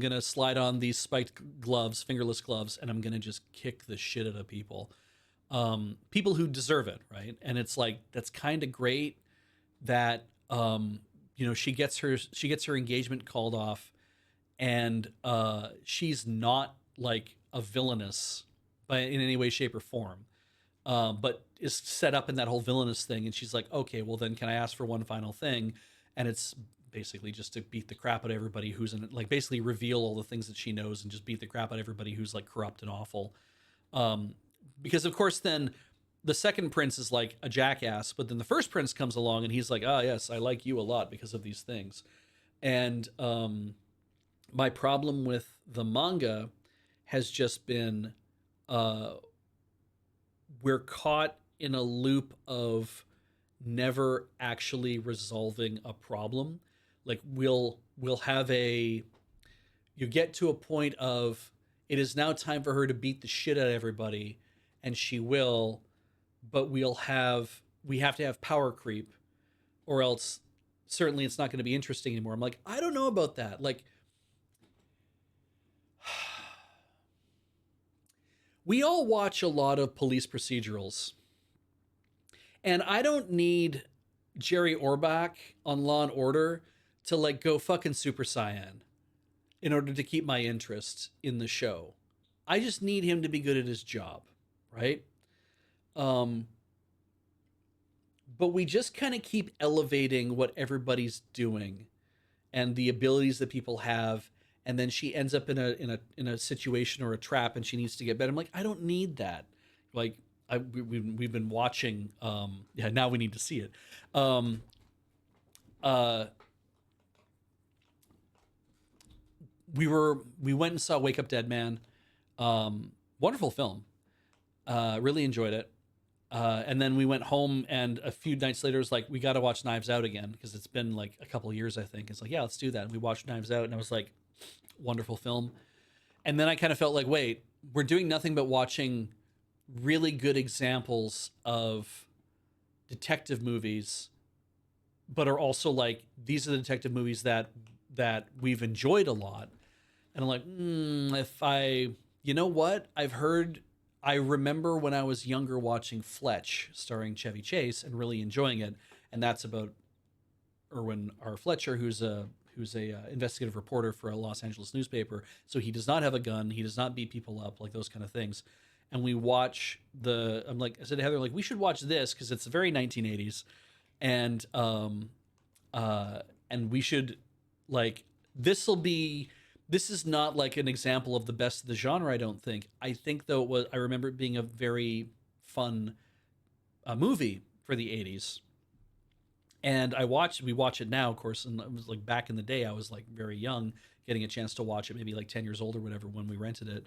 going to slide on these spiked gloves, fingerless gloves, and I'm going to just kick the shit out of people. People who deserve it, right? And it's like, that's kind of great that she gets her engagement called off, and she's not like a villainous in any way, shape, or form, but is set up in that whole villainous thing. And she's like, okay, well then, can I ask for one final thing? And it's basically just to beat the crap out of everybody who's in it, like basically reveal all the things that she knows and just beat the crap out of everybody who's like corrupt and awful. Because of course then the second prince is like a jackass, but then the first prince comes along and he's like, oh yes, I like you a lot because of these things. And my problem with the manga has just been we're caught in a loop of never actually resolving a problem. Like we'll have you get to a point of, it is now time for her to beat the shit out of everybody, and she will, but we have to have power creep, or else certainly it's not going to be interesting anymore. I'm like, I don't know about that. Like, we all watch a lot of police procedurals, and I don't need Jerry Orbach on Law and Order to like go fucking Super Saiyan in order to keep my interest in the show. I just need him to be good at his job, right? But we just kind of keep elevating what everybody's doing and the abilities that people have, and then she ends up in a situation or a trap, and she needs to get better. I'm like, I don't need that. Like, we've been watching. Now we need to see it. We went and saw Wake Up Dead Man. Wonderful film. Really enjoyed it. And then we went home, and a few nights later, it was like, we got to watch Knives Out again, because it's been like a couple of years, I think. It's like, yeah, let's do that. And we watched Knives Out, and I was like, wonderful film. And then I kind of felt like, wait, we're doing nothing but watching really good examples of detective movies, but are also like, these are the detective movies that we've enjoyed a lot. And I'm like, you know what? I remember when I was younger watching Fletch starring Chevy Chase and really enjoying it. And that's about Erwin R. Fletcher, who's a investigative reporter for a Los Angeles newspaper. So he does not have a gun. He does not beat people up, like those kind of things. And we watch the. I'm like I said to Heather, like we should watch this because it's very 1980s, and uh, and we should like this will be. This is not like an example of the best of the genre. I don't think. I think though it was. I remember it being a very fun movie for the 80s. And we watch it now, of course, and it was like back in the day, I was like very young, getting a chance to watch it, maybe like 10 years old or whatever when we rented it.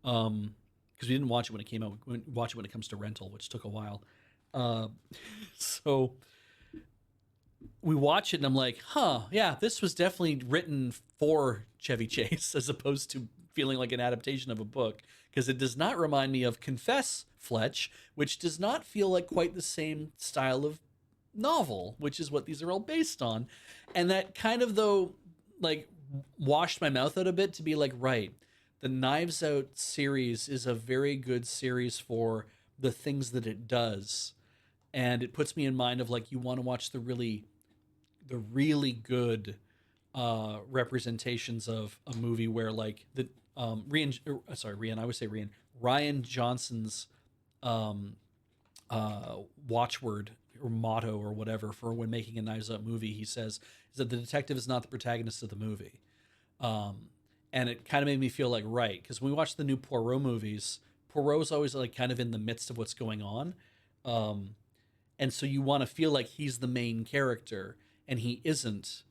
Because we didn't watch it when it came out. We watch it when it comes to rental, which took a while. Uh, so we watch it and I'm like, huh, yeah, this was definitely written for Chevy Chase as opposed to feeling like an adaptation of a book because it does not remind me of Confess Fletch, which does not feel like quite the same style of novel, which is what these are all based on. And that kind of though like washed my mouth out a bit to be like, right, the Knives Out series is a very good series for the things that it does. And it puts me in mind of like you want to watch the really good representations of a movie where like the Rian I would say Ryan Johnson's um, watchword or motto or whatever for when making a Knives Out movie, he says is that the detective is not the protagonist of the movie. Um, and it kind of made me feel like right because when we watch the new Poirot movies, Poirot's always like kind of in the midst of what's going on. Um, and so you want to feel like he's the main character and he isn't,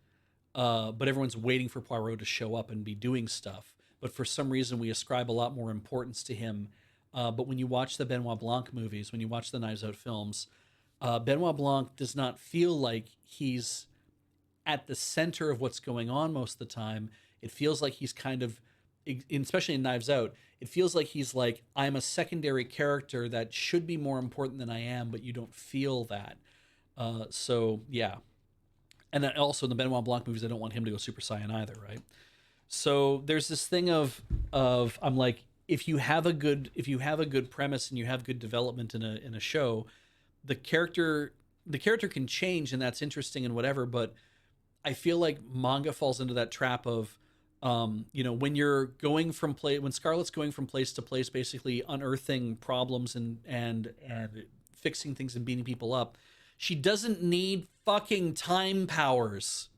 but everyone's waiting for Poirot to show up and be doing stuff. But for some reason, we ascribe a lot more importance to him. But when you watch the Benoit Blanc movies, when you watch the Knives Out films, Benoit Blanc does not feel like he's at the center of what's going on most of the time. It feels like he's kind of, especially in Knives Out, it feels like he's like, I'm a secondary character that should be more important than I am, but you don't feel that. So, yeah. And then also in the Benoit Blanc movies, I don't want him to go Super Saiyan either, right? So there's this thing of I'm like, if you have a good premise and you have good development in a show, the character the character can change and that's interesting and whatever, but I feel like manga falls into that trap of, when you're going from when Scarlett's going from place to place, basically unearthing problems and fixing things and beating people up. She doesn't need fucking time powers.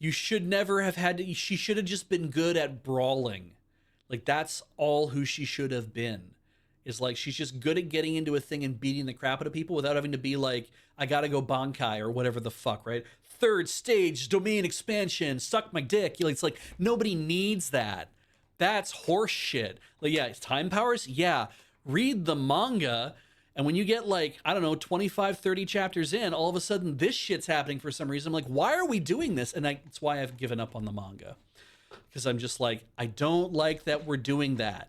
You should never have had to. She should have just been good at brawling. Like that's all who she should have been. Is like she's just good at getting into a thing and beating the crap out of people without having to be like, I gotta go Bankai or whatever the fuck, right? Third stage domain expansion, suck my dick. It's like nobody needs that. That's horse shit. Like, yeah, time powers, yeah. Read the manga, and when you get like, I don't know, 25, 30 chapters in, all of a sudden this shit's happening for some reason. I'm like, why are we doing this? And that's why I've given up on the manga. Because I'm just like, I don't like that we're doing that.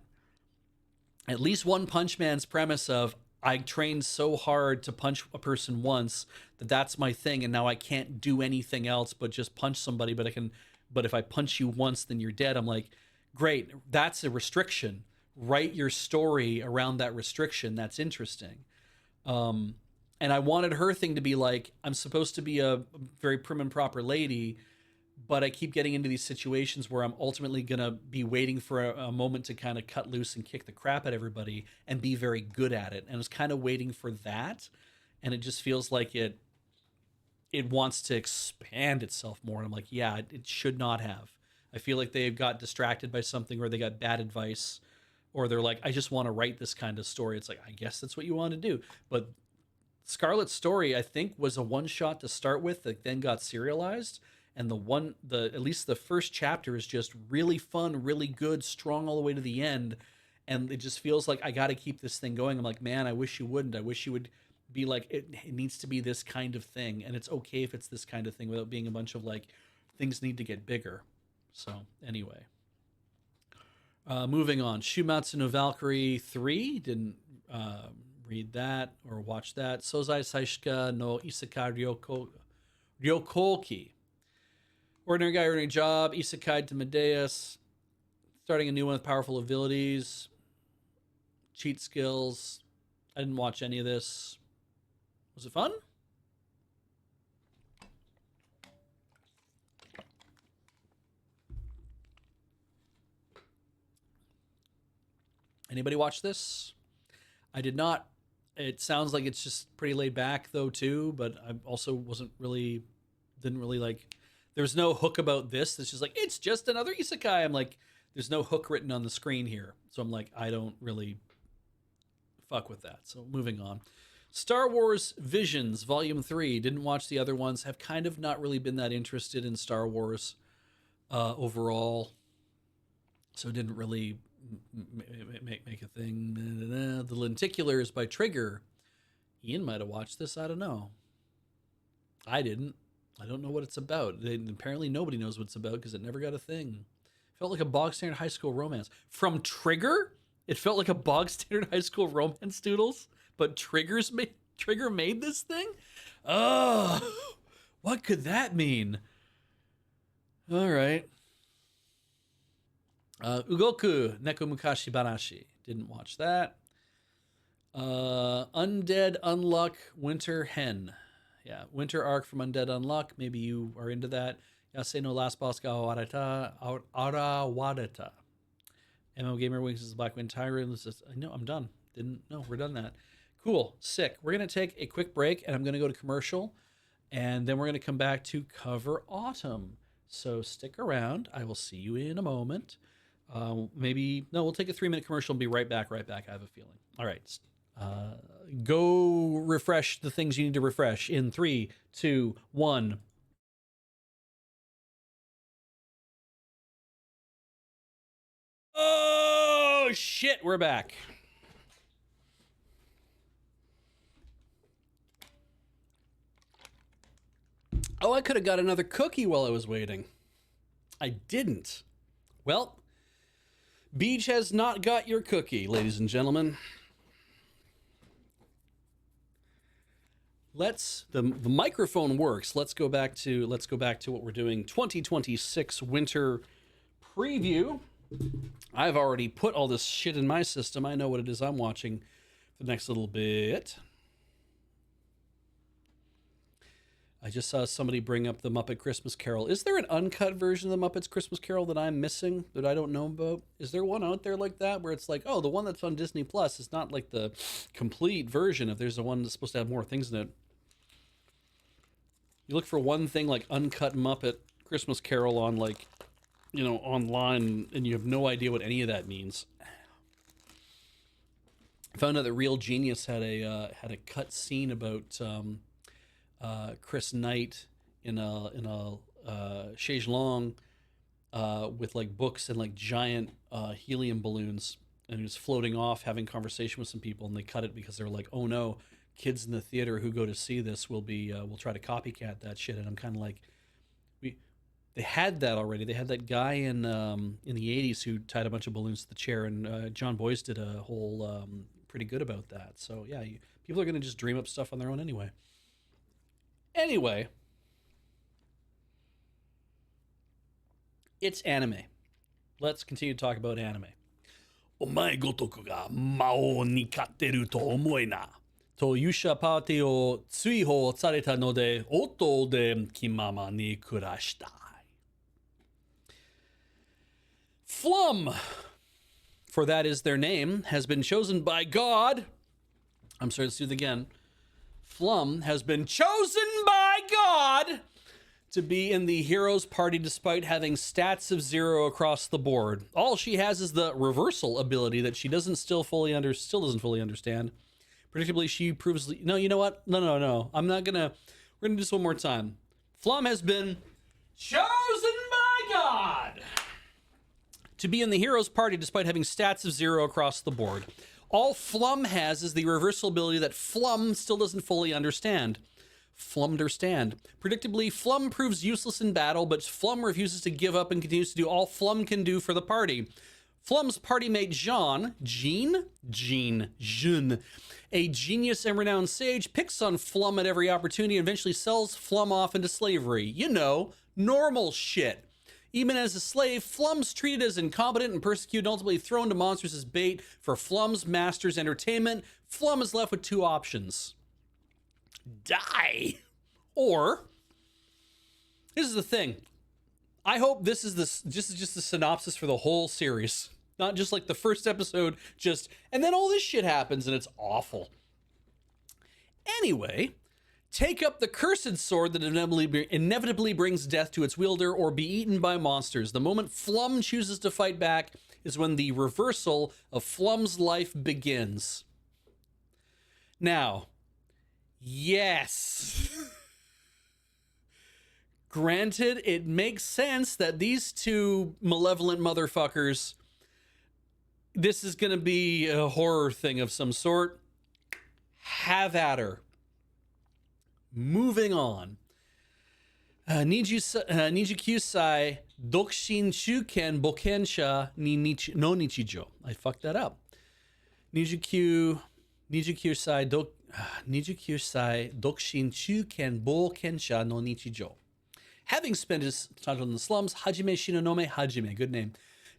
At least One Punch Man's premise of I trained so hard to punch a person once that that's my thing, and now I can't do anything else but just punch somebody. But if I punch you once, then you're dead. I'm like, great, that's a restriction. Write your story around that restriction. That's interesting. Um, and I wanted her thing to be like, I'm supposed to be a very prim and proper lady, but I keep getting into these situations where I'm ultimately going to be waiting for a moment to kind of cut loose and kick the crap at everybody and be very good at it. And I was kind of waiting for that. And it just feels like it wants to expand itself more. And I'm like, yeah, it should not have. I feel like they got distracted by something or they got bad advice or they're like, I just want to write this kind of story. It's like, I guess that's what you want to do. But Scarlett's story, I think, was a one shot to start with that then got serialized. And the at least the first chapter is just really fun, really good, strong all the way to the end. And it just feels like I got to keep this thing going. I'm like, man, I wish you wouldn't. I wish you would be like, it needs to be this kind of thing. And it's okay if it's this kind of thing without being a bunch of like, things need to get bigger. So, anyway. Moving on. Shumatsu no Valkyrie 3. Didn't read that or watch that. Sozai Saishika no Isekai Ryokoki. Ordinary guy, ordinary job. Isekai to Medeus. Starting a new one with powerful abilities. Cheat skills. I didn't watch any of this. Was it fun? Anybody watch this? I did not. It sounds like it's just pretty laid back though too, but I also didn't really like. There's no hook about this. It's just like it's just another isekai. I'm like, there's no hook written on the screen here, so I'm like, I don't really fuck with that. So moving on. Star Wars Visions Volume 3. Didn't watch the other ones. Have kind of not really been that interested in Star Wars overall. So didn't really make a thing. The Lenticulars by Trigger. Ian might have watched this. I don't know. I didn't. I don't know what it's about. Apparently nobody knows what it's about because it never got a thing. Felt like a bog standard high school romance. From Trigger? It felt like a bog standard high school romance, Doodles. But Trigger made this thing? Oh, what could that mean? All right. Ugoku Nekomukashi Banashi. Didn't watch that. Undead Unluck Winter Hen. Yeah, Winter Arc from Undead Unluck. Maybe you are into that. Yase no Last Boss ga Arawadata. MO Gamer Wings is the Black Wind Tyrant. I know, I'm done. We're done that. Cool, sick. We're going to take a quick break, and I'm going to go to commercial, and then we're going to come back to cover autumn. So stick around. I will see you in a moment. We'll take a 3-minute commercial and be right back. I have a feeling. All right. Go refresh the things you need to refresh in 3, 2, 1. Oh, shit. We're back. Oh, I could have got another cookie while I was waiting. I didn't. Well, Beej has not got your cookie, ladies and gentlemen. The microphone works. Let's go back to what we're doing. 2026 winter preview. I've already put all this shit in my system. I know what it is I'm watching for the next little bit. I just saw somebody bring up the Muppet Christmas Carol. Is there an uncut version of the Muppets Christmas Carol that I'm missing that I don't know about? Is there one out there like that where it's like, oh, the one that's on Disney Plus is not like the complete version if there's the one that's supposed to have more things in it? You look for one thing like uncut Muppet Christmas Carol on online, and you have no idea what any of that means. I found out that Real Genius had a cut scene about Chris Knight in a chaise longue with like books and like giant helium balloons, and he was floating off having conversation with some people, and they cut it because they were like, oh no, kids in the theater who go to see this will try to copycat that shit. And I'm kind of like, they had that already. They had that guy in the 80s who tied a bunch of balloons to the chair, and John Boyce did a whole pretty good about that. So yeah, people are going to just dream up stuff on their own anyway. Anyway, it's anime. Let's continue to talk about anime. Omae gotoku ga mao ni katteru to omoi na. To yusha party o tsuihou sareta node oto de kimama ni kurashitai. Flum, for that is their name, has been chosen by God. I'm sorry, let's do it again. Flum has been chosen by God to be in the hero's party despite having stats of 0 across the board. All she has is the reversal ability that she still doesn't fully understand. Predictably, she proves... No, you know what? No. We're gonna do this one more time. Flum has been chosen by God to be in the hero's party despite having stats of 0 across the board. All Flum has is the reversal ability that Flum still doesn't fully understand. Flumderstand. Predictably, Flum proves useless in battle, but Flum refuses to give up and continues to do all Flum can do for the party. Flum's party mate Jean, a genius and renowned sage, picks on Flum at every opportunity and eventually sells Flum off into slavery. You know, normal shit. Even as a slave, Flum's treated as incompetent and persecuted, and ultimately thrown to monsters as bait for Flum's master's entertainment. Flum is left with 2 options. Die. Or, this is the thing. I hope this is just the synopsis for the whole series. Not just like the first episode, just, and then all this shit happens and it's awful. Anyway, take up the cursed sword that inevitably brings death to its wielder, or be eaten by monsters. The moment Flum chooses to fight back is when the reversal of Flum's life begins. Now, yes. Granted, it makes sense that these two malevolent motherfuckers, this is going to be a horror thing of some sort. Have at her. Moving on. Niju Kyusai Dokshin Shuken Bokensha no Nichijo. I fucked that up. Niju Kyusai Dokshin Shuken Bokensha no Nichijo. Having spent his childhood in the slums, Hajime Shinonome Hajime, good name,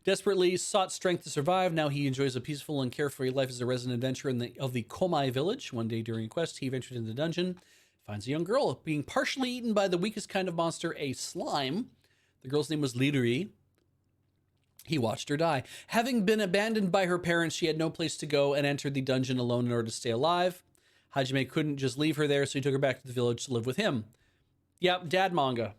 desperately sought strength to survive. Now he enjoys a peaceful and carefree life as a resident adventurer of the Komai village. One day during a quest, he ventured into the dungeon, finds a young girl being partially eaten by the weakest kind of monster, a slime. The girl's name was Lirui. He watched her die. Having been abandoned by her parents, she had no place to go and entered the dungeon alone in order to stay alive. Hajime couldn't just leave her there, so he took her back to the village to live with him. Yep, dad manga.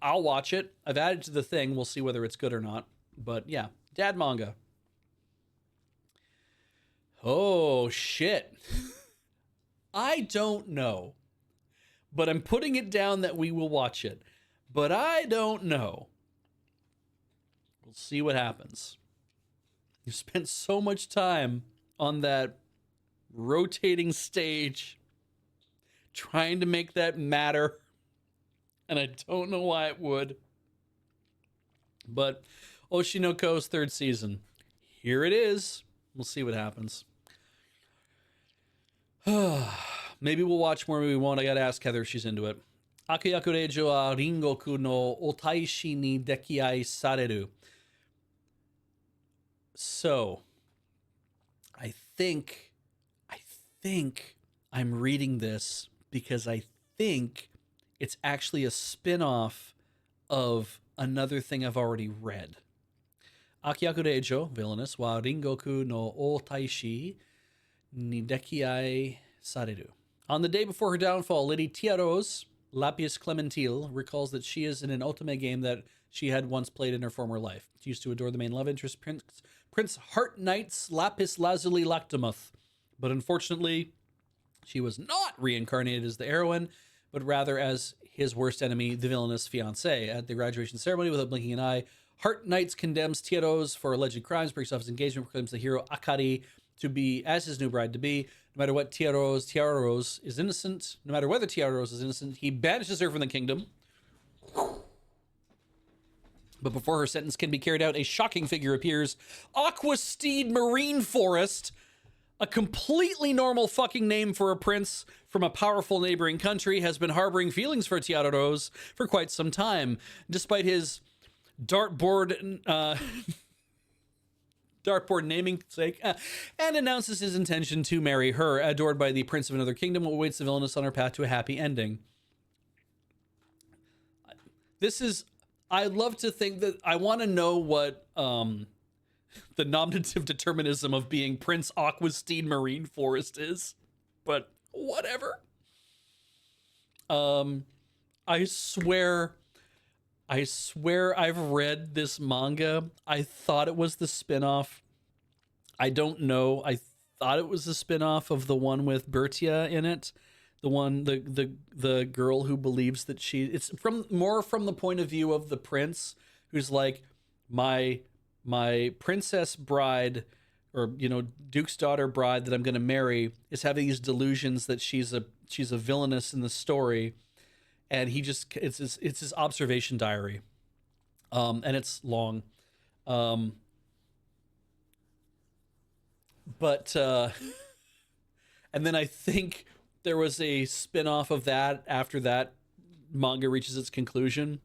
I'll watch it. I've added to the thing. We'll see whether it's good or not. But yeah, dad manga. Oh, shit. I don't know. But I'm putting it down that we will watch it. But I don't know. We'll see what happens. You spent so much time on that rotating stage trying to make that matter. And I don't know why it would. But Oshinoko's third season. Here it is. We'll see what happens. Maybe we'll watch more, maybe we won't. I gotta ask Heather if she's into it. Akuyaku Reijo wa Ringoku no Otaishi ni dekiai sareru. So, I think I'm reading this because I think it's actually a spin-off of another thing I've already read. Akiyaku Reijo, villainous, wa Ringoku no Otaishi ni dekiai sareru. On the day before her downfall, Lady Tiaros, Lapis Clementile, recalls that she is in an otome game that she had once played in her former life. She used to adore the main love interest, Prince Heart Knight's Lapis Lazuli Lactamuth. But unfortunately, she was not reincarnated as the heroine, but rather as his worst enemy, the villainous fiancé. At the graduation ceremony, without blinking an eye, Heart Knights condemns Tiaros for alleged crimes, breaks off his engagement, proclaims the hero Akari to be as his new bride to be. No matter what Tiaros is innocent. No matter whether Tiaros is innocent, he banishes her from the kingdom. But before her sentence can be carried out, a shocking figure appears. Aquasteed Marine Forest, a completely normal fucking name for a prince from a powerful neighboring country, has been harboring feelings for Tiaros for quite some time, despite his dartboard naming sake, and announces his intention to marry her. Adored by the prince of another kingdom, awaits the villainess on her path to a happy ending. I'd love to think that, I want to know what the nominative determinism of being Prince Aquasteed Marine Forest is, but whatever. I swear I've read this manga. I thought it was the spinoff. I don't know. I thought it was the spinoff of the one with Bertia in it. The girl who believes that it's from the point of view of the prince, who's like, my princess bride, or duke's daughter bride that I'm going to marry is having these delusions that she's a villainess in the story. And it's his observation diary. And it's long. But and then I think there was a spin-off of that after that manga reaches its conclusion.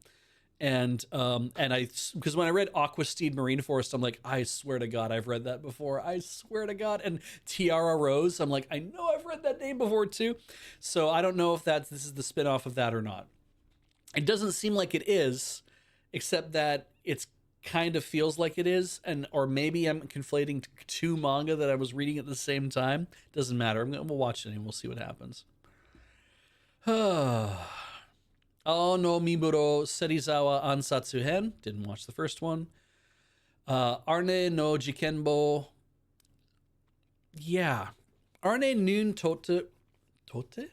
And because when I read Aquasteed Marine Forest, I'm like, I swear to God, I've read that before. I swear to God. And Tiara Rose, I'm like, I know I've read that name before too. So I don't know if this is the spinoff of that or not. It doesn't seem like it is, except that it's kind of feels like it is, and or maybe I'm conflating two manga that I was reading at the same time. Doesn't matter. We'll watch it and we'll see what happens. Oh no Miburo Serizawa Ansatsuhen. Didn't watch the first one. Arne no Jikenbo. Yeah. Arne Nun Tote. Tote?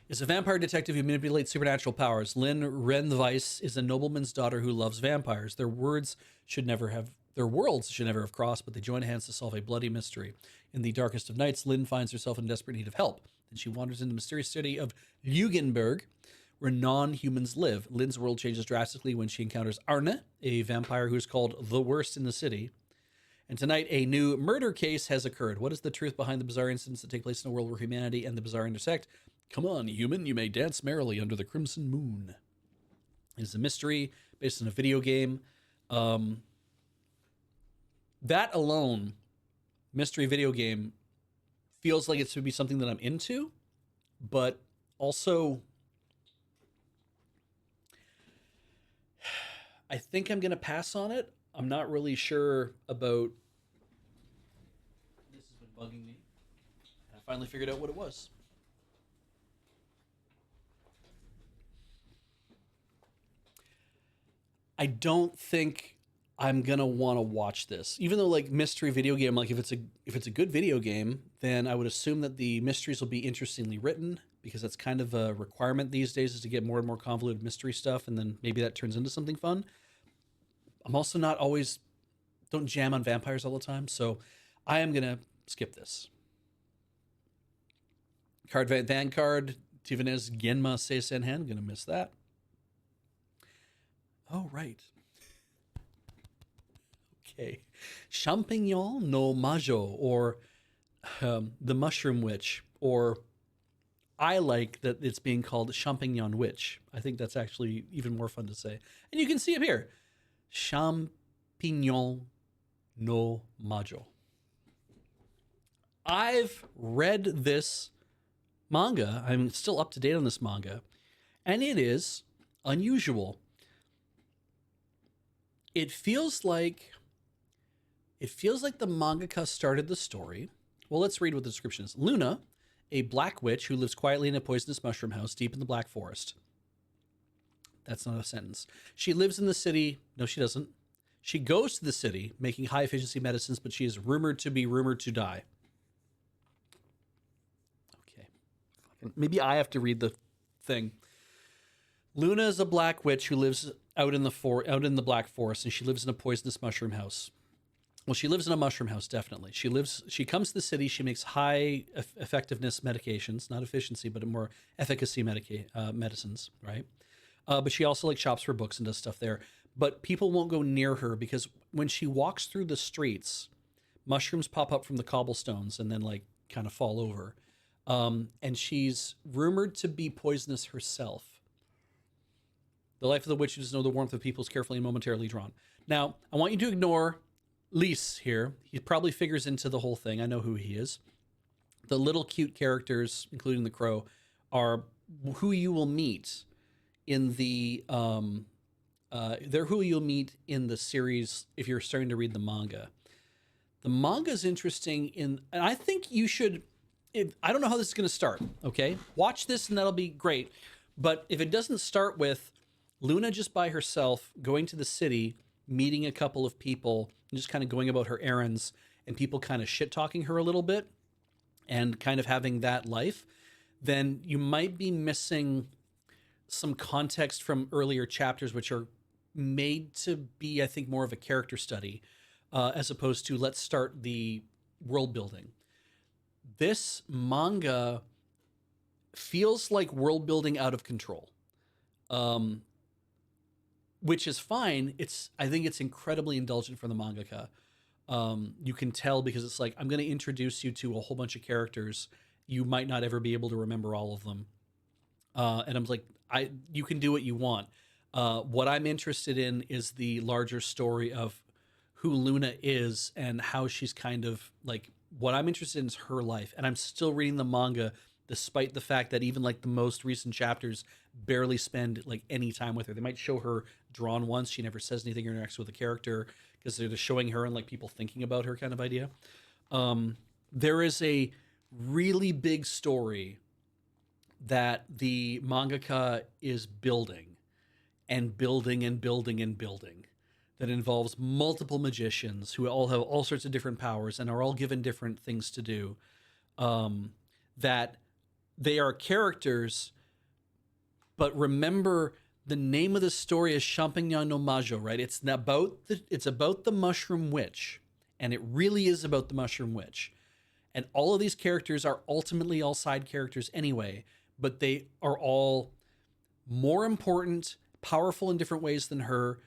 Is a vampire detective who manipulates supernatural powers. Lynn Renveiss is a nobleman's daughter who loves vampires. Their worlds should never have crossed, but they join hands to solve a bloody mystery. In the darkest of nights, Lynn finds herself in desperate need of help. Then she wanders into the mysterious city of Lügenberg, where non-humans live. Lynn's world changes drastically when she encounters Arne, a vampire who is called the worst in the city. And tonight, a new murder case has occurred. What is the truth behind the bizarre incidents that take place in a world where humanity and the bizarre intersect? Come on, human, you may dance merrily under the crimson moon. It is a mystery based on a video game. That alone, mystery video game, feels like it should be something that I'm into, but also I think I'm going to pass on it. I'm not really sure about... This has been bugging me. I finally figured out what it was. I don't think I'm gonna want to watch this, even though like mystery video game, like if it's a good video game, then I would assume that the mysteries will be interestingly written, because that's kind of a requirement these days, is to get more and more convoluted mystery stuff, and then maybe that turns into something fun. I'm also not always, don't jam on vampires all the time, so I am gonna skip this. Card Vanguard Tivanez Genma Seisenhan, gonna miss that. Oh, right. Okay. Champignon no Majo, or the Mushroom Witch, or I like that it's being called Champignon Witch. I think that's actually even more fun to say. And you can see it here. Champignon no Majo. I've read this manga. I'm still up to date on this manga. And it is unusual. It feels like the mangaka started the story. Well, let's read what the description is. Luna, a black witch who lives quietly in a poisonous mushroom house deep in the Black Forest. That's not a sentence. She lives in the city. No, she doesn't. She goes to the city making high efficiency medicines, but she is rumored to die. Okay. Maybe I have to read the thing. Luna is a black witch who lives out in the Black Forest, and she lives in a poisonous mushroom house. Well, she lives in a mushroom house, definitely. She comes to the city, she makes high effectiveness medications, not efficiency, but more efficacy medicines, right? But she also like shops for books and does stuff there. But people won't go near her because when she walks through the streets, mushrooms pop up from the cobblestones and then like kind of fall over. And she's rumored to be poisonous herself. The life of the witch is to know the warmth of people is carefully and momentarily drawn. Now, I want you to ignore Lys here. He probably figures into the whole thing. I know who he is. The little cute characters, including the crow, are who you will meet in the they're who you'll meet in the series if you're starting to read the manga. The manga is interesting and I think you should. I don't know how this is going to start. Okay, watch this and that'll be great. But if it doesn't start with Luna just by herself going to the city, meeting a couple of people, and just kind of going about her errands, and people kind of shit talking her a little bit, and kind of having that life, then you might be missing some context from earlier chapters, which are made to be, I think, more of a character study, as opposed to let's start the world building. This manga feels like world building out of control. Which is fine. I think it's incredibly indulgent for the mangaka. You can tell because it's like, I'm going to introduce you to a whole bunch of characters. You might not ever be able to remember all of them. And I'm like, you can do what you want. What I'm interested in is the larger story of who Luna is and how she's kind of like, what I'm interested in is her life. And I'm still reading the manga, despite the fact that even like the most recent chapters barely spend like any time with her. They might show her drawn once, she never says anything or interacts with the character because they're just showing her and like people thinking about her kind of idea. There is a really big story that the mangaka is building and building and building and building that involves multiple magicians who all have all sorts of different powers and are all given different things to do. That they are characters, but remember the name of the story is Champignon no Majo, right? It's about the Mushroom Witch, and it really is about the Mushroom Witch. And all of these characters are ultimately all side characters anyway, but they are all more important, powerful in different ways than her.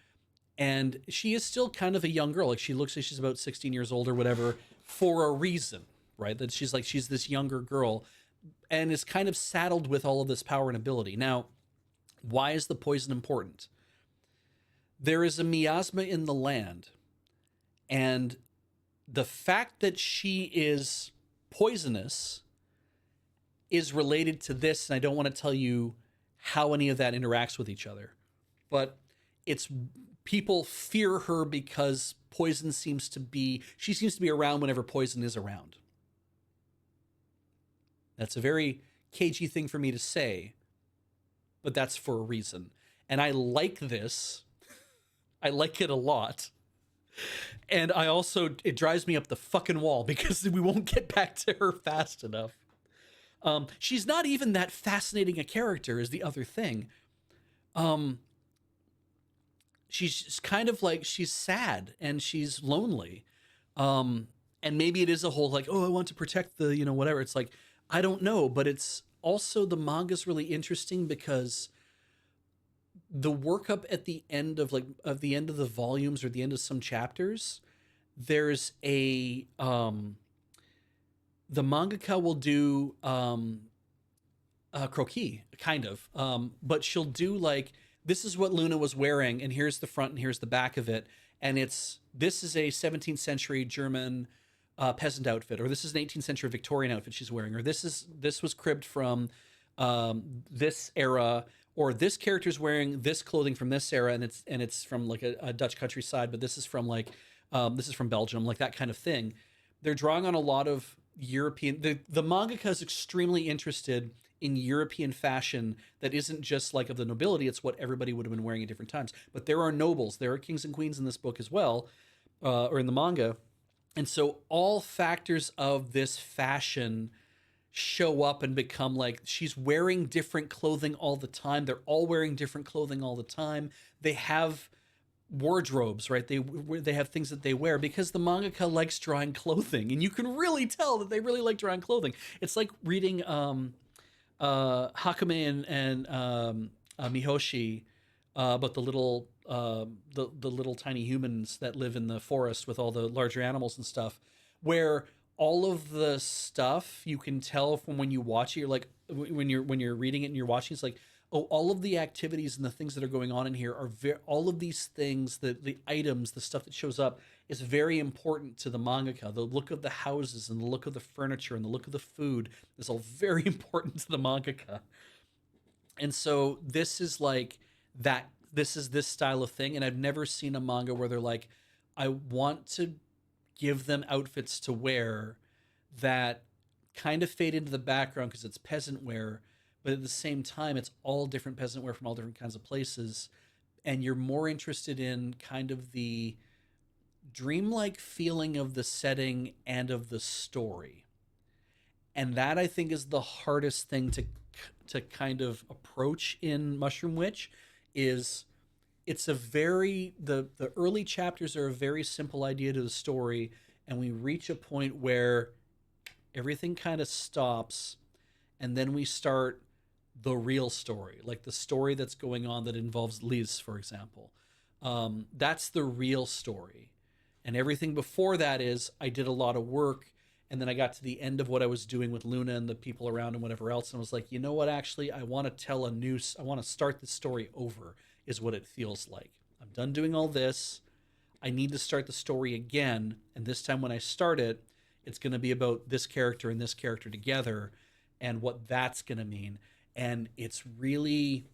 And she is still kind of a young girl. Like she looks like she's about 16 years old or whatever for a reason, right? That she's this younger girl and is kind of saddled with all of this power and ability. Now, why is the poison important? There is a miasma in the land, and the fact that she is poisonous is related to this, and I don't want to tell you how any of that interacts with each other. But it's people fear her because she seems to be around whenever poison is around. That's a very cagey thing for me to say, but that's for a reason. And I like this. I like it a lot. And it drives me up the fucking wall because we won't get back to her fast enough. She's not even that fascinating a character is the other thing. She's just kind of like, she's sad and she's lonely. And maybe it is a whole like, oh, I want to protect the, whatever. It's like, I don't know, but it's also the manga's really interesting because the workup at the end of the end of the volumes or the end of some chapters, there's the mangaka will do a croquis kind of, but she'll do like, this is what Luna was wearing and here's the front and here's the back of it, and this is a 17th century German peasant outfit, or this is an 18th century Victorian outfit she's wearing, or this was cribbed from this era, or this character's wearing this clothing from this era, and it's from like a Dutch countryside, but this is from Belgium, like that kind of thing. They're drawing on a lot of European. The mangaka is extremely interested in European fashion that isn't just like of the nobility. It's what everybody would have been wearing at different times. But there are nobles, there are kings and queens in this book as well, or in the manga. And so all factors of this fashion show up and become like, she's wearing different clothing all the time. They're all wearing different clothing all the time. They have wardrobes, right? They have things that they wear because the mangaka likes drawing clothing, and you can really tell that they really like drawing clothing. It's like reading Hakame and Mihoshi, but the little tiny humans that live in the forest with all the larger animals and stuff, where all of the stuff you can tell from when you watch it. You're like, when you're reading it and you're watching, it's like, oh, all of the activities and the things that are going on in here are all of these things, the items, the stuff that shows up is very important to the mangaka. The look of the houses and the look of the furniture and the look of the food is all very important to the mangaka. And so this is like that. This is this style of thing, and I've never seen a manga where they're like, I want to give them outfits to wear that kind of fade into the background because it's peasant wear, but at the same time, it's all different peasant wear from all different kinds of places. And you're more interested in kind of the dreamlike feeling of the setting and of the story. And that, I think, is the hardest thing to kind of approach in Mushroom Witch. Is it's the early chapters are a very simple idea to the story, and we reach a point where everything kind of stops, and then we start the real story, like the story that's going on that involves Liz, for example. That's the real story. And everything before that is, I did a lot of work, and then I got to the end of what I was doing with Luna and the people around and whatever else, and I was like, you know what, actually, I want to start this story over, is what it feels like. I'm done doing all this. I need to start the story again, and this time when I start it, it's going to be about this character and this character together and what that's going to mean. And it's really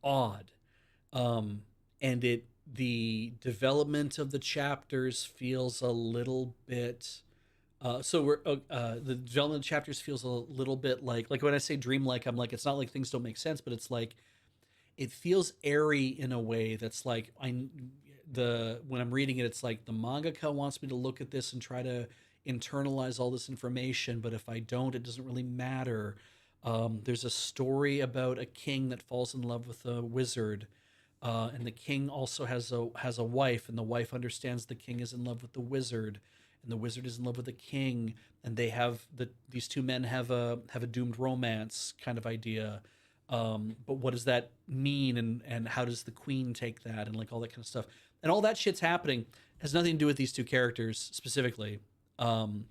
odd. And the development of the chapters feels a little bit the development of chapters feels a little bit like when I say dreamlike, I'm like, it's not like things don't make sense, but it's like it feels airy in a way that's like the when I'm reading it, it's like the mangaka wants me to look at this and try to internalize all this information, but if I don't, it doesn't really matter. There's a story about a king that falls in love with a wizard, and the king also has a wife, and the wife understands the king is in love with the wizard, and the wizard is in love with the king, and they have these two men have a doomed romance kind of idea. But what does that mean, and how does the queen take that, and like all that kind of stuff, and all that shit's happening. It has nothing to do with these two characters specifically, um,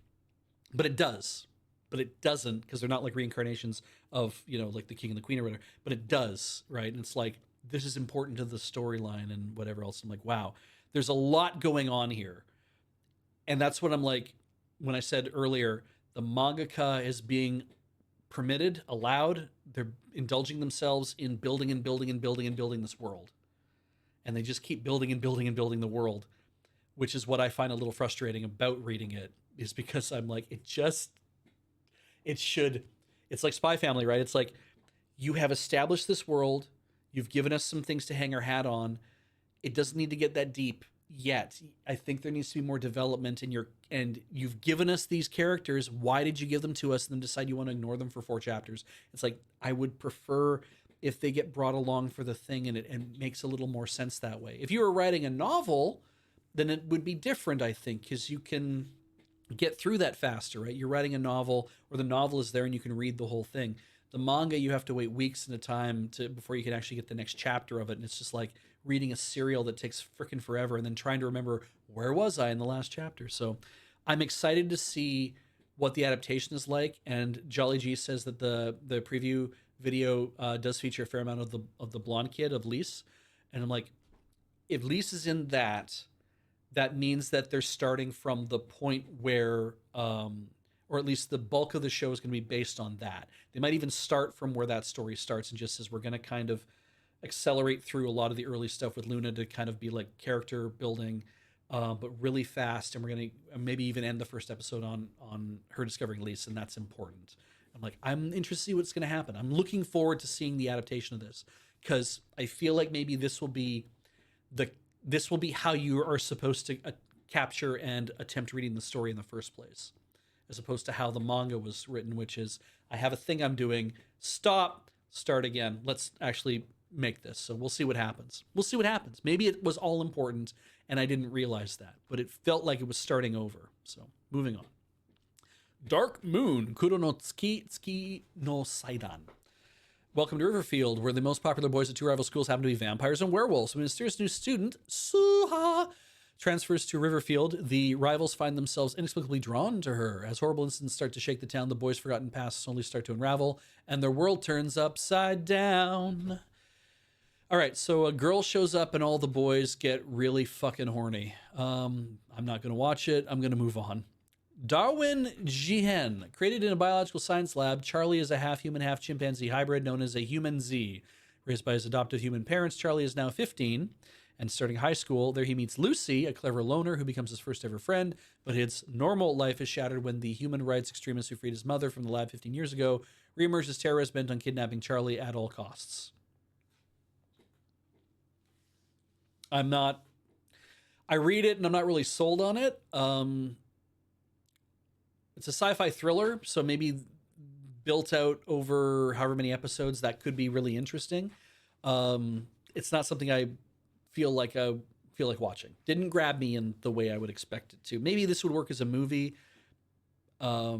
but it does. But it doesn't, because they're not like reincarnations of, like the king and the queen or whatever. But it does, right? And it's like this is important to the storyline and whatever else. I'm like, wow, there's a lot going on here, and that's what I'm like when I said earlier. The mangaka is being permitted, allowed. They're indulging themselves in building and building and building and building this world, and they just keep building and building and building the world, which is what I find a little frustrating about reading it. Is because I'm like, it's like Spy Family, right? It's like you have established this world, you've given us some things to hang our hat on. It doesn't need to get that deep yet. I think there needs to be more development and you've given us these characters. Why did you give them to us and then decide you want to ignore them for 4 chapters? It's like I would prefer if they get brought along for the thing and it makes a little more sense that way. If you were writing a novel, then it would be different, I think, because you can get through that faster, right? You're writing a novel, or the novel is there and you can read the whole thing. The manga, you have to wait weeks at a time before you can actually get the next chapter of it, and it's just like reading a serial that takes freaking forever, and then trying to remember where was I in the last chapter. So I'm excited to see what the adaptation is like. And Jolly G says that the preview video does feature a fair amount of the blonde kid of Lise, and I'm like, if Lise is in that, that means that they're starting from the point where, or at least the bulk of the show is going to be based on that. They might even start from where that story starts and just says, we're going to kind of accelerate through a lot of the early stuff with Luna to kind of be like character building, but really fast. And we're going to maybe even end the first episode on her discovering Lise, and that's important. I'm like, I'm interested to see what's going to happen. I'm looking forward to seeing the adaptation of this, because I feel like maybe this will be how you are supposed to capture and attempt reading the story in the first place, as opposed to how the manga was written, which is, I have a thing I'm doing, stop, start again. Let's actually make this. So we'll see what happens. Maybe it was all important and I didn't realize that, but it felt like it was starting over. So moving on. Dark Moon, Kuro no Tsuki no Saidan. Welcome to Riverfield, where the most popular boys at 2 rival schools happen to be vampires and werewolves. When a mysterious new student, Suha, transfers to Riverfield, the rivals find themselves inexplicably drawn to her. As horrible incidents start to shake the town, the boys' forgotten pasts slowly start to unravel, and their world turns upside down. All right, so a girl shows up and all the boys get really fucking horny. I'm not going to watch it. I'm going to move on. Darwin Jihen. Created in a biological science lab, Charlie is a half-human, half-chimpanzee hybrid known as a human Z. Raised by his adoptive human parents, Charlie is now 15 and starting high school. There he meets Lucy, a clever loner who becomes his first ever friend, but his normal life is shattered when the human rights extremist who freed his mother from the lab 15 years ago reemerges as terrorists bent on kidnapping Charlie at all costs. I read it and I'm not really sold on it. It's a sci-fi thriller, so maybe built out over however many episodes, that could be really interesting. It's not something I feel like watching. Didn't grab me in the way I would expect it to. Maybe this would work as a movie. I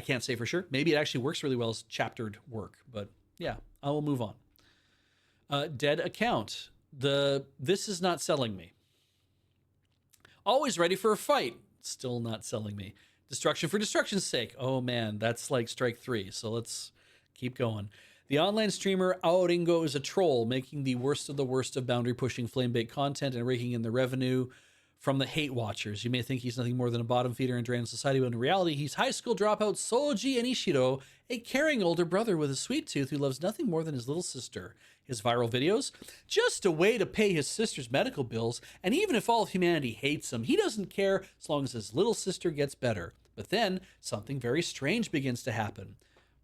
can't say for sure. Maybe it actually works really well as chaptered work, but yeah, I will move on. Dead Account. This is not selling me. Always ready for a fight. Still not selling me. Destruction for destruction's sake. Oh man, that's like strike 3. So let's keep going. The online streamer Aoringo is a troll, making the worst of boundary pushing flame bait content and raking in the revenue from the hate watchers. You may think he's nothing more than a bottom feeder in Draen's society, but in reality, he's high school dropout Soji Enishiro, a caring older brother with a sweet tooth who loves nothing more than his little sister. His viral videos? Just a way to pay his sister's medical bills, and even if all of humanity hates him, he doesn't care as long as his little sister gets better. But then, something very strange begins to happen.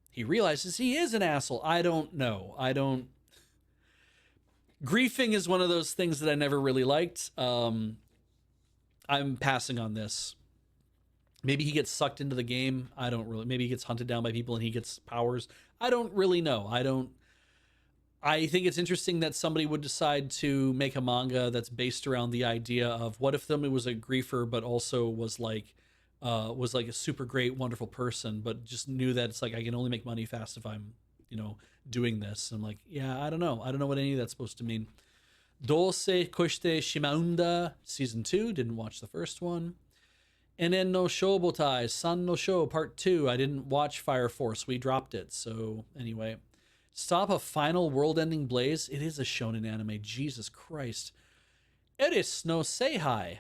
He realizes he is an asshole. I don't know. Griefing is one of those things that I never really liked. I'm passing on this. Maybe he gets sucked into the game. I don't really. Maybe he gets hunted down by people and he gets powers. I don't really know. I think it's interesting that somebody would decide to make a manga that's based around the idea of what if somebody was a griefer, but also was like a super great, wonderful person, but just knew that it's like, I can only make money fast if I'm, doing this. I'm like, yeah, I don't know. I don't know what any of that's supposed to mean. Dose Koshite Shimaunda, season 2. Didn't watch the first one. Enen no Shobotai, San no Sho, part 2. I didn't watch Fire Force. We dropped it. So anyway, stop a final world-ending blaze. It is a shonen anime. Jesus Christ. Eris no Seihai.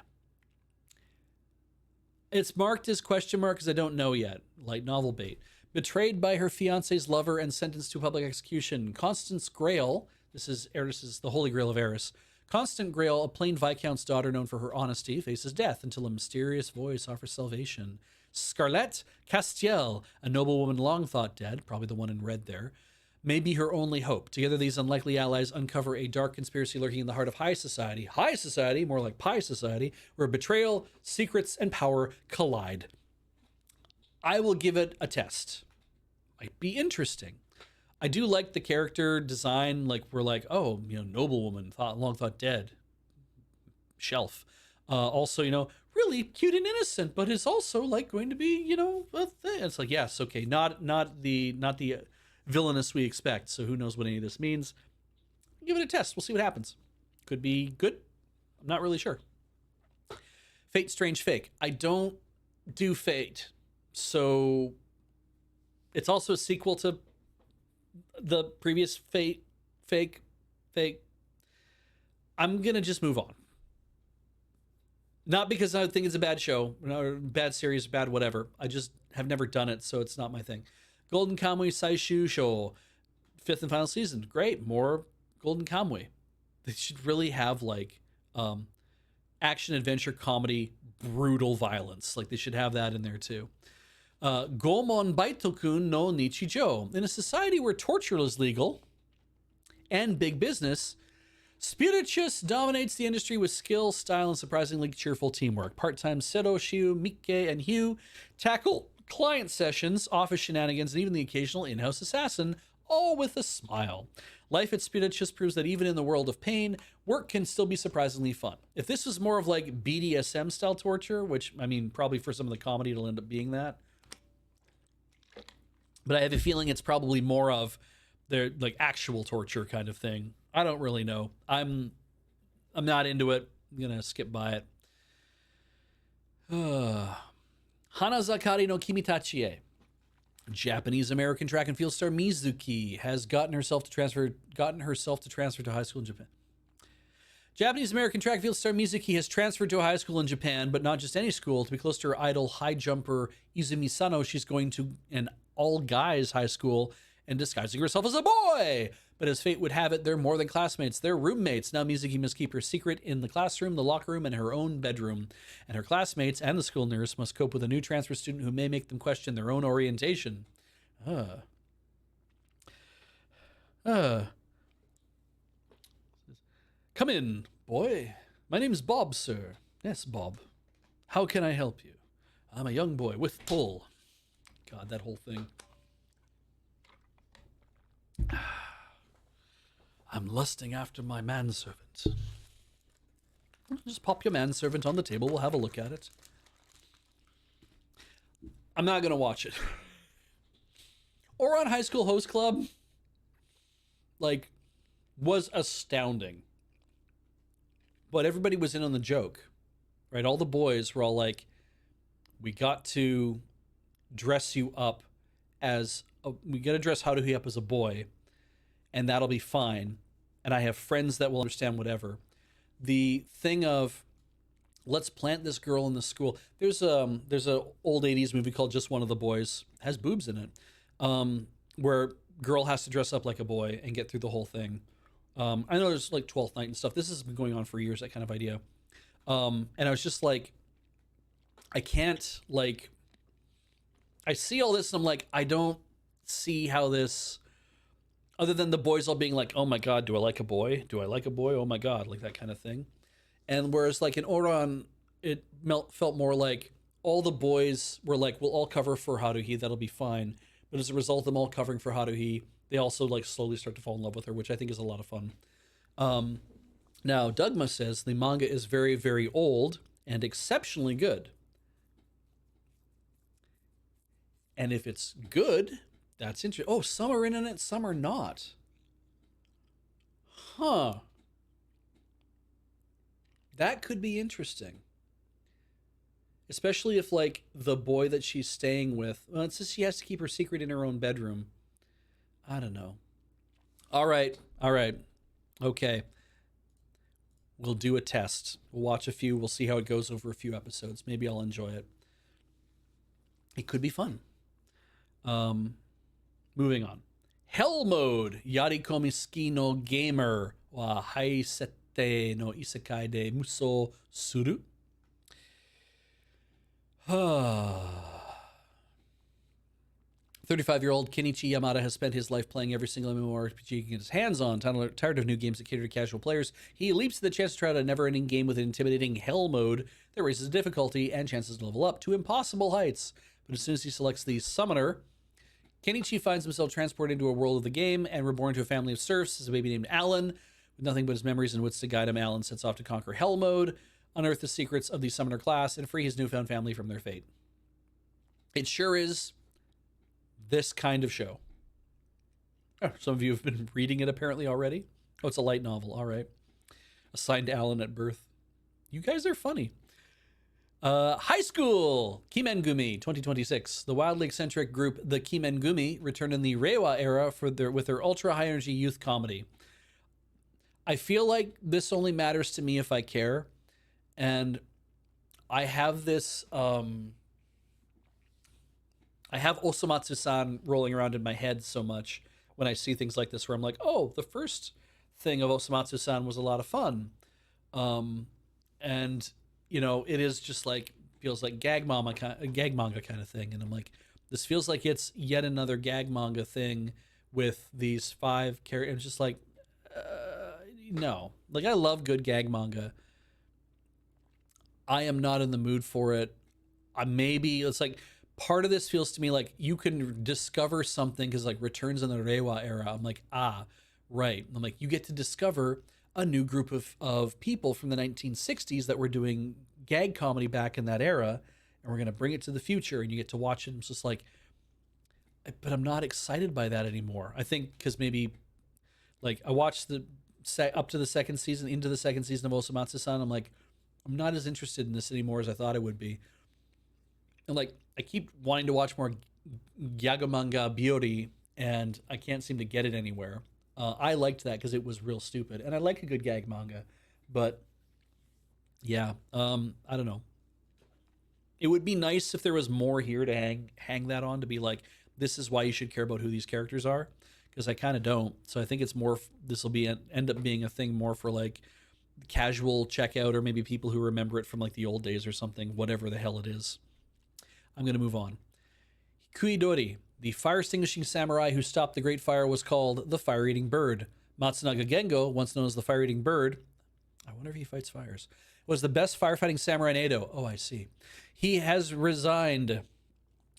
It's marked as question mark because I don't know yet. Light novel bait. Betrayed by her fiance's lover and sentenced to public execution. Constance Grail. This is Eris's the Holy Grail of Eris. Constant Grail, a plain Viscount's daughter known for her honesty, faces death until a mysterious voice offers salvation. Scarlett Castiel, a noblewoman long thought dead, probably the one in red there, may be her only hope. Together, these unlikely allies uncover a dark conspiracy lurking in the heart of high society. High society, more like pie society, where betrayal, secrets, and power collide. I will give it a test. Might be interesting. I do like the character design. Like, we're like, oh, noblewoman, long thought dead. Shelf. Also, really cute and innocent, but is also like going to be, a thing. It's like, yes, okay, not the villainous we expect. So who knows what any of this means? Give it a test. We'll see what happens. Could be good. I'm not really sure. Fate Strange Fake. I don't do Fate. So it's also a sequel to the previous Fate. I'm going to just move on. Not because I think it's a bad show, or bad series, bad whatever. I just have never done it, so it's not my thing. Golden Kamuy Saishu Show, 5th and final season. Great, more Golden Kamuy. They should really have like action, adventure, comedy, brutal violence. Like, they should have that in there too. Gomon Baitokun no Nichijo. In a society where torture is legal and big business, Spiritus dominates the industry with skill, style, and surprisingly cheerful teamwork. Part-time Seto, Shiu, Mikke, and Hugh tackle client sessions, office shenanigans, and even the occasional in-house assassin, all with a smile. Life at Spiritus proves that even in the world of pain, work can still be surprisingly fun. If this was more of like BDSM-style torture, which, I mean, probably for some of the comedy it'll end up being that, but I have a feeling it's probably more of their like actual torture kind of thing. I don't really know. I'm not into it. I'm gonna skip by it. Hanazakari no Kimitachie. Japanese American track and field star Mizuki has gotten herself to transfer to high school in Japan. Japanese American track and field star Mizuki has transferred to a high school in Japan, but not just any school. To be close to her idol high jumper Izumi Sano, she's going to an all-guys high school and disguising herself as a boy. But as fate would have it, they're more than classmates. They're roommates. Now Mizuki must keep her secret in the classroom, the locker room, and her own bedroom. And her classmates and the school nurse must cope with a new transfer student who may make them question their own orientation. Come in, boy. My name's Bob, sir. Yes, Bob. How can I help you? I'm a young boy with pull. God, that whole thing. I'm lusting after my manservant. Just pop your manservant on the table. We'll have a look at it. I'm not going to watch it. Or on High School Host Club. Like, was astounding. But everybody was in on the joke. Right? All the boys were all like, we got to dress you up as... we got to dress Haruhi up as a boy. And that'll be fine. And I have friends that will understand whatever. The thing of let's plant this girl in the school. There's a old 80s movie called Just One of the Boys, has boobs in it, where girl has to dress up like a boy and get through the whole thing. I know there's like 12th Night and stuff. This has been going on for years, that kind of idea. And I was just like, I can't, like, I see all this and I'm like, I don't see how this, other than the boys all being like, oh my God, do I like a boy? Do I like a boy? Oh my God, like that kind of thing. And whereas like in Oran, it felt more like all the boys were like, we'll all cover for Haruhi, that'll be fine. But as a result of them all covering for Haruhi, they also like slowly start to fall in love with her, which I think is a lot of fun. Now, Dugma says the manga is very, very old and exceptionally good. And if it's good, that's interesting. Oh, some are in it, some are not. Huh. That could be interesting. Especially if, like, the boy that she's staying with, well, it's just she has to keep her secret in her own bedroom. I don't know. All right. All right. Okay. We'll do a test. We'll watch a few. We'll see how it goes over a few episodes. Maybe I'll enjoy it. It could be fun. Moving on. Hell mode. Yarikomi ski no gamer wa haisete no isekai de muso suru. 35-year-old Kenichi Yamada has spent his life playing every single MMORPG he can get his hands on. Tired of new games that cater to casual players, he leaps to the chance to try out a never-ending game with an intimidating hell mode that raises difficulty and chances to level up to impossible heights. But as soon as he selects the summoner, Kenichi finds himself transported into a world of the game and reborn to a family of serfs as a baby named Alan. With nothing but his memories and wits to guide him, Alan sets off to conquer hell mode, unearth the secrets of the summoner class, and free his newfound family from their fate. It sure is this kind of show. Oh, some of you have been reading it apparently already. Oh, it's a light novel. All right. Assigned to Alan at birth. You guys are funny. High School Kimengumi 2026. The wildly eccentric group the Kimengumi returned in the Reiwa era with their ultra high energy youth comedy. I feel like this only matters to me if I care, and I have this I have Osamatsu-san rolling around in my head so much when I see things like this where I'm like, oh, the first thing of Osamatsu-san was a lot of fun. And you know, it is just like, feels like gag manga kind of thing. And I'm like, this feels like it's yet another gag manga thing with these 5 characters. It's just like, no. Like, I love good gag manga. I am not in the mood for it. Maybe it's like, part of this feels to me like you can discover something because like Returns in the Reiwa era. I'm like, right. I'm like, you get to discover a new group of people from the 1960s that were doing gag comedy back in that era, and we're going to bring it to the future, and you get to watch it. And it's just like, but I'm not excited by that anymore. I think because maybe like I watched up to the second season, into the second season of Osamatsu-san. I'm like, I'm not as interested in this anymore as I thought I would be. And like, I keep wanting to watch more Yagamanga Biori, and I can't seem to get it anywhere. I liked that because it was real stupid, and I like a good gag manga, but yeah, I don't know. It would be nice if there was more here to hang that on, to be like, this is why you should care about who these characters are, because I kind of don't. So I think it's more, this will be end up being a thing more for like casual checkout, or maybe people who remember it from like the old days or something, whatever the hell it is. I'm going to move on. Kuidori, the fire extinguishing samurai who stopped the Great Fire, was called the Fire-Eating Bird. Matsunaga Gengo, once known as the Fire-Eating Bird, I wonder if he fights fires, was the best firefighting samurai in Edo. Oh, I see. He had resigned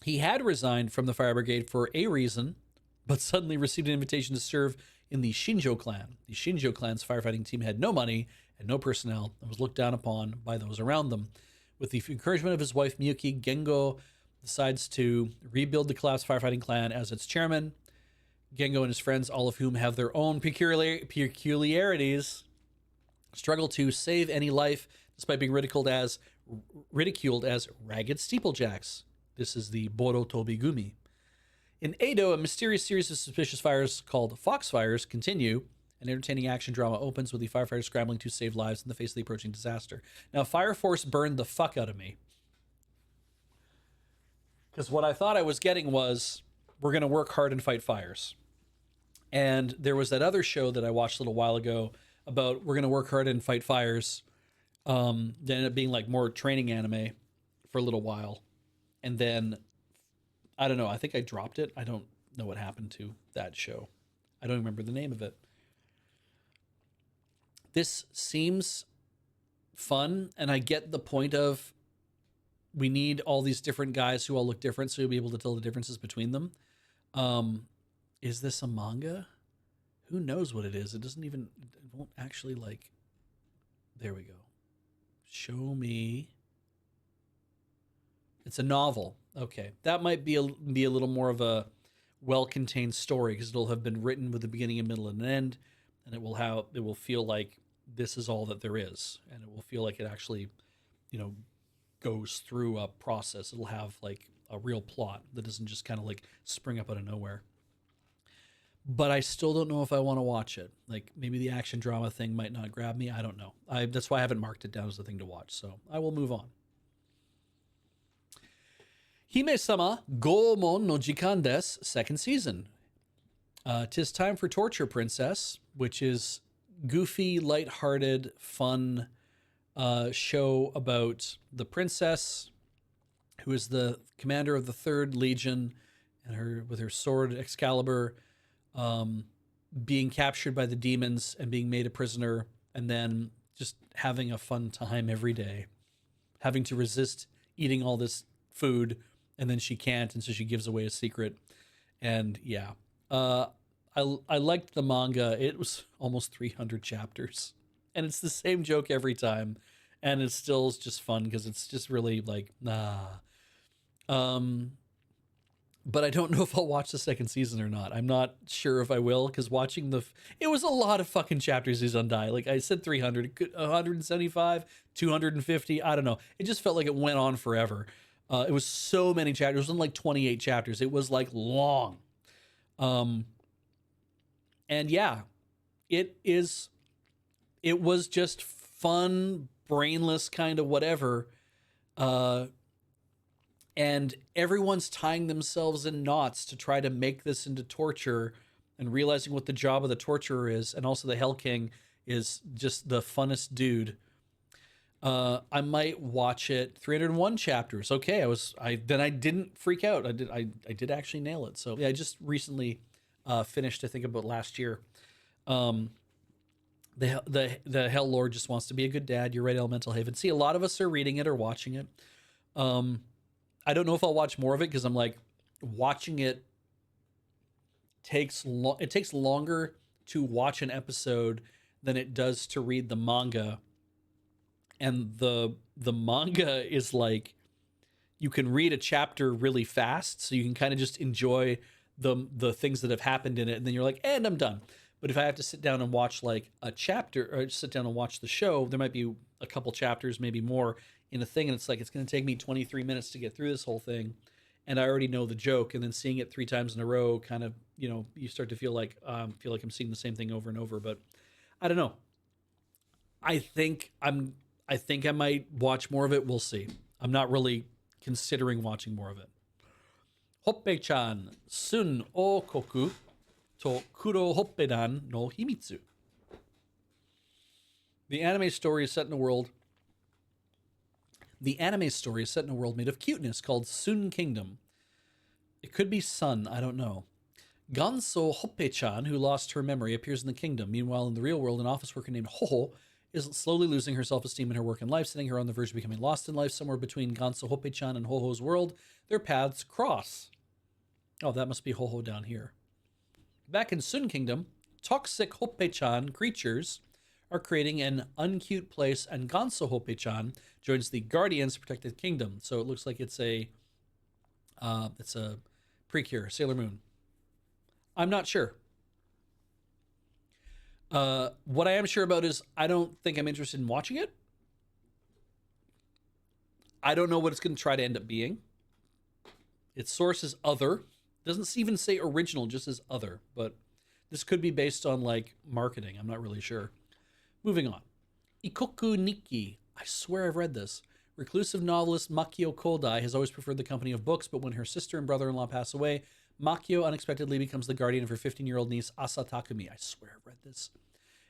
from the fire brigade for a reason, but suddenly received an invitation to serve in the Shinjo clan. The Shinjo clan's firefighting team had no money and no personnel and was looked down upon by those around them. With the encouragement of his wife Miyuki, Gengo decides to rebuild the collapsed firefighting clan as its chairman. Gengo and his friends, all of whom have their own peculiarities, struggle to save any life despite being ridiculed as ragged steeplejacks. This is the Boro Tobigumi. In Edo, a mysterious series of suspicious fires called foxfires continue, An entertaining action drama opens with the firefighters scrambling to save lives in the face of the approaching disaster. Now, Fire Force burned the fuck out of me. Because what I thought I was getting was, we're going to work hard and fight fires. And there was that other show that I watched a little while ago about we're going to work hard and fight fires. That ended up being like more training anime for a little while. And then, I don't know, I think I dropped it. I don't know what happened to that show. I don't remember the name of it. This seems fun, and I get the point of we need all these different guys who all look different, so you'll be able to tell the differences between them. Is this a manga? Who knows what it is? It doesn't even, it won't actually like, there we go. Show me. It's a novel. Okay. That might be a little more of a well-contained story because it'll have been written with a beginning, a middle, and an end, and it will feel like this is all that there is, and it will feel like it actually, goes through a process. It'll have like a real plot that doesn't just kind of like spring up out of nowhere. But I still don't know if I want to watch it. Like maybe the action drama thing might not grab me. I don't know. That's why I haven't marked it down as the thing to watch. So I will move on. Hime-sama Goemon no Jikan desu, second season. 'Tis time for Torture Princess, which is goofy, lighthearted, fun show about the princess who is the commander of the 3rd Legion, and with her sword Excalibur, being captured by the demons and being made a prisoner, and then just having a fun time every day, having to resist eating all this food, and then she can't, and so she gives away a secret. And yeah, I liked the manga. It was almost 300 chapters, and it's the same joke every time, and it still is just fun because it's just really like but I don't know if I'll watch the second season or not. I'm not sure if I will, because watching it was a lot of fucking chapters these Undai. Like I said, 300, 175, 250. I don't know. It just felt like it went on forever. It was so many chapters. It was like 28 chapters. It was like long. And yeah, it was just fun, brainless kind of whatever. And everyone's tying themselves in knots to try to make this into torture, and realizing what the job of the torturer is. And also the Hell King is just the funnest dude. I might watch it. 301 chapters. Okay. I didn't freak out. I did actually nail it. So yeah, I just recently finished, I think about last year. The Hell Lord just wants to be a good dad. You're right, Elemental Haven. See, a lot of us are reading it or watching it. I don't know if I'll watch more of it because I'm like, watching it takes longer to watch an episode than it does to read the manga. And the manga is like, you can read a chapter really fast, so you can kind of just enjoy the things that have happened in it, and then you're like, and I'm done. But if I have to sit down and watch like a chapter, or sit down and watch the show, there might be a couple chapters, maybe more in a thing, and it's like, it's going to take me 23 minutes to get through this whole thing, and I already know the joke, and then seeing it 3 times in a row kind of, you start to feel like I'm seeing the same thing over and over. But I don't know. I think I might watch more of it. We'll see. I'm not really considering watching more of it. Hoppe-chan Sun o Koku to Kuro Hoppedan no Himitsu. The anime story is set in a world made of cuteness called Sun Kingdom. It could be Sun, I don't know. Ganso Hoppe-chan, who lost her memory, appears in the kingdom. Meanwhile, in the real world, an office worker named Hoho is slowly losing her self-esteem in her work and life, setting her on the verge of becoming lost in life. Somewhere between Ganso Hoppe-chan and Hoho's world, their paths cross. Oh, that must be Hoho down here. Back in Sun Kingdom, toxic Hoppe-chan creatures are creating an uncute place, and Ganso Hoppe-chan joins the Guardians to protect the kingdom. So it looks like it's a Precure, Sailor Moon. I'm not sure. What I am sure about is I don't think I'm interested in watching it. I don't know what it's going to try to end up being. Its source is other. Doesn't even say original, just as other. But This could be based on like marketing. I'm not really sure. Moving on. Ikoku Nikki. I swear I've read this. Reclusive novelist Makio Kodai has always preferred the company of books, but when her sister and brother-in-law pass away, Makio unexpectedly becomes the guardian of her 15-year-old niece Asa Takumi. I swear I've read this.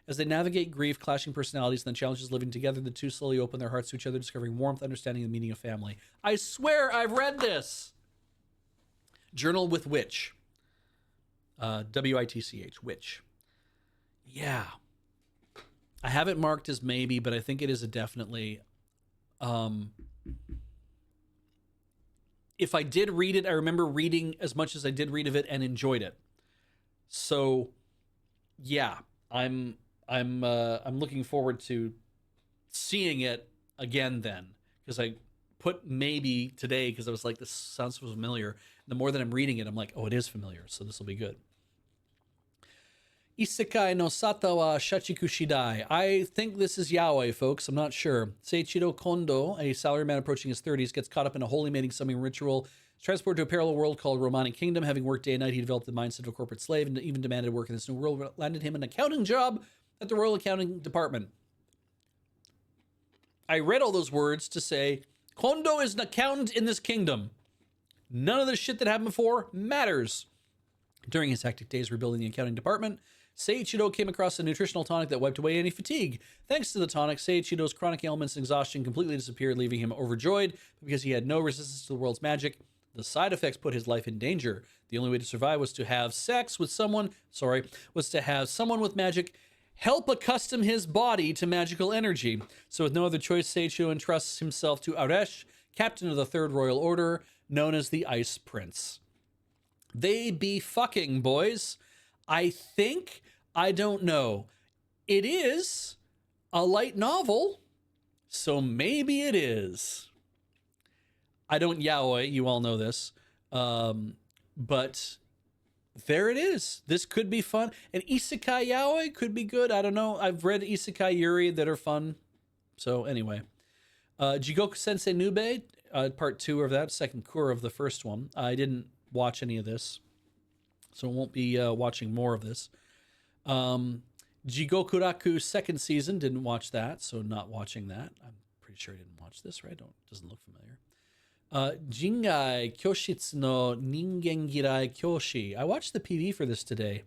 As they navigate grief, clashing personalities, and the challenges living together, the two slowly open their hearts to each other, discovering warmth, understanding, and the meaning of family. I swear I've read this. Journal with Witch. Witch. Witch. Yeah. I have it marked as maybe, but I think it is a definitely. If I did read it, I remember reading as much as I did read of it and enjoyed it. So, yeah, I'm looking forward to seeing it again then, because I put maybe today because I was like, this sounds familiar. The more that I'm reading it, I'm like, oh, it is familiar, so this will be good. Isekai no Sata wa Shachiku Shidai. I think this is yaoi, folks. I'm not sure. Seiichiro Kondo, a salaryman approaching his 30s, gets caught up in a holy mating summoning ritual. He's transported to a parallel world called Romani Kingdom. Having worked day and night, he developed the mindset of a corporate slave and even demanded work in this new world, but landed him an accounting job at the Royal Accounting Department. I read all those words to say, Kondo is an accountant in this kingdom. None of the shit that happened before matters. During his hectic days rebuilding the accounting department, Seiichiro came across a nutritional tonic that wiped away any fatigue. Thanks to the tonic, Seiichiro's chronic ailments and exhaustion completely disappeared, leaving him overjoyed because he had no resistance to the world's magic. The side effects put his life in danger. The only way to survive was to have sex with someone, with magic help accustom his body to magical energy. So with no other choice, Seiichiro entrusts himself to Aresh, captain of the Third Royal Order, known as the Ice Prince. They be fucking, boys. I think, I don't know. It is a light novel, so maybe it is. I don't yaoi, you all know this. But there it is. This could be fun. And isekai yaoi could be good. I don't know. I've read isekai yuri that are fun. So anyway. Jigoku Sensei Nube, part 2 of that, second cour of the first one. I didn't watch any of this, so I won't be watching more of this. Jigokuraku second season, didn't watch that, so not watching that. I'm pretty sure I didn't watch this, right? Doesn't look familiar. Jingai Kyoshitsu no Ningen Girai Kyoshi. I watched the PV for this today.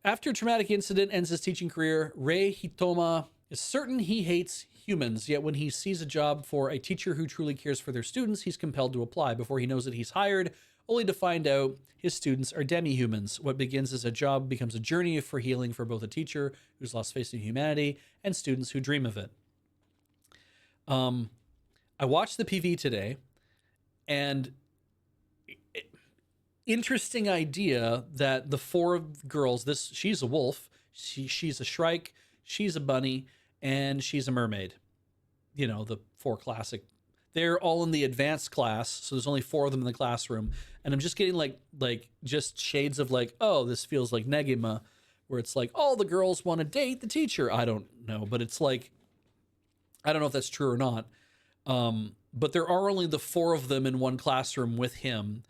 After a traumatic incident ends his teaching career, Rei Hitoma is certain he hates humans, yet when he sees a job for a teacher who truly cares for their students, he's compelled to apply. Before he knows it, he's hired, only to find out his students are demi-humans. What begins as a job becomes a journey for healing for both a teacher who's lost faith in humanity and students who dream of it. I watched the PV today, and interesting idea that the 4 girls, she's a wolf, she's a shrike, she's a bunny, and she's a mermaid. You know, the 4 classic. They're all in the advanced class, so there's only 4 of them in the classroom. And I'm just getting like just shades of like, oh, this feels like Negima, where it's like all the girls want to date the teacher. I don't know, but it's like, I don't know if that's true or not. But there are only the 4 of them in one classroom with him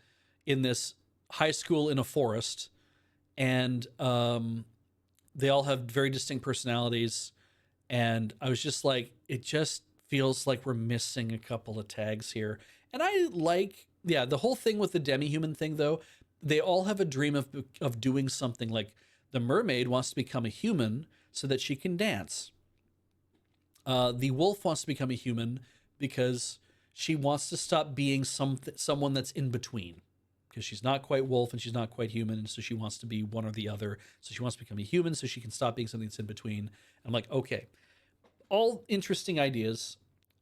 in this high school in a forest. And they all have very distinct personalities. And I was just like, it just feels like we're missing a couple of tags here. And I like, yeah, the whole thing with the demi-human thing, though, they all have a dream of doing something. Like the mermaid wants to become a human so that she can dance. The wolf wants to become a human because she wants to stop being someone that's in between, because she's not quite wolf and she's not quite human, and so she wants to be one or the other. So she wants to become a human so she can stop being something that's in between. I'm like, okay, all interesting ideas.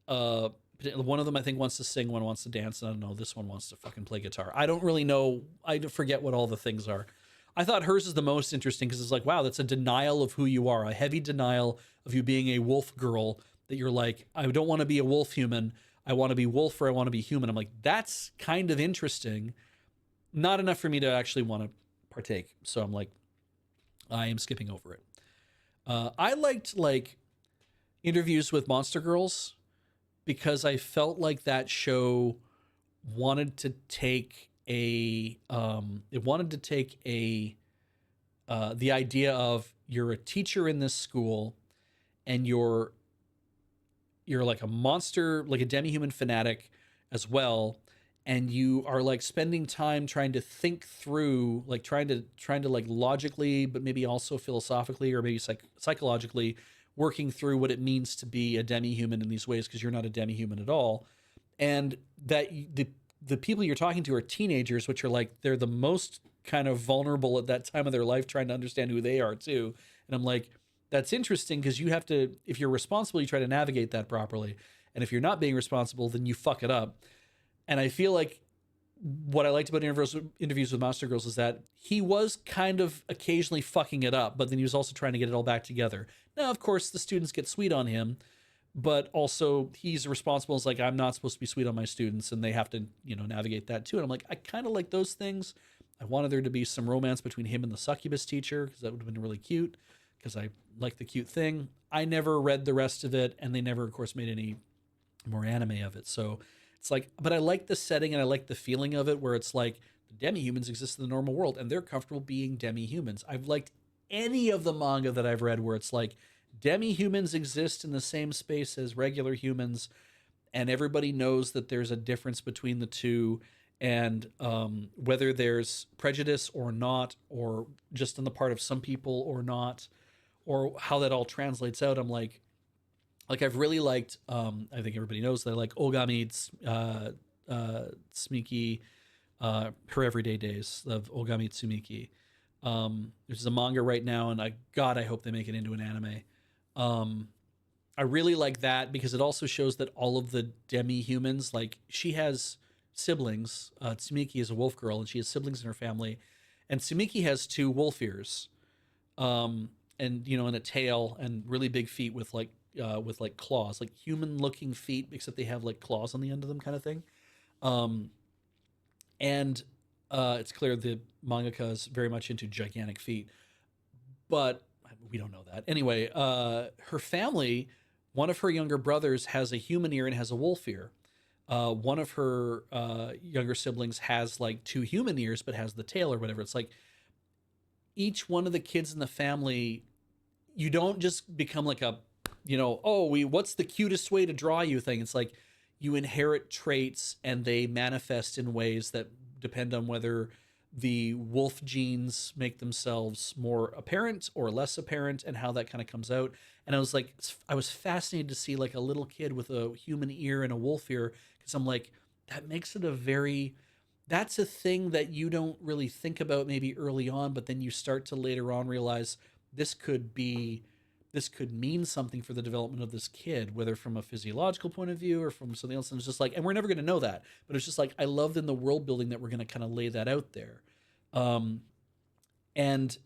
One of them I think wants to sing, one wants to dance, and I don't know, this one wants to fucking play guitar. I don't really know. I forget what all the things are. I thought hers is the most interesting because it's like, wow, that's a denial of who you are, a heavy denial of you being a wolf girl, that you're like, I don't want to be a wolf human. I want to be wolf, or I want to be human. I'm like, that's kind of interesting. Not enough for me to actually want to partake. So I'm like, I am skipping over it. I liked like interviews with Monster Girls because I felt like that show wanted to take a the idea of you're a teacher in this school and you're like a monster, like a demi-human fanatic as well, and you are like spending time trying to think through, like trying to like logically, but maybe also philosophically or maybe psychologically working through what it means to be a demi-human in these ways because you're not a demi-human at all, and that the people you're talking to are teenagers, which are like they're the most kind of vulnerable at that time of their life, trying to understand who they are too. And I'm like, that's interesting because you have to, if you're responsible, you try to navigate that properly, and if you're not being responsible, then you fuck it up. And I feel like what I liked about interviews with Monster Girls is that he was kind of occasionally fucking it up, but then he was also trying to get it all back together. Now, of course, the students get sweet on him, but also he's responsible. It's like, I'm not supposed to be sweet on my students, and they have to, navigate that too. And I'm like, I kind of like those things. I wanted there to be some romance between him and the succubus teacher because that would have been really cute because I like the cute thing. I never read the rest of it, and they never, of course, made any more anime of it. So it's like, but I like the setting and I like the feeling of it where it's like the demi-humans exist in the normal world and they're comfortable being demi-humans. I've liked any of the manga that I've read where it's like demi-humans exist in the same space as regular humans, and everybody knows that there's a difference between the two, and whether there's prejudice or not, or just on the part of some people or not, or how that all translates out. I'm like I've really liked, I think everybody knows that I like Ogami Tsumiki, Her Everyday Days of Ogami Tsumiki. There's a manga right now, and I hope they make it into an anime. I really like that because it also shows that all of the demi-humans, like she has siblings. Tsumiki is a wolf girl, and she has siblings in her family. And Tsumiki has two wolf ears, and and a tail, and really big feet with like claws, like human-looking feet, except they have like claws on the end of them, kind of thing. Um, and it's clear the mangaka is very much into gigantic feet, but we don't know that. Anyway, her family, one of her younger brothers has a human ear and has a wolf ear. One of her younger siblings has like two human ears, but has the tail or whatever. It's like each one of the kids in the family, you don't just become like a, what's the cutest way to draw you thing. It's like you inherit traits and they manifest in ways that depend on whether the wolf genes make themselves more apparent or less apparent, and how that kind of comes out. And I was fascinated to see like a little kid with a human ear and a wolf ear, because I'm like, that makes it that's a thing that you don't really think about maybe early on, but then you start to later on realize this could mean something for the development of this kid, whether from a physiological point of view or from something else. And it's just like, and we're never going to know that, but it's just like, I love in the world building that we're going to kind of lay that out there. And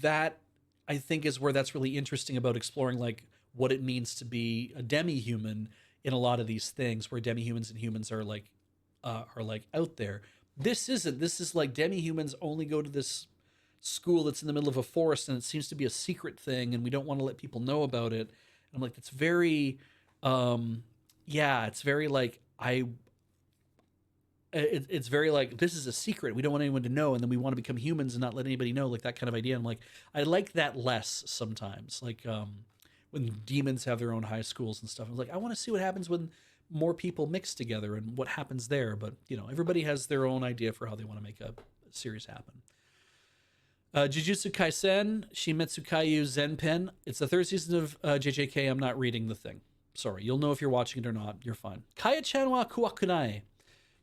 that, I think, is where that's really interesting about exploring like what it means to be a demi-human in a lot of these things, where demi-humans and humans are like out there. This is like demi-humans only go to this school that's in the middle of a forest, and it seems to be a secret thing, and we don't want to let people know about it. And I'm like, it's very it's very like it's very like, this is a secret, we don't want anyone to know, and then we want to become humans and not let anybody know, like that kind of idea. I'm like, I like that less sometimes, like when demons have their own high schools and stuff. I was like, I want to see what happens when more people mix together and what happens there. But everybody has their own idea for how they want to make a series happen. Jujutsu Kaisen, Shimetsu Kaiju Zenpen. It's the third season of JJK. I'm not reading the thing. Sorry. You'll know if you're watching it or not. You're fine. Kaya-chan wa kuwakunai.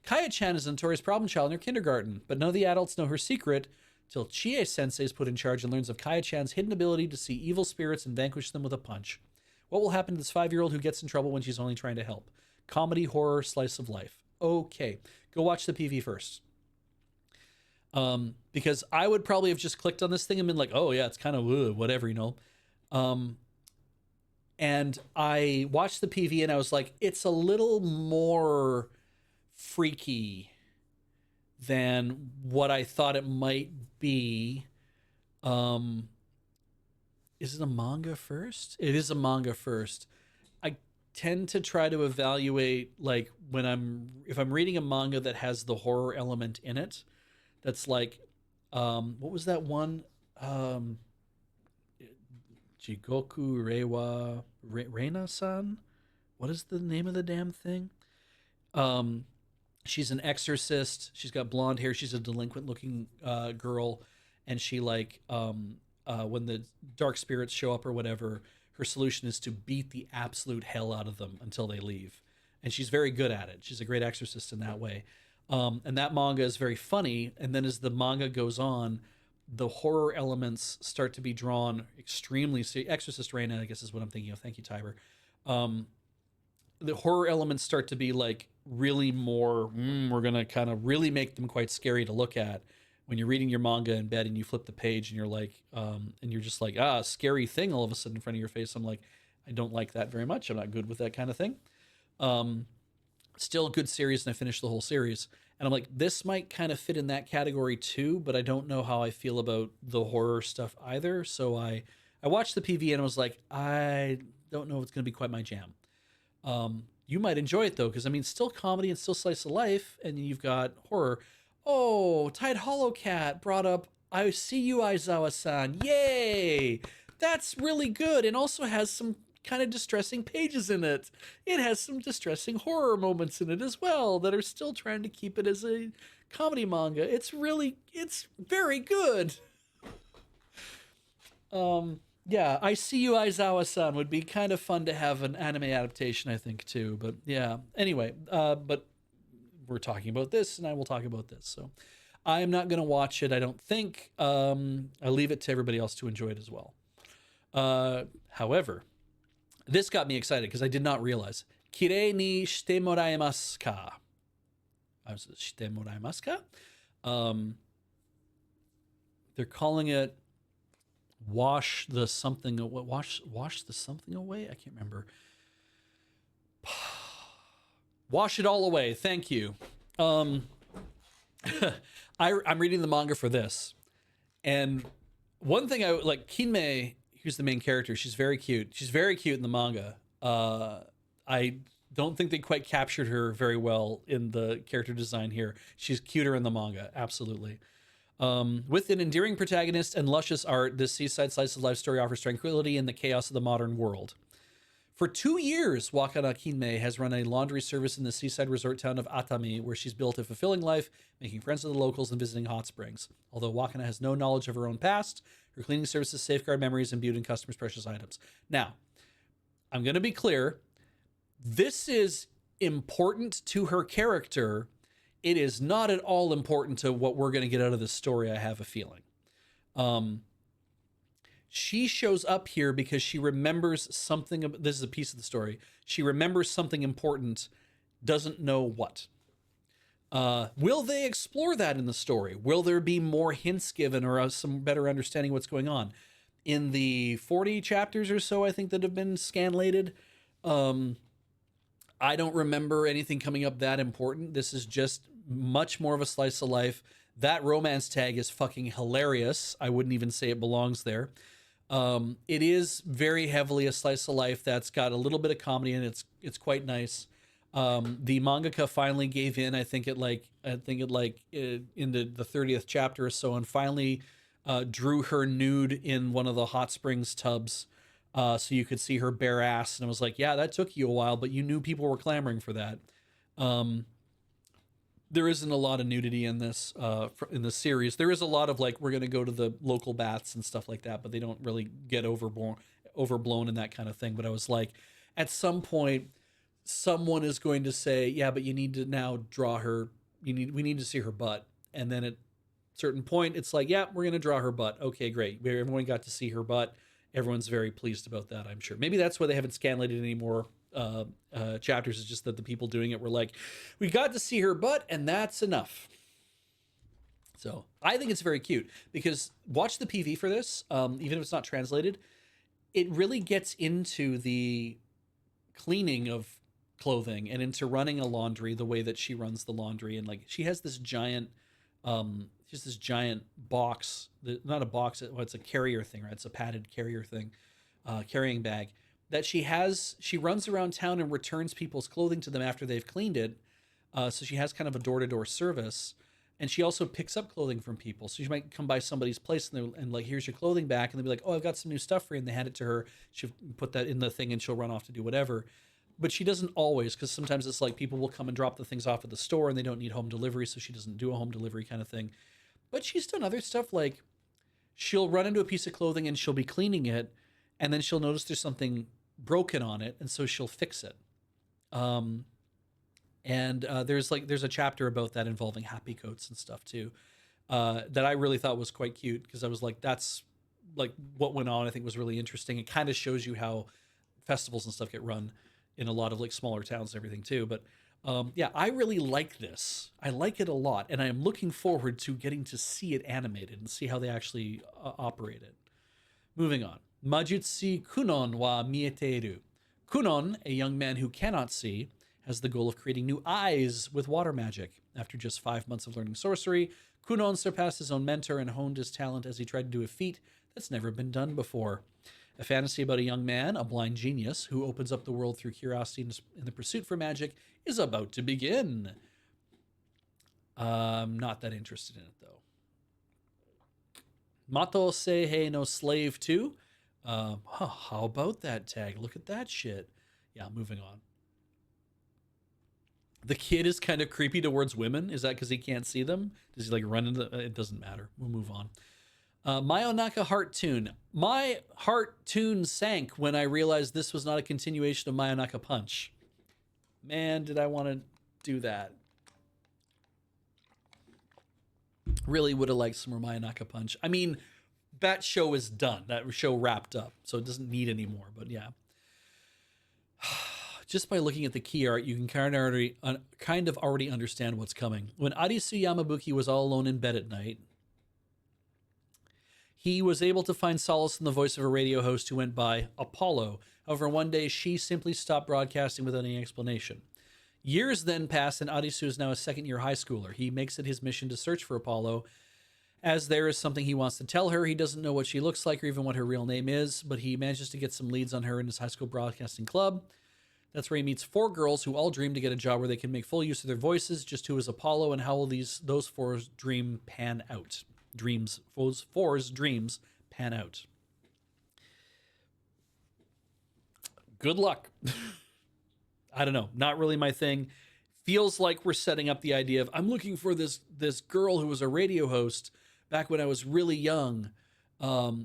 Kaya-chan is a notorious problem child in her kindergarten, but none of the adults know her secret till Chie-sensei is put in charge and learns of Kaya-chan's hidden ability to see evil spirits and vanquish them with a punch. What will happen to this 5-year-old who gets in trouble when she's only trying to help? Comedy, horror, slice of life. Okay. Go watch the PV first. Because I would probably have just clicked on this thing and been like, oh yeah, it's kind of whatever, and I watched the PV and I was like, it's a little more freaky than what I thought it might be. Is it a manga first? It is a manga first. I tend to try to evaluate, like, if I'm reading a manga that has the horror element in it, that's like, what was that one? um, Jigoku Reina-san. What is the name of the damn thing? Um, she's an exorcist. She's got blonde hair. She's a delinquent looking girl, and she when the dark spirits show up or whatever, her solution is to beat the absolute hell out of them until they leave, and she's very good at it. She's a great exorcist in that way. And that manga is very funny. And then as the manga goes on, the horror elements start to be drawn extremely. Exorcist Reina, I guess, is what I'm thinking of. Thank you, Tiber. Um, the horror elements start to be like really more we're gonna kind of really make them quite scary to look at when you're reading your manga in bed and you flip the page and you're like and you're just like scary thing all of a sudden in front of your face. I'm like, I don't like that very much. I'm not good with that kind of thing. um Still a good series, and I finished the whole series, and I'm like, this might kind of fit in that category too, but I don't know how I feel about the horror stuff either. So I watched the PV and I was like, I don't know if it's going to be quite my jam. You might enjoy it though, because I mean, still comedy and still slice of life, and you've got horror. Oh, Tide Hollow Cat brought up I See You, Aizawa-san. Yay! That's really good, and also has some kind of distressing pages in it. It has some distressing horror moments in it as well that are still trying to keep it as a comedy manga. It's very good. Yeah, I See You, Aizawa-san would be kind of fun to have an anime adaptation, I think, too. But yeah, anyway, but we're talking about this, and I will talk about this. So I'm not going to watch it, I don't think. I leave it to everybody else to enjoy it as well. However, this got me excited because I did not realize. Kirei ni shite moraemasu ka? Shite moraemasu ka? They're calling it wash the something wash the something away. I can't remember. Wash it all away. Thank you. I'm reading the manga for this, and one thing I like, Kinmei, who's the main character, she's very cute. She's very cute in the manga. I don't think they quite captured her very well in the character design here. She's cuter in the manga, absolutely. With an endearing protagonist and luscious art, this seaside slice of life story offers tranquility in the chaos of the modern world. For 2 years, Wakana Kinmei has run a laundry service in the seaside resort town of Atami, where she's built a fulfilling life, making friends with the locals and visiting hot springs. Although Wakana has no knowledge of her own past, her cleaning services safeguard memories imbued in customers' precious items. Now, I'm going to be clear. This is important to her character. It is not at all important to what we're going to get out of this story, I have a feeling. She shows up here because she remembers something. This is a piece of the story. She remembers something important, doesn't know what. Will they explore that in the story? Will there be more hints given or some better understanding of what's going on? In the 40 chapters or so, I think, that have been scanlated, I don't remember anything coming up that important. This is just much more of a slice of life. That romance tag is fucking hilarious. I wouldn't even say it belongs there. It is very heavily a slice of life that's got a little bit of comedy, and it's quite nice. The mangaka finally gave in. I think it in the 30th chapter or so, and finally drew her nude in one of the hot springs tubs, so you could see her bare ass. And I was like, yeah, that took you a while, but you knew people were clamoring for that. There isn't a lot of nudity in this series. There is a lot of like, we're going to go to the local baths and stuff like that, but they don't really get overblown in that kind of thing. But I was like, at some point, someone is going to say, yeah, but you need to now draw her. We need to see her butt. And then at a certain point, it's like, yeah, we're going to draw her butt. Okay, great. Everyone got to see her butt. Everyone's very pleased about that, I'm sure. Maybe that's why they haven't scanlated any more chapters. Is just that the people doing it were like, we got to see her butt, and that's enough. So I think it's very cute, because watch the PV for this, even if it's not translated. It really gets into the cleaning of clothing and into running a laundry the way that she runs the laundry. And like, she has this giant box, not a box, it's a carrier thing, right? It's a padded carrier thing, carrying bag that she runs around town and returns people's clothing to them after they've cleaned it. So she has kind of a door-to-door service. And she also picks up clothing from people. So she might come by somebody's place and like, here's your clothing back. And they'll be like, oh, I've got some new stuff for you. And they hand it to her. She'll put that in the thing and she'll run off to do whatever. But she doesn't always, because sometimes it's like people will come and drop the things off at the store and they don't need home delivery. So she doesn't do a home delivery kind of thing. But she's done other stuff, like she'll run into a piece of clothing and she'll be cleaning it. And then she'll notice there's something broken on it. And so she'll fix it. There's a chapter about that involving happy coats and stuff too, that I really thought was quite cute, because I was like, that's like what went on. I think was really interesting. It kind of shows you how festivals and stuff get run in a lot of like smaller towns and everything too. But yeah, I really like this. I like it a lot, and I am looking forward to getting to see it animated and see how they actually operate it. Moving on, Majutsi Kunon wa mieteru. Kunon, a young man who cannot see, has the goal of creating new eyes with water magic. After just 5 months of learning sorcery, Kunon surpassed his own mentor and honed his talent as he tried to do a feat that's never been done before. A fantasy about a young man, a blind genius, who opens up the world through curiosity and the pursuit for magic is about to begin. I'm not that interested in it, though. Mato Seihei no Slave 2. How about that tag? Look at that shit. Yeah, moving on. The kid is kind of creepy towards women. Is that because he can't see them? Does he like run into it? Doesn't matter. We'll move on. Mayonaka Heart Tune. My heart tune sank when I realized this was not a continuation of Mayonaka Punch. Man, did I want to do that. Really would have liked some more Mayonaka Punch. I mean, that show is done. That show wrapped up, so it doesn't need any more, but yeah. Just by looking at the key art, you can kind of already understand what's coming. When Arisu Yamabuki was all alone in bed at night, he was able to find solace in the voice of a radio host who went by Apollo. However, one day she simply stopped broadcasting without any explanation. Years then passed, and Arisu is now a second-year high schooler. He makes it his mission to search for Apollo, as there is something he wants to tell her. He doesn't know what she looks like or even what her real name is, but he manages to get some leads on her in his high school broadcasting club. That's where he meets 4 girls who all dream to get a job where they can make full use of their voices. Just who is Apollo, and how will those 4's dream pan out? Those 4's dreams pan out. Good luck. I don't know. Not really my thing. Feels like we're setting up the idea of, I'm looking for this girl who was a radio host back when I was really young,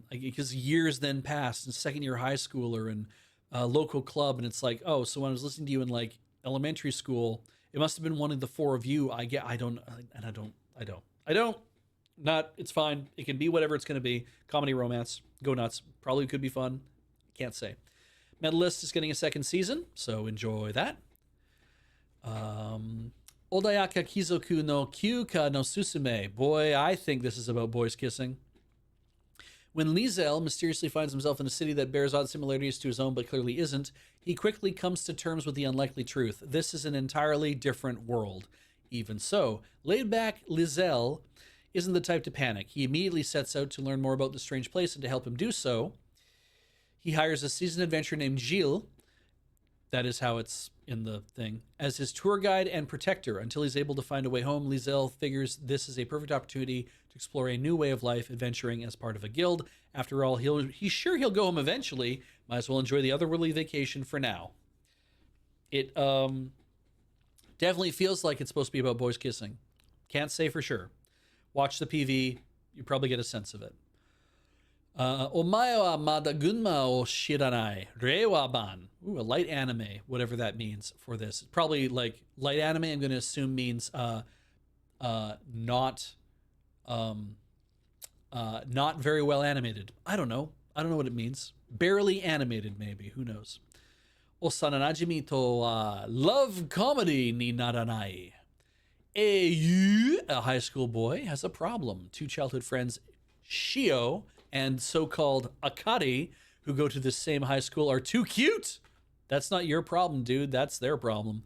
because years then passed, and second-year high schooler and local club, and it's like, oh, so when I was listening to you in like elementary school, it must have been one of the 4 of you. I don't. Not. It's fine. It can be whatever it's going to be. Comedy, romance, go nuts. Probably could be fun. Can't say. Medalist is getting a 2nd season, so enjoy that. Odayaka Kizoku no Kyuka no Susume. Boy, I think this is about boys kissing. When Liesel mysteriously finds himself in a city that bears odd similarities to his own but clearly isn't, he quickly comes to terms with the unlikely truth. This is an entirely different world. Even so, laid-back Liesel isn't the type to panic. He immediately sets out to learn more about the strange place, and to help him do so, he hires a seasoned adventurer named Gilles, that is how it's in the thing, as his tour guide and protector. Until he's able to find a way home, Liesel figures this is a perfect opportunity to explore a new way of life, adventuring as part of a guild. After all, he's sure he'll go home eventually. Might as well enjoy the otherworldly vacation for now. It definitely feels like it's supposed to be about boys kissing. Can't say for sure. Watch the PV, you probably get a sense of it. Omae wa mada gunma o shiranai. Reiwa ban. Ooh, a light anime, whatever that means for this. Probably like light anime, I'm going to assume means not very well animated. I don't know what it means. Barely animated, maybe. Who knows? Osananajimi to love comedy ni naranai. A high school boy, has a problem. 2 childhood friends, Shio and so-called Akari, who go to the same high school, are too cute. That's not your problem, dude. That's their problem.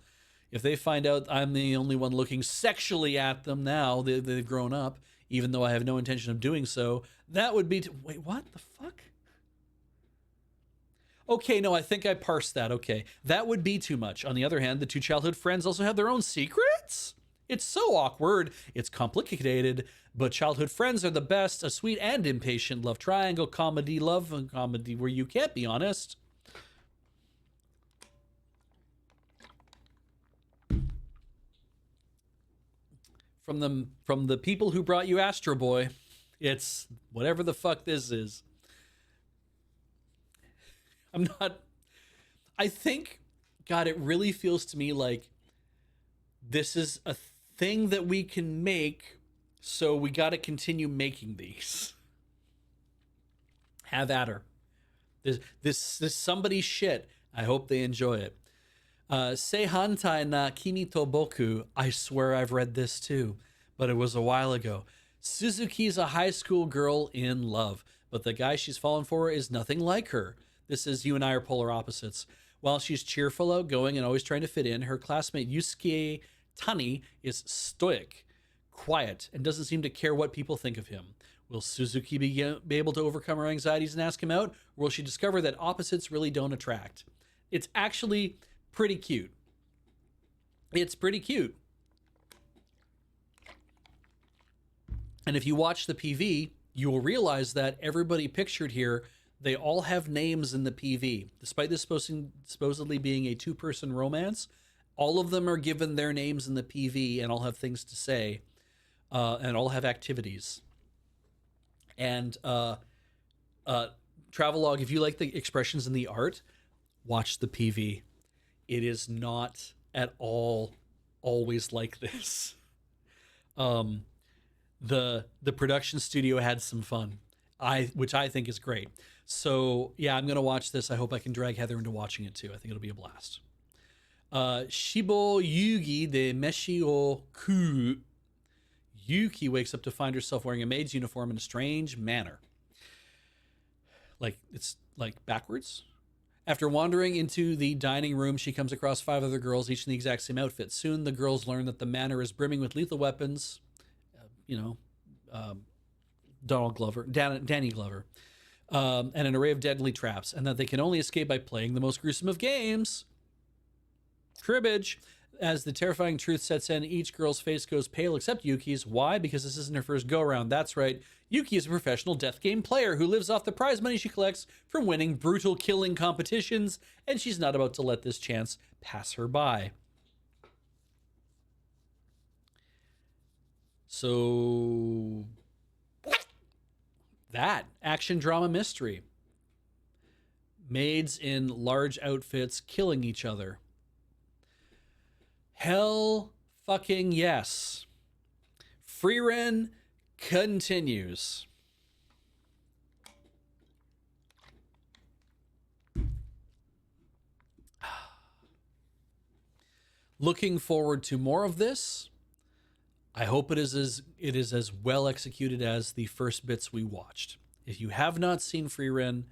If they find out I'm the only one looking sexually at them now, they've grown up, even though I have no intention of doing so, that would be... Wait, what the fuck? Okay, no, I think I parsed that. Okay, that would be too much. On the other hand, the 2 childhood friends also have their own secrets? It's so awkward. It's complicated, but childhood friends are the best. A sweet and impatient love triangle, comedy, love, and comedy where you can't be honest. From the people who brought you Astro Boy, it's whatever the fuck this is. I'm not. I think, God, it really feels to me like this is a thing that we can make, so we got to continue making these. Have at her. This somebody's shit. I hope they enjoy it. Seihantai na Kimi to Boku. I swear I've read this too, but it was a while ago. Suzuki's a high school girl in love, but the guy she's fallen for is nothing like her. This is you and I are polar opposites. While she's cheerful, outgoing, and always trying to fit in, her classmate Yusuke Tani is stoic, quiet, and doesn't seem to care what people think of him. Will Suzuki be able to overcome her anxieties and ask him out, or will she discover that opposites really don't attract? It's actually pretty cute. It's pretty cute. And if you watch the PV, you will realize that everybody pictured here, they all have names in the PV. Despite this supposedly being a two-person romance, all of them are given their names in the PV and all have things to say, and all have activities. And Travelogue, if you like the expressions in the art, watch the PV. It is not at all always like this. The production studio had some fun, which I think is great. So yeah, I'm gonna watch this. I hope I can drag Heather into watching it too. I think it'll be a blast. Shibo Yugi de Meshi o Ku. Yuki wakes up to find herself wearing a maid's uniform in a strange manner. Like it's like backwards. After wandering into the dining room, she comes across 5 other girls, each in the exact same outfit. Soon, the girls learn that the manor is brimming with lethal weapons. Donald Glover, Danny Glover, and an array of deadly traps, and that they can only escape by playing the most gruesome of games, cribbage. As the terrifying truth sets in, each girl's face goes pale except Yuki's. Why? Because this isn't her first go-around. That's right. Yuki is a professional death game player who lives off the prize money she collects from winning brutal killing competitions, and she's not about to let this chance pass her by. So, that action drama mystery. Maids in large outfits killing each other. Hell fucking yes. Frieren continues. Looking forward to more of this. I hope it is as well executed as the first bits we watched. If you have not seen Frieren,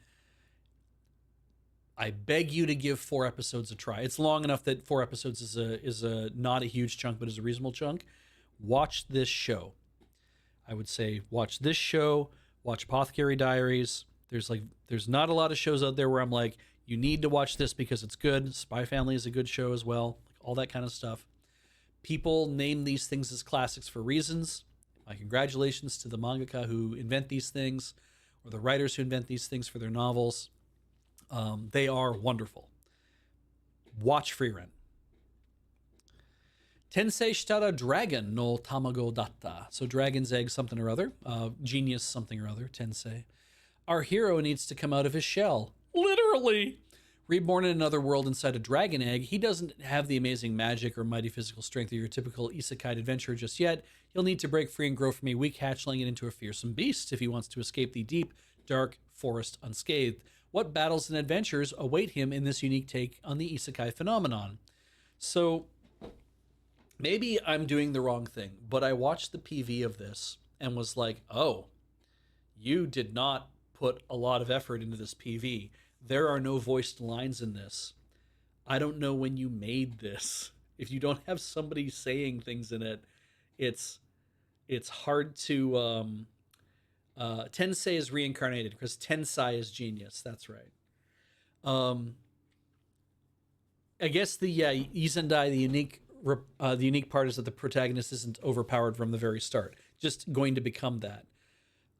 I beg you to give 4 episodes a try. It's long enough that 4 episodes is a not a huge chunk, but is a reasonable chunk. Watch this show. I would say watch this show. Watch Apothecary Diaries. There's not a lot of shows out there where I'm like, you need to watch this because it's good. Spy Family is a good show as well. Like all that kind of stuff. People name these things as classics for reasons. My congratulations to the mangaka who invent these things, or the writers who invent these things for their novels. They are wonderful. Watch Frieren. Tensei shitara dragon no tamago datta. So dragon's egg something or other. Genius something or other. Tensei. Our hero needs to come out of his shell. Literally. Reborn in another world inside a dragon egg, he doesn't have the amazing magic or mighty physical strength of your typical isekai adventurer just yet. He'll need to break free and grow from a weak hatchling and into a fearsome beast if he wants to escape the deep, dark forest unscathed. What battles and adventures await him in this unique take on the isekai phenomenon? So, maybe I'm doing the wrong thing, but I watched the PV of this and was like, oh, you did not put a lot of effort into this PV. There are no voiced lines in this. I don't know when you made this. If you don't have somebody saying things in it, it's hard to... Tensei is reincarnated because Tensai is genius. That's right. I guess the Izendai, the unique the unique part is that the protagonist isn't overpowered from the very start, just going to become that.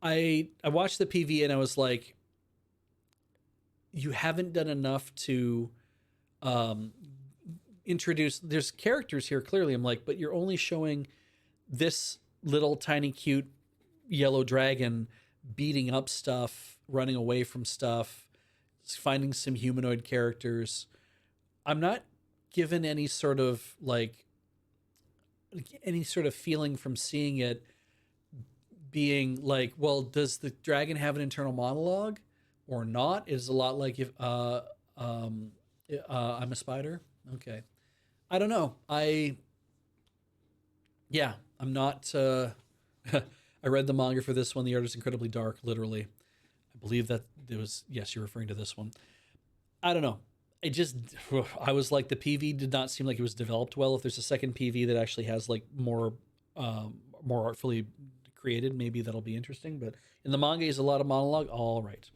I watched the PV and I was like, you haven't done enough to um, introduce. There's characters here clearly. I'm like, but you're only showing this little tiny cute yellow dragon beating up stuff, running away from stuff, finding some humanoid characters. I'm not given any sort of feeling from seeing it being like, well, does the dragon have an internal monologue or not? Is a lot like if I'm a spider. Okay, I don't know. I'm not. I read the manga for this one. The art is incredibly dark, literally. I believe that it was, yes, you're referring to this one. I don't know. It just, I was like, the PV did not seem like it was developed well. If there's a second PV that actually has like more artfully created, maybe that'll be interesting. But in the manga, is a lot of monologue. All right.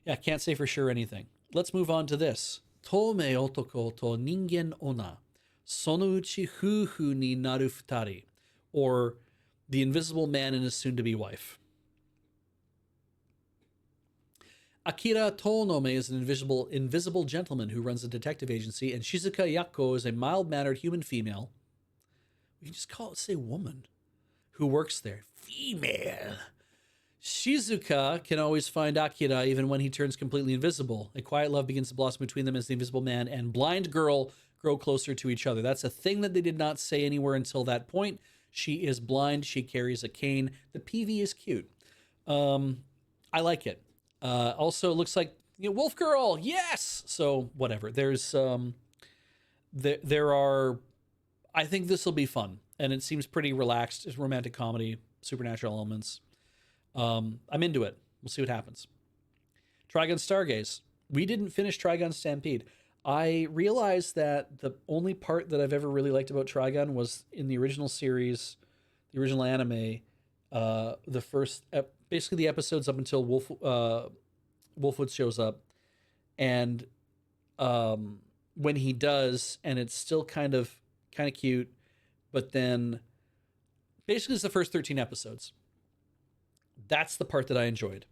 Yeah, can't say for sure anything. Let's move on to this. Tome otoko to ningen ona, sono uchi fufu ni naru futari, or the invisible man and his soon-to-be wife. Akira Tonome is an invisible gentleman who runs a detective agency, and Shizuka Yako is a mild-mannered human female. We can just say woman, who works there. Female. Shizuka can always find Akira even when he turns completely invisible. A quiet love begins to blossom between them as the invisible man and blind girl grow closer to each other. That's a thing that they did not say anywhere until that point. She is blind. She carries a cane. The PV is cute. I like it. Also, it looks like, Wolf Girl. Yes. So whatever. There's there are. I think this will be fun, and it seems pretty relaxed. It's romantic comedy, supernatural elements. I'm into it. We'll see what happens. Trigun Stargaze. We didn't finish Trigun Stampede. I realized that the only part that I've ever really liked about Trigun was in the original series, the original anime, the first, basically the episodes up until Wolfwood shows up. And when he does, and it's still kind of cute, but then basically it's the first 13 episodes. That's the part that I enjoyed.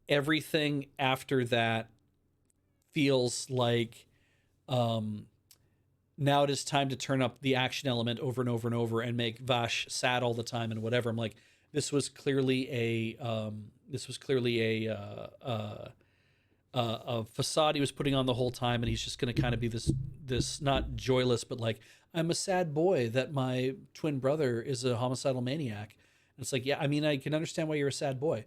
Everything after that feels like now it is time to turn up the action element over and over and over and make Vash sad all the time and whatever. I'm like, this was clearly a facade he was putting on the whole time, and he's just going to kind of be this not joyless, but like, I'm a sad boy that my twin brother is a homicidal maniac. And it's like, yeah, I mean, I can understand why you're a sad boy.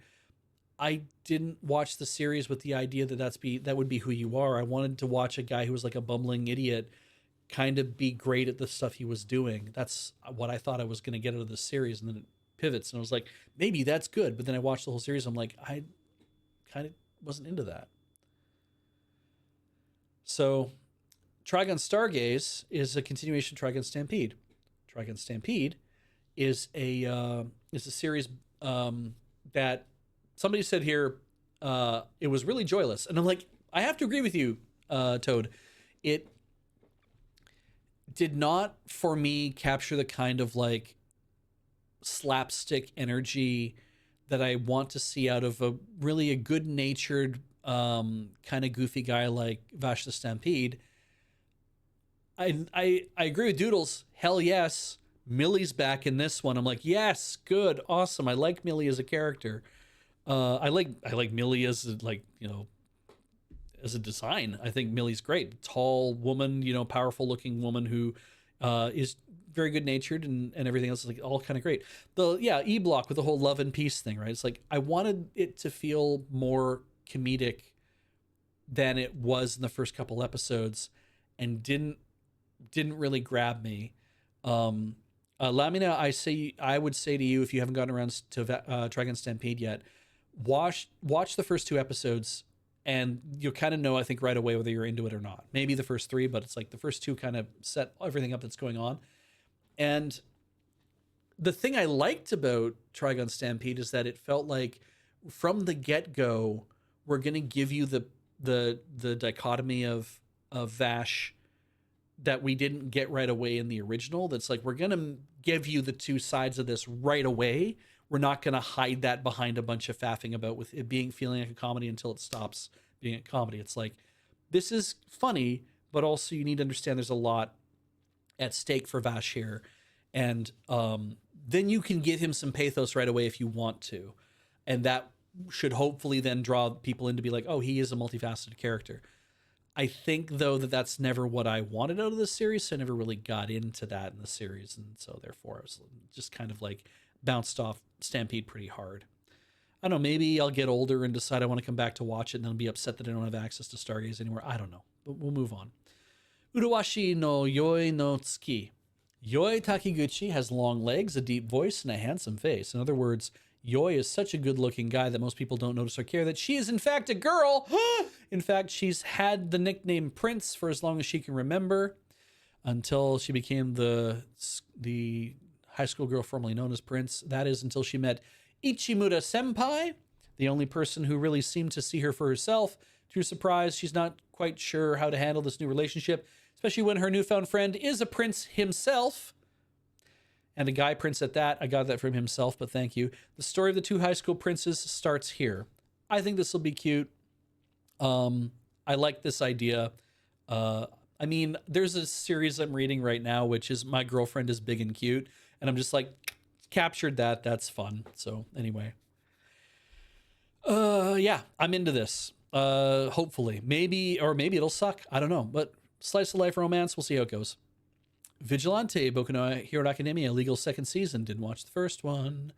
I didn't watch the series with the idea that that would be who you are. I wanted to watch a guy who was like a bumbling idiot kind of be great at the stuff he was doing. That's what I thought I was going to get out of this series. And then it pivots and I was like, maybe that's good. But then I watched the whole series. I'm like, I kind of wasn't into that. So Trigun Stargaze is a continuation of Trigun Stampede. Trigun Stampede is a series that somebody said here it was really joyless, and I'm like, I have to agree with you, Toad. It did not, for me, capture the kind of like slapstick energy that I want to see out of a good-natured kind of goofy guy like Vash the Stampede. I agree with Doodles. Hell yes. Millie's back in this one. I'm like, yes, good, awesome. I like Millie as a character. I like Millie as as a design. I think Millie's great. Tall woman, powerful looking woman who is very good natured and everything else is like all kind of great. E Block with the whole love and peace thing, right? It's like I wanted it to feel more comedic than it was in the first couple episodes, and didn't really grab me. Lamina, I would say to you, if you haven't gotten around to Trigun Stampede yet, watch the first 2 episodes, and you'll kind of know, I think, right away whether you're into it or not. Maybe the first 3, but it's like the first 2 kind of set everything up that's going on. And the thing I liked about Trigun Stampede is that it felt like from the get-go, we're going to give you the dichotomy of Vash that we didn't get right away in the original. That's like, we're going to give you the two sides of this right away. We're not going to hide that behind a bunch of faffing about with it being feeling like a comedy until it stops being a comedy. It's like, this is funny, but also you need to understand there's a lot at stake for Vash here. And then you can give him some pathos right away if you want to. And that should hopefully then draw people in to be like, oh, he is a multifaceted character. I think, though, that that's never what I wanted out of the series, so I never really got into that in the series. And so, therefore, I was just kind of like bounced off Stampede pretty hard. I don't know, maybe I'll get older and decide I want to come back to watch it and then be upset that I don't have access to Stargaze anymore. I don't know, but we'll move on. Urawashi no Yoi no Tsuki. Yoi Takiguchi has long legs, a deep voice, and a handsome face. In other words, Yoi is such a good-looking guy that most people don't notice or care that she is, in fact, a girl. In fact, she's had the nickname Prince for as long as she can remember, until she became the high school girl formerly known as Prince. That is until she met Ichimura Senpai, the only person who really seemed to see her for herself. To her surprise, she's not quite sure how to handle this new relationship, especially when her newfound friend is a prince himself. And a guy prince at that. I got that from himself, but thank you. The story of the two high school princes starts here. I think this will be cute. I like this idea. I mean, there's a series I'm reading right now, which is My Girlfriend is Big and Cute. And I'm just like, captured that. That's fun. So anyway. Yeah, I'm into this. Hopefully. Maybe it'll suck. I don't know. But slice of life romance, we'll see how it goes. Vigilante, Boku no Hero Academia, legal second season. Didn't watch the first one.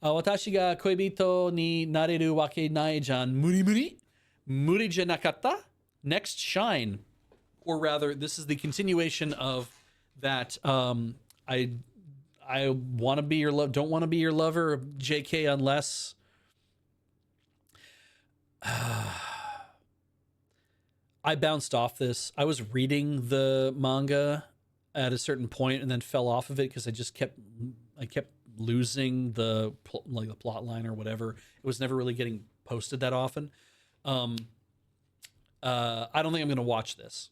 Watashi ga koibito ni nareru wake nai jan. Muri muri? Muri ja nakata? Next, Shine. Or rather, this is the continuation of that. I want to be your love. Don't want to be your lover. JK, unless. I bounced off this. I was reading the manga at a certain point and then fell off of it because I kept losing the plot line or whatever. It was never really getting posted that often. I don't think I'm going to watch this.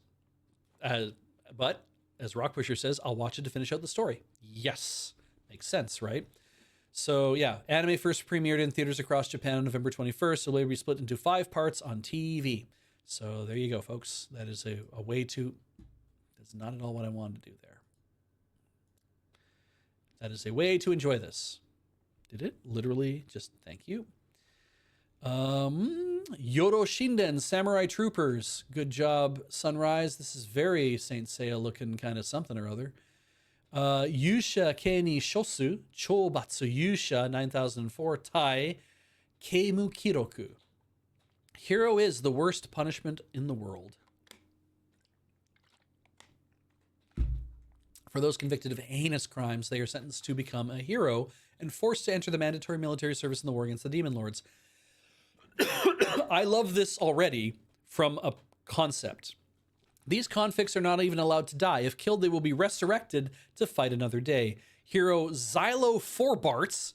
But as Rock Pusher says, I'll watch it to finish out the story. Yes. Makes sense, right? So yeah, anime first premiered in theaters across Japan on November 21st. So it will be split into 5 parts on TV. So there you go, folks. That is a way to... That's not at all what I wanted to do there. That is a way to enjoy this. Did it? Literally, just thank you. Yoro Shinden, Samurai Troopers. Good job, Sunrise. This is very Saint Seiya looking kind of something or other. Yusha Kei Shosu, Chobatsu Yusha 9004, Tai, Keimu Kiroku. Hero is the worst punishment in the world. For those convicted of heinous crimes, they are sentenced to become a hero and forced to enter the mandatory military service in the war against the demon lords. I love this already from a concept. These convicts are not even allowed to die. If killed, they will be resurrected to fight another day. Hero Xylo Forbarts,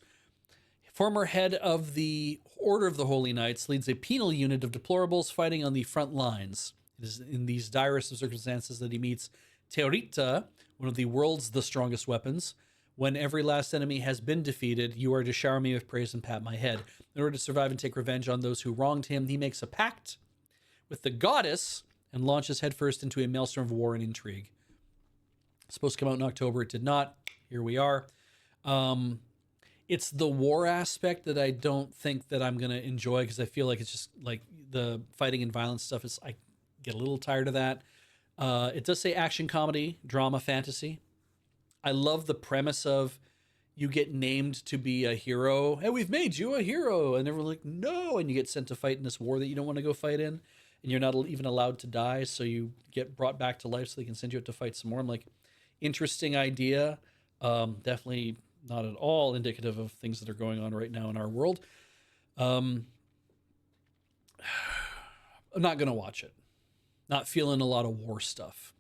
former head of the Order of the Holy Knights, leads a penal unit of deplorables fighting on the front lines. It is in these direst of circumstances that he meets Teorita, one of the world's the strongest weapons. When every last enemy has been defeated, you are to shower me with praise and pat my head. In order to survive and take revenge on those who wronged him, he makes a pact with the goddess and launches headfirst into a maelstrom of war and intrigue. It's supposed to come out in October. It did not. Here we are. It's the war aspect that I don't think that I'm going to enjoy because I feel like it's just like the fighting and violence stuff is, I get a little tired of that. It does say action, comedy, drama, fantasy. I love the premise of you get named to be a hero. Hey, we've made you a hero. And everyone's like, no. And you get sent to fight in this war that you don't want to go fight in. And you're not even allowed to die. So you get brought back to life so they can send you out to fight some more. I'm like, interesting idea. Definitely not at all indicative of things that are going on right now in our world. I'm not going to watch it. Not feeling a lot of war stuff.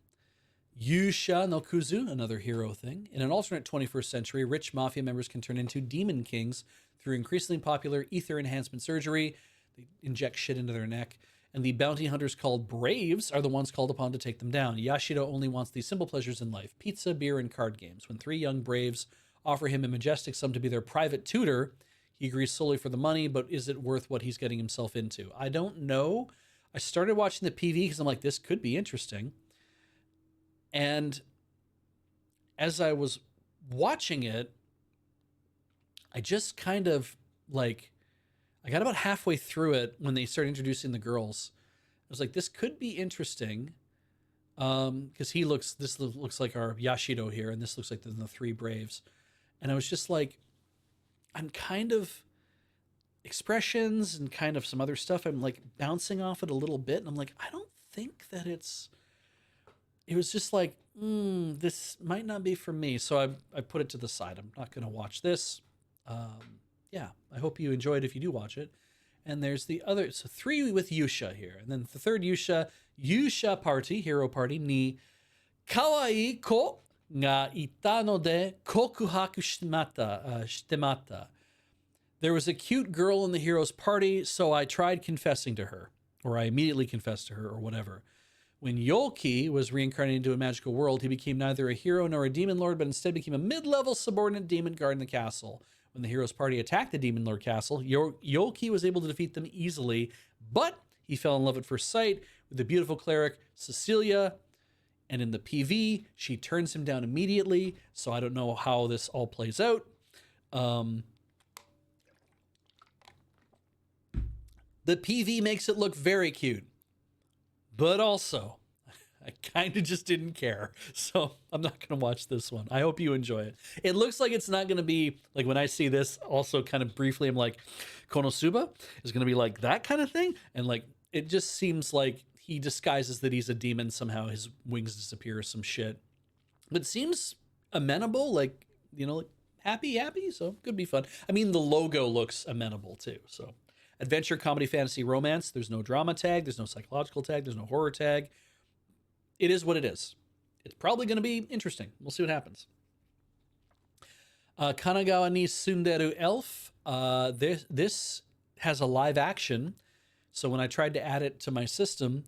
Yusha no Kuzu, another hero thing. In an alternate 21st century, rich mafia members can turn into demon kings through increasingly popular ether enhancement surgery. They inject shit into their neck. and the bounty hunters called Braves are the ones called upon to take them down. Yashido only wants these simple pleasures in life: pizza, beer, and card games. When three young Braves offer him a majestic sum to be their private tutor, he agrees solely for the money, but is it worth what he's getting himself into? I don't know. I started watching the PV because I'm like, this could be interesting. And as I was watching it, I just kind of like, I got about halfway through it when they started introducing the girls. I was like, this could be interesting. Because this looks like our Yashido here, and this looks like the three Braves. And I was just like, I'm kind of expressions and kind of some other stuff. I'm like bouncing off it a little bit. And I'm like, I don't think that it was just like, this might not be for me. So I put it to the side. I'm not going to watch this. Yeah, I hope you enjoyed if you do watch it. And there's the other, so three with Yusha here. And then the third Yusha party, hero party, ni kawaii ko ga ita no de kokuhaku shitemata. There was a cute girl in the hero's party, so I tried confessing to her, or I immediately confessed to her, or whatever. When Yolki was reincarnated into a magical world, he became neither a hero nor a demon lord, but instead became a mid-level subordinate demon guard in the castle. When the hero's party attacked the demon lord castle, Yolki was able to defeat them easily, but he fell in love at first sight with the beautiful cleric Cecilia, and in the PV, she turns him down immediately, so I don't know how this all plays out. The PV makes it look very cute, but also I kind of just didn't care. So I'm not going to watch this one. I hope you enjoy it. It looks like it's not going to be like, when I see this also kind of briefly, I'm like, Konosuba is going to be like that kind of thing. And like, it just seems like he disguises that he's a demon. Somehow his wings disappear or some shit. But it seems amenable, like, like happy. So could be fun. I mean, the logo looks amenable too. So adventure, comedy, fantasy, romance. There's no drama tag. There's no psychological tag. There's no horror tag. It is what it is. It's probably going to be interesting. We'll see what happens. Kanagawa ni Sunderu Elf. This has a live action. So when I tried to add it to my system,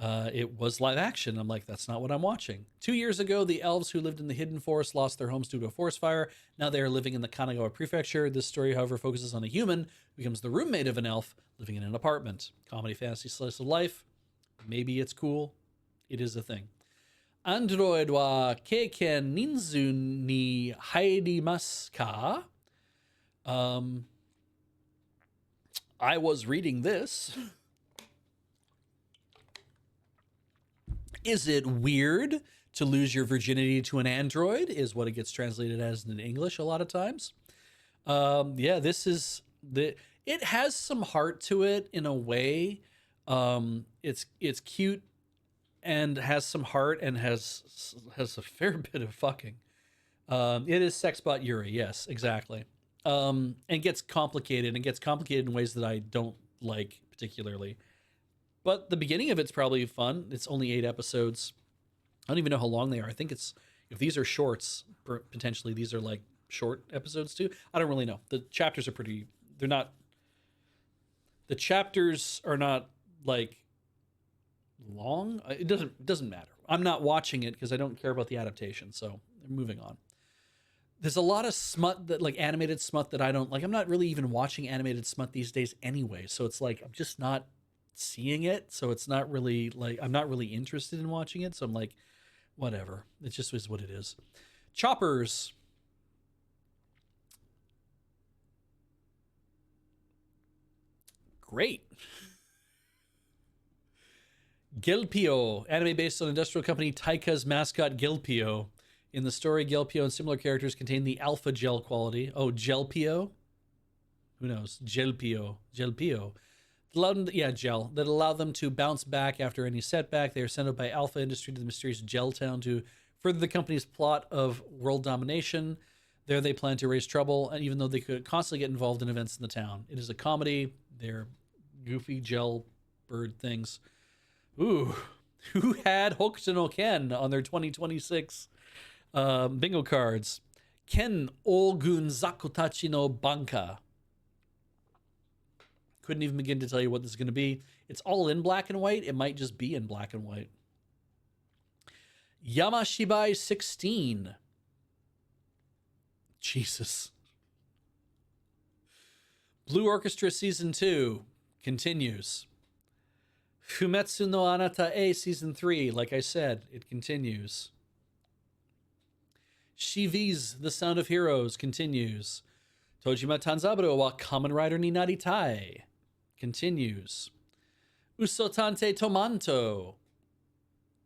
it was live action. I'm like, that's not what I'm watching. 2 years ago, the elves who lived in the hidden forest lost their homes due to a forest fire. Now they are living in the Kanagawa prefecture. This story, however, focuses on a human who becomes the roommate of an elf living in an apartment. Comedy, fantasy, slice of life. Maybe it's cool. It is a thing. Android wa keiken ninzu ni hairimasu ka? I was reading this. Is it weird to lose your virginity to an android? Is what it gets translated as in English a lot of times. Yeah, this is it has some heart to it in a way. It's cute and has some heart and has a fair bit of fucking. It is Sexbot Yuri, yes, exactly. And gets complicated in ways that I don't like particularly. But the beginning of it's probably fun. It's only 8 episodes. I don't even know how long they are. I think if these are shorts, potentially these are like short episodes too. I don't really know. The chapters are the chapters are not like long. It doesn't matter. I'm not watching it because I don't care about the adaptation. So moving on. There's a lot of smut, that like animated smut, that I don't like. I'm not really even watching animated smut these days anyway. So it's like, I'm just not seeing it. So it's not really like, I'm not really interested in watching it. So I'm like, whatever. It just is what it is. Choppers. Great. Gelpio, anime based on industrial company Taika's mascot Gelpio. In the story, Gelpio and similar characters contain the alpha gel quality. Oh, Gelpio? Who knows? Gelpio. Gel. That allow them to bounce back after any setback. They are sent out by Alpha Industry to the mysterious Gel Town to further the company's plot of world domination. There they plan to raise trouble, and even though they could constantly get involved in events in the town. It is a comedy. They're goofy gel bird things. Ooh, who had Hokuto no Ken on their 2026 bingo cards? Ken Ogun Zakutachi no Banka. Couldn't even begin to tell you what this is going to be. it's all in black and white, it might just be in black and white. Yamashibai 16. Jesus. Blue Orchestra Season 2 continues. Fumetsu no Anata E Season 3, like I said, it continues. Shivi's The Sound of Heroes continues. Tojima Tanzaburo wa Kamen Rider ni Naritai continues. Usotante Tomanto,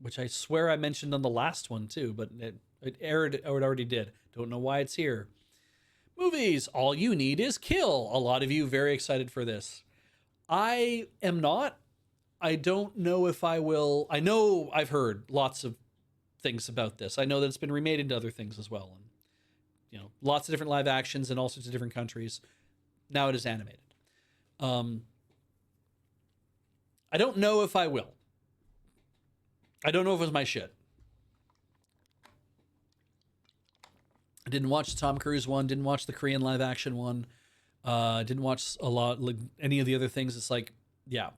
which I swear I mentioned on the last one too, but it aired, or it already did. Don't know why it's here. Movies, All You Need Is Kill. A lot of you very excited for this. I am not. I don't know if I will. I know I've heard lots of things about this. I know that it's been remade into other things as well. And, you know, lots of different live actions in all sorts of different countries. Now it is animated. I don't know if I will. I don't know if it was my shit. I didn't watch the Tom Cruise one. Didn't watch the Korean live action one. Didn't watch a lot, like any of the other things. It's like, yeah.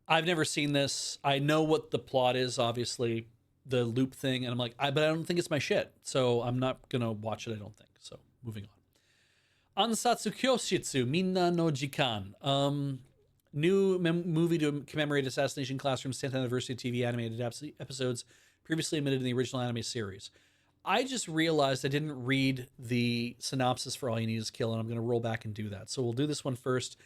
I've never seen this. I know what the plot is, obviously, the loop thing, and I'm like, but I don't think it's my shit, so I'm not gonna watch it. I don't think so. Moving on. Ansatsu Kyoshitsu Minna no Jikan. New movie to commemorate Assassination Classroom's 10th anniversary TV animated episodes previously emitted in the original anime series. I just realized I didn't read the synopsis for All You Need Is Kill, and I'm going to roll back and do that. So we'll do this one first.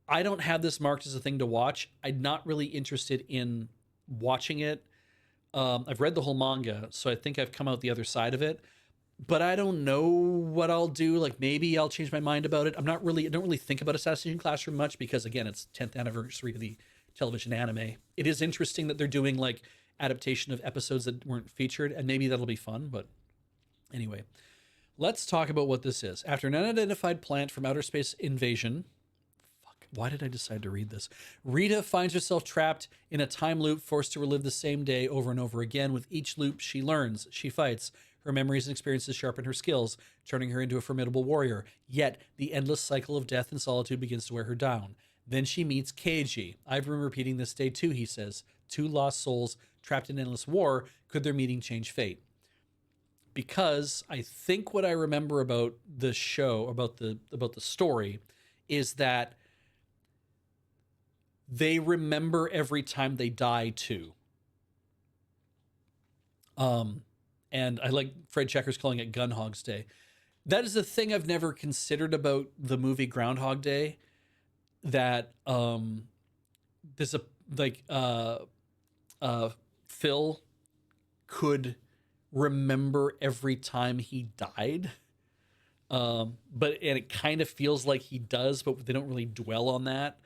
I don't have this marked as a thing to watch. I'm not really interested in watching it. I've read the whole manga, so I think I've come out the other side of it. But I don't know what I'll do. Like, maybe I'll change my mind about it. I don't really think about Assassination Classroom much because, again, it's 10th anniversary of the television anime. It is interesting that they're doing like adaptation of episodes that weren't featured, and maybe that'll be fun. But anyway, let's talk about what this is. After an unidentified plant from outer space invasion, why did I decide to read this? Rita finds herself trapped in a time loop, forced to relive the same day over and over again. With each loop, she learns, she fights. Her memories and experiences sharpen her skills, turning her into a formidable warrior. Yet, the endless cycle of death and solitude begins to wear her down. Then she meets Keiji. I've been repeating this day too, he says. Two lost souls trapped in endless war. Could their meeting change fate? Because I think what I remember about the show, about the story, is that they remember every time they die too. And I like Fred Checker's calling it Gunhog's Day. That is a thing I've never considered about the movie Groundhog Day. That there's a like Phil could remember every time he died. And it kind of feels like he does, but they don't really dwell on that.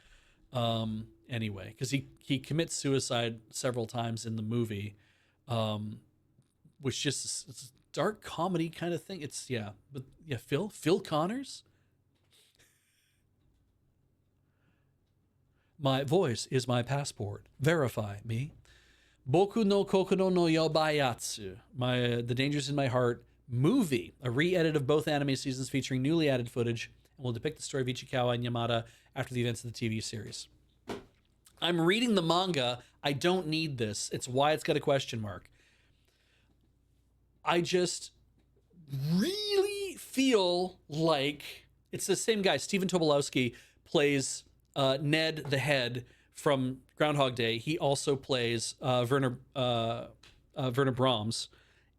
Anyway, because he commits suicide several times in the movie. Which just it's a dark comedy kind of thing. It's Phil Connors. My voice is my passport. Verify me. Boku no Kokono no Yobayatsu. The Dangers in My Heart movie, a re-edit of both anime seasons featuring newly added footage, and will depict the story of Ichikawa and Yamada after the events of the TV series. I'm reading the manga. I don't need this. It's why it's got a question mark. I just really feel like it's the same guy. Stephen Tobolowsky plays Ned the Head from Groundhog Day. He also plays Werner Brahms.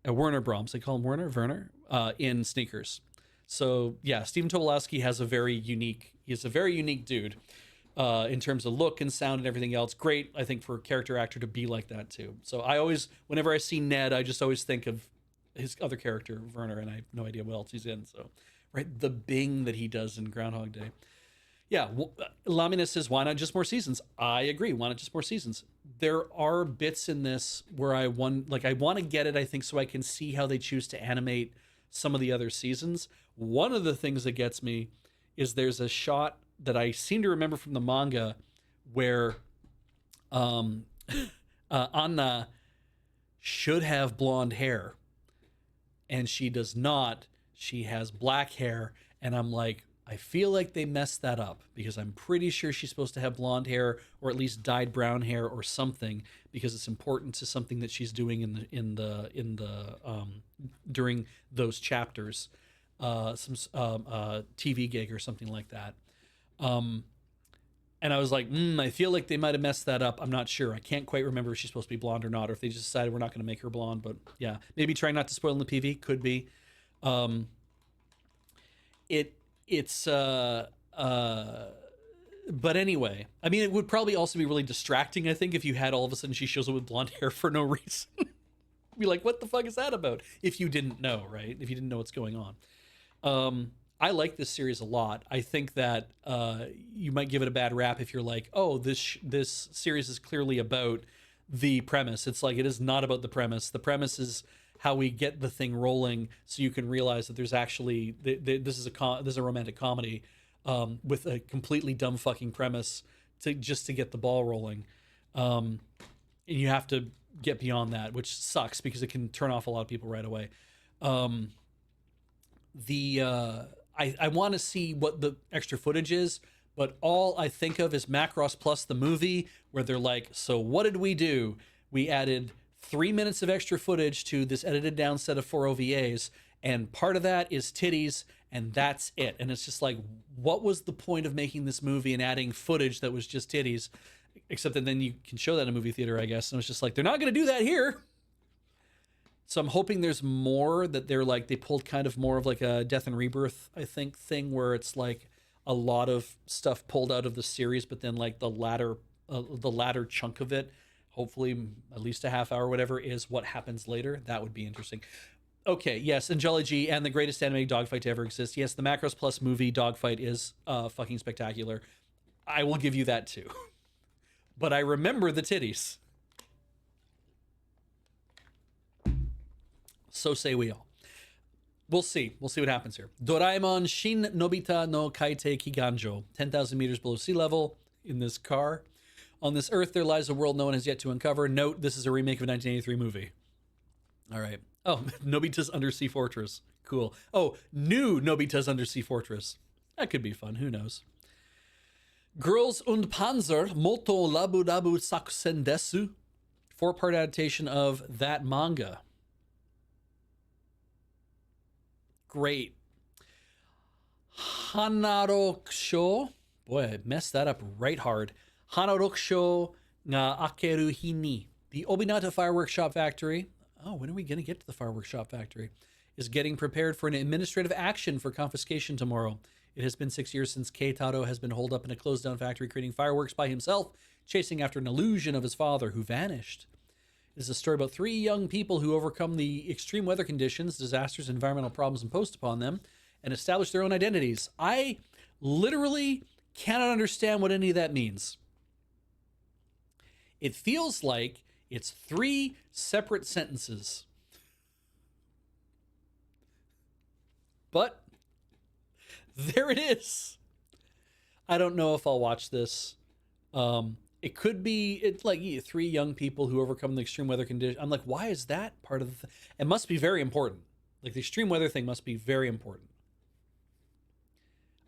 Werner Brahms. They call him Werner in Sneakers. So yeah, Stephen Tobolowsky has a very unique dude in terms of look and sound and everything else. Great, I think, for a character actor to be like that too. So I always, whenever I see Ned, I just always think of his other character, Werner, and I have no idea what else he's in. So, right, the Bing that he does in Groundhog Day. Yeah, Lamina says, why not just more seasons? I agree, why not just more seasons? There are bits in this where I want to get it, I think, so I can see how they choose to animate some of the other seasons. One of the things that gets me is there's a shot that I seem to remember from the manga where Anna should have blonde hair, and she does not. She has black hair, and I'm like, I feel like they messed that up because I'm pretty sure she's supposed to have blonde hair or at least dyed brown hair or something because it's important to something that she's doing in the during those chapters, some TV gig or something like that. Um, and I was like, I feel like they might have messed that up. I'm not sure. I can't quite remember if she's supposed to be blonde or not, or if they just decided we're not going to make her blonde. But yeah, maybe trying not to spoil in the PV could be. Um, it's but anyway, I mean, it would probably also be really distracting, I think, if you had all of a sudden she shows up with blonde hair for no reason. Be like, what the fuck is that about? If you didn't know, right? If you didn't know what's going on. I like this series a lot. I think that you might give it a bad rap if you're like, oh, this series is clearly about the premise. It's like, it is not about the premise. The premise is how we get the thing rolling, so you can realize that there's actually this is a romantic comedy with a completely dumb fucking premise to get the ball rolling, and you have to get beyond that, which sucks because it can turn off a lot of people right away. I want to see what the extra footage is, but all I think of is Macross Plus the movie, where they're like, so what did we do? We added 3 minutes of extra footage to this edited down set of 4 OVAs, and part of that is titties, and that's it. And it's just like, what was the point of making this movie and adding footage that was just titties? Except that then you can show that in a movie theater, I guess. And it's just like, they're not going to do that here. So I'm hoping there's more, that they're like, they pulled kind of more of like a Death and Rebirth, I think, thing, where it's like a lot of stuff pulled out of the series, but then like the latter chunk of it, hopefully at least a half hour, whatever, is what happens later. That would be interesting. Okay, yes, Angela G and the greatest animated dogfight to ever exist. Yes, the Macross Plus movie dogfight is fucking spectacular. I will give you that too. But I remember the titties. So say we all. We'll see. We'll see what happens here. Doraemon Shin Nobita no Kaite Kiganjo. 10,000 meters below sea level in this car. On this earth, there lies a world no one has yet to uncover. Note, this is a remake of a 1983 movie. All right. Oh, Nobita's Undersea Fortress. Cool. Oh, new Nobita's Undersea Fortress. That could be fun. Who knows? Girls und Panzer Moto Labu Labu Sakusen Desu. 4-part adaptation of that manga. Great. Hanarokusho. Boy, I messed that up right hard. Hanarokusho nga akeru hini. The Obinata Fireworks Shop Factory. Oh, when are we going to get to the Fireworks Shop Factory? Is getting prepared for an administrative action for confiscation tomorrow. It has been 6 years since Keitaro has been holed up in a closed-down factory creating fireworks by himself, chasing after an illusion of his father, who vanished. It is a story about 3 young people who overcome the extreme weather conditions, disasters, and environmental problems imposed upon them, and establish their own identities. I literally cannot understand what any of that means. It feels like it's 3 separate sentences. But there it is. I don't know if I'll watch this. It could be, it's like 3 young people who overcome the extreme weather condition. I'm like, why is that part of the It must be very important. Like, the extreme weather thing must be very important.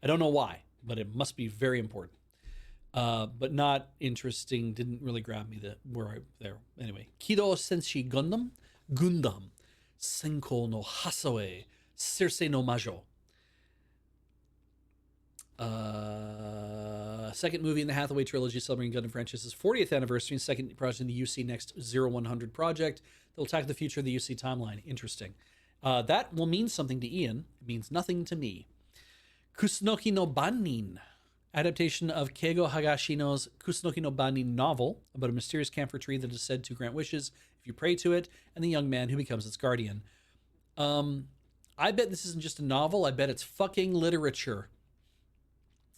I don't know why, but it must be very important. But not interesting. Didn't really grab me there. Anyway, Kido Senshi Gundam, Senko no Hasawe, Circe no Majo. Second movie in the Hathaway trilogy celebrating Gundam franchise's 40th anniversary, and second project in the UC Next 0100 project that will tackle the future of the UC timeline. Interesting. That will mean something to Ian. It means nothing to me. Kusunoki no Bannin, adaptation of Keigo Higashino's Kusunoki no Bannin novel about a mysterious camphor tree that is said to grant wishes if you pray to it, and the young man who becomes its guardian. I bet this isn't just a novel. I bet it's fucking literature.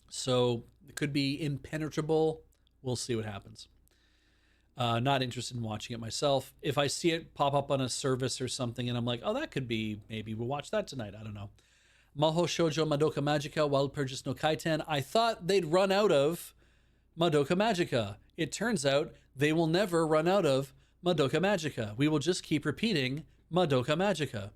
So it could be impenetrable. We'll see what happens. Not interested in watching it myself. If I see it pop up on a service or something and I'm like, oh, that could be, maybe we'll watch that tonight. I don't know. Maho Shoujo Madoka Magica Wild Purchase no Kaiten. I thought they'd run out of Madoka Magica. It turns out they will never run out of Madoka Magica. We will just keep repeating Madoka Magica.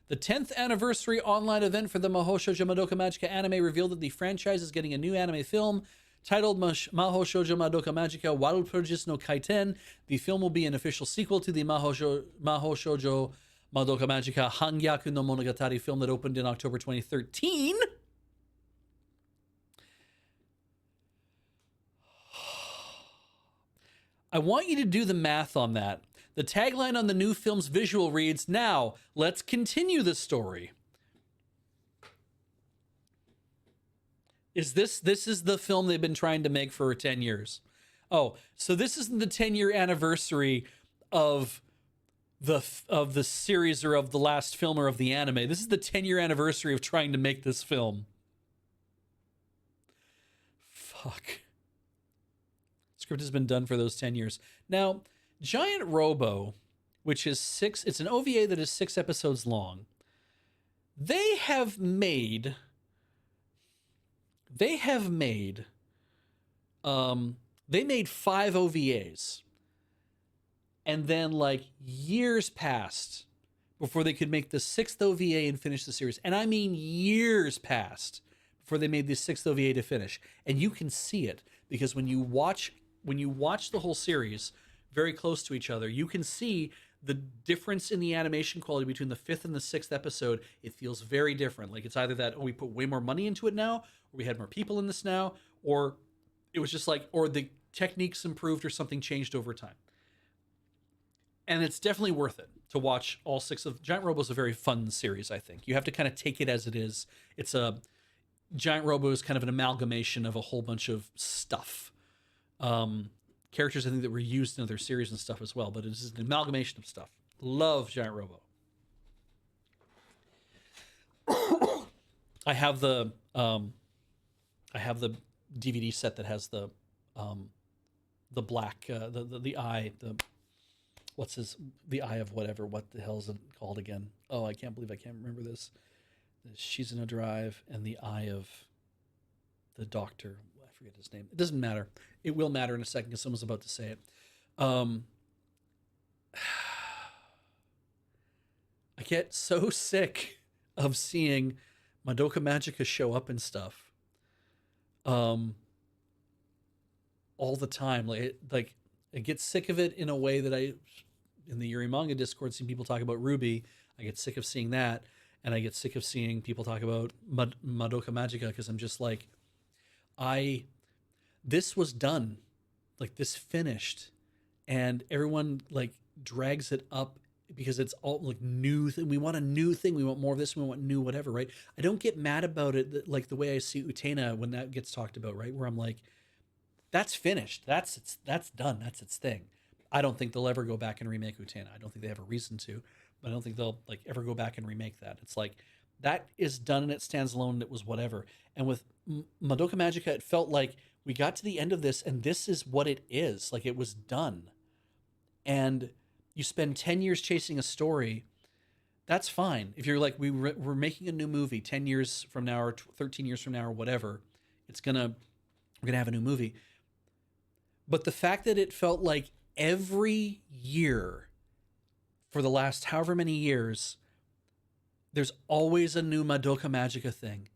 The 10th anniversary online event for the Mahou Shoujo Madoka Magica anime revealed that the franchise is getting a new anime film titled Mahou Shoujo Madoka Magica Wild Purchase no Kaiten. The film will be an official sequel to the Mahou Shoujo Madoka Magica Hangyaku no Monogatari film that opened in October 2013. I want you to do the math on that. The tagline on the new film's visual reads, "Now, let's continue the story." Is this is the film they've been trying to make for 10 years? Oh, so this isn't the 10-year anniversary of the series or of the last film or of the anime. This is the 10-year anniversary of trying to make this film. Fuck. Script has been done for those 10 years. Now, Giant Robo, which is it's an OVA that is 6 episodes long. They made 5 OVAs. And then like years passed before they could make the 6th OVA and finish the series. And I mean years passed before they made the 6th OVA to finish. And you can see it because when you watch the whole series very close to each other, you can see the difference in the animation quality between the 5th and the 6th episode. It feels very different. Like it's either that, oh, we put way more money into it now, or we had more people in this now, or it was just like, or the techniques improved or something changed over time. And it's definitely worth it to watch all 6 of Giant Robo. Is a very fun series, I think. You have to kind of take it as it is. Giant Robo is kind of an amalgamation of a whole bunch of stuff. Characters I think that were used in other series and stuff as well, but it's an amalgamation of stuff. Love Giant Robo. I have the DVD set that has the black the eye, the eye of whatever. What the hell is it called again? Oh, I can't believe I can't remember this. The Shizuno Drive and the eye of the doctor. I forget his name. It doesn't matter. It will matter in a second because someone's about to say it. I get so sick of seeing Madoka Magica show up and stuff. All the time. Like I get sick of it in a way that in the Yuri Manga Discord, seeing people talk about Ruby. I get sick of seeing that. And I get sick of seeing people talk about Madoka Magica because I'm just like, this was done, like this finished, and everyone like drags it up because it's all like new. We want a new thing. We want more of this. We want new whatever, right? I don't get mad about it like the way I see Utena when that gets talked about, right? Where I'm like, that's finished. That's done. That's its thing. I don't think they'll ever go back and remake Utena. I don't think they have a reason to. But I don't think they'll like ever go back and remake that. It's like that is done and it stands alone. And it was whatever. And with Madoka Magica, it felt like we got to the end of this and this is what it is. Like it was done. And you spend 10 years chasing a story. That's fine. If you're like, we're making a new movie 10 years from now or 13 years from now or whatever, we're going to have a new movie. But the fact that it felt like every year for the last however many years, there's always a new Madoka Magica thing.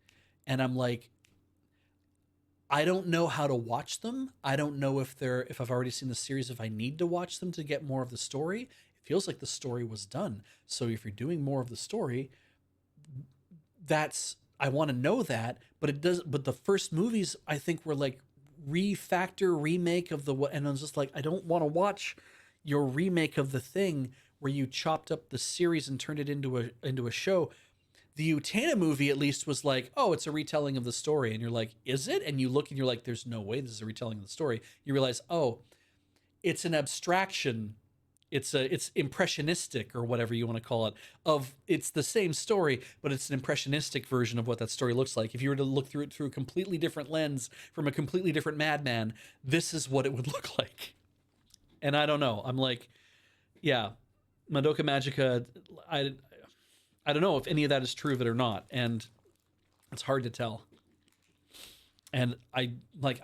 And I'm like, I don't know how to watch them. I don't know if I've already seen the series, if I need to watch them to get more of the story. It feels like the story was done. So if you're doing more of the story, I want to know that, but the first movies I think were like remake of and I was just like, I don't want to watch your remake of the thing where you chopped up the series and turned it into a show. The Utena movie at least was like, oh, it's a retelling of the story. And you're like, is it? And you look and you're like, there's no way this is a retelling of the story. You realize, oh, it's an abstraction. It's impressionistic or whatever you want to call it. It's the same story, but it's an impressionistic version of what that story looks like. If you were to look through it through a completely different lens from a completely different madman, this is what it would look like. And I don't know. I'm like, yeah, Madoka Magica, I don't know if any of that is true of it or not, and it's hard to tell. And I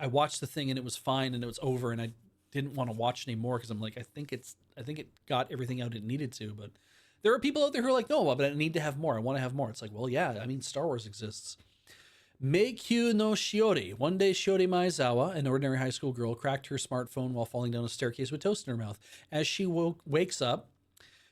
watched the thing and it was fine and it was over and I didn't want to watch anymore because I'm like, I think it got everything out it needed to, but There are people out there who are like, no, but I need to have more. I want to have more. It's like, well, yeah, I mean, Star Wars exists. Meikyu no Shiori. One day, Shiori Maezawa, an ordinary high school girl, cracked her smartphone while falling down a staircase with toast in her mouth. As she wakes up,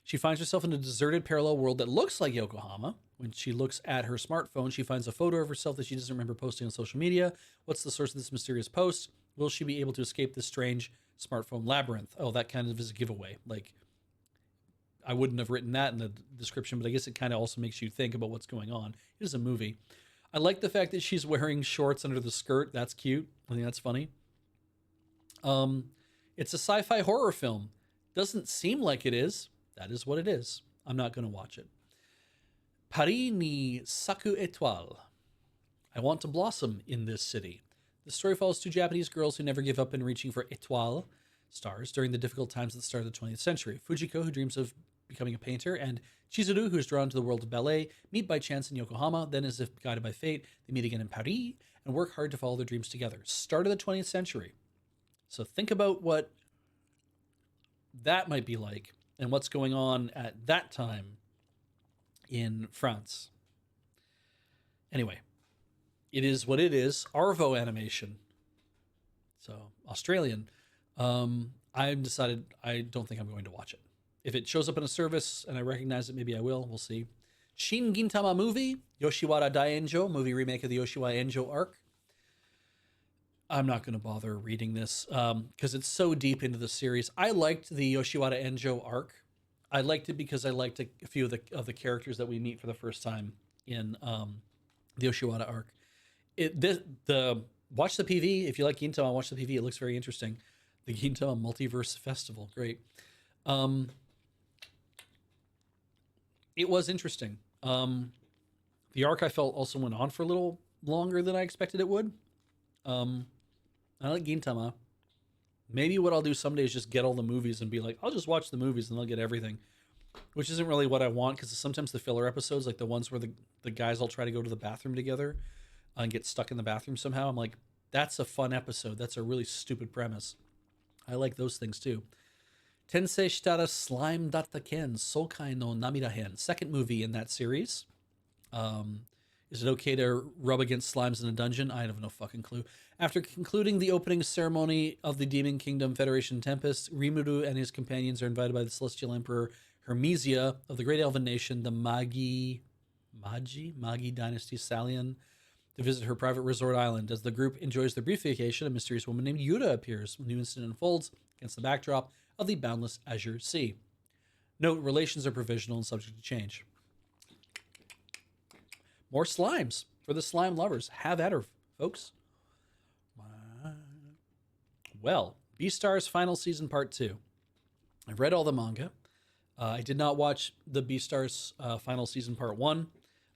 she finds herself in a deserted parallel world that looks like Yokohama. When she looks at her smartphone, she finds a photo of herself that she doesn't remember posting on social media. What's the source of this mysterious post? Will she be able to escape this strange smartphone labyrinth? Oh, that kind of is a giveaway. Like, I wouldn't have written that in the description, but I guess it kind of also makes you think about what's going on. It is a movie. I like the fact that she's wearing shorts under the skirt. That's cute. I think that's funny. It's a sci-fi horror film. Doesn't seem like it is. That is what it is. I'm not going to watch it. Paris ni saku étoile. I want to blossom in this city. The story follows two Japanese girls who never give up in reaching for étoile, stars, during the difficult times at the start of the 20th century. Fujiko, who dreams of becoming a painter, and Chizuru, who is drawn to the world of ballet, meet by chance in Yokohama. Then, as if guided by fate, they meet again in Paris and work hard to follow their dreams together. Start of the 20th century. So think about what that might be like and what's going on at that time in France. Anyway, it is what it is. Arvo animation. So, Australian. I've decided I don't think I'm going to watch it. If it shows up in a service and I recognize it, maybe I will. We'll see. Shin Gintama movie, Yoshiwara Daenjo, movie remake of the Yoshiwara Enjo arc. I'm not going to bother reading this because it's so deep into the series. I liked the Yoshiwara Enjo arc. I liked it because I liked a few of the characters that we meet for the first time in the Yoshiwara arc. Watch the PV. If you like Gintama, watch the PV. It looks very interesting. The Gintama Multiverse Festival. Great. It was interesting. The arc I felt also went on for a little longer than I expected it would. I like Gintama. Maybe what I'll do someday is just get all the movies and be like, I'll just watch the movies and I'll get everything. Which isn't really what I want, because sometimes the filler episodes, like the ones where the guys all try to go to the bathroom together and get stuck in the bathroom somehow, I'm like, that's a fun episode. That's a really stupid premise. I like those things too. Tensei Shitara Slime Datta Ken Sokai no Namida Hen. Second movie in that series. Is it okay to rub against slimes in a dungeon? I have no fucking clue. After concluding the opening ceremony of the Demon Kingdom Federation Tempest, Rimuru and his companions are invited by the Celestial Emperor Hermesia of the Great Elven Nation, the Magi Dynasty Salian, to visit her private resort island. As the group enjoys their brief vacation, a mysterious woman named Yuta appears. A new incident unfolds against the backdrop of the boundless azure sea. Note, relations are provisional and subject to change. More slimes for the slime lovers. Have at her, folks. Well, Beastars Final Season Part 2. I've read all the manga. I did not watch the Beastars Final Season Part 1.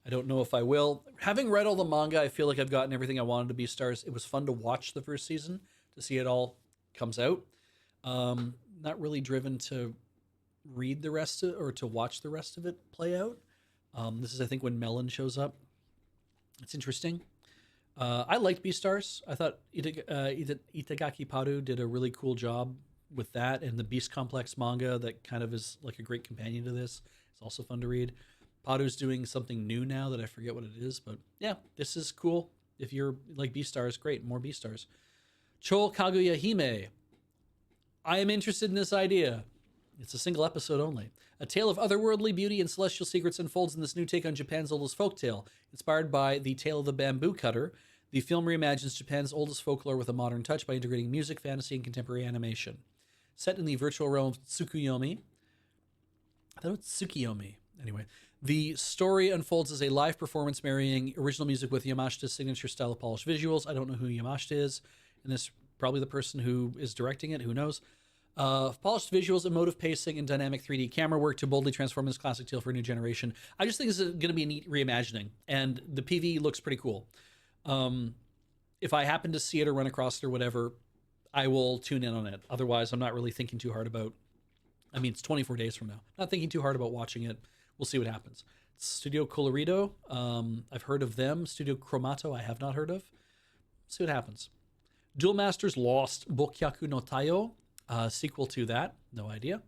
I don't know if I will. Having read all the manga, I feel like I've gotten everything I wanted to Beastars. It was fun to watch the first season, to see it all comes out. Not really driven to read the rest of it or to watch the rest of it play out. This is, I think, when Melon shows up. It's interesting. I liked Beastars. I thought Itagaki Paru did a really cool job with that, and the Beast Complex manga that kind of is like a great companion to this. It's also fun to read. Paru's doing something new now that I forget what it is, but yeah, this is cool. If you're like Beastars, great, more Beastars. Cho Kaguya Hime. I am interested in this idea. It's a single episode only. A tale of otherworldly beauty and celestial secrets unfolds in this new take on Japan's oldest folktale. Inspired by the tale of the bamboo cutter, the film reimagines Japan's oldest folklore with a modern touch by integrating music, fantasy, and contemporary animation. Set in the virtual realm of Tsukuyomi. I thought it was Tsukiyomi. Anyway, the story unfolds as a live performance marrying original music with Yamashita's signature style of polished visuals. I don't know who Yamashita is, and this probably the person who is directing it. Who knows? Polished visuals, emotive pacing, and dynamic 3D camera work to boldly transform this classic tale for a new generation. I just think this is going to be a neat reimagining, and the PV looks pretty cool. If I happen to see it or run across it or whatever, I will tune in on it. Otherwise, I'm not really thinking too hard about... I mean, it's 24 days from now. Not thinking too hard about watching it. We'll see what happens. Studio Colorido, I've heard of them. Studio Chromato, I have not heard of. See what happens. Duel Masters Lost Bokyaku no Taiyo. Sequel to that, no idea.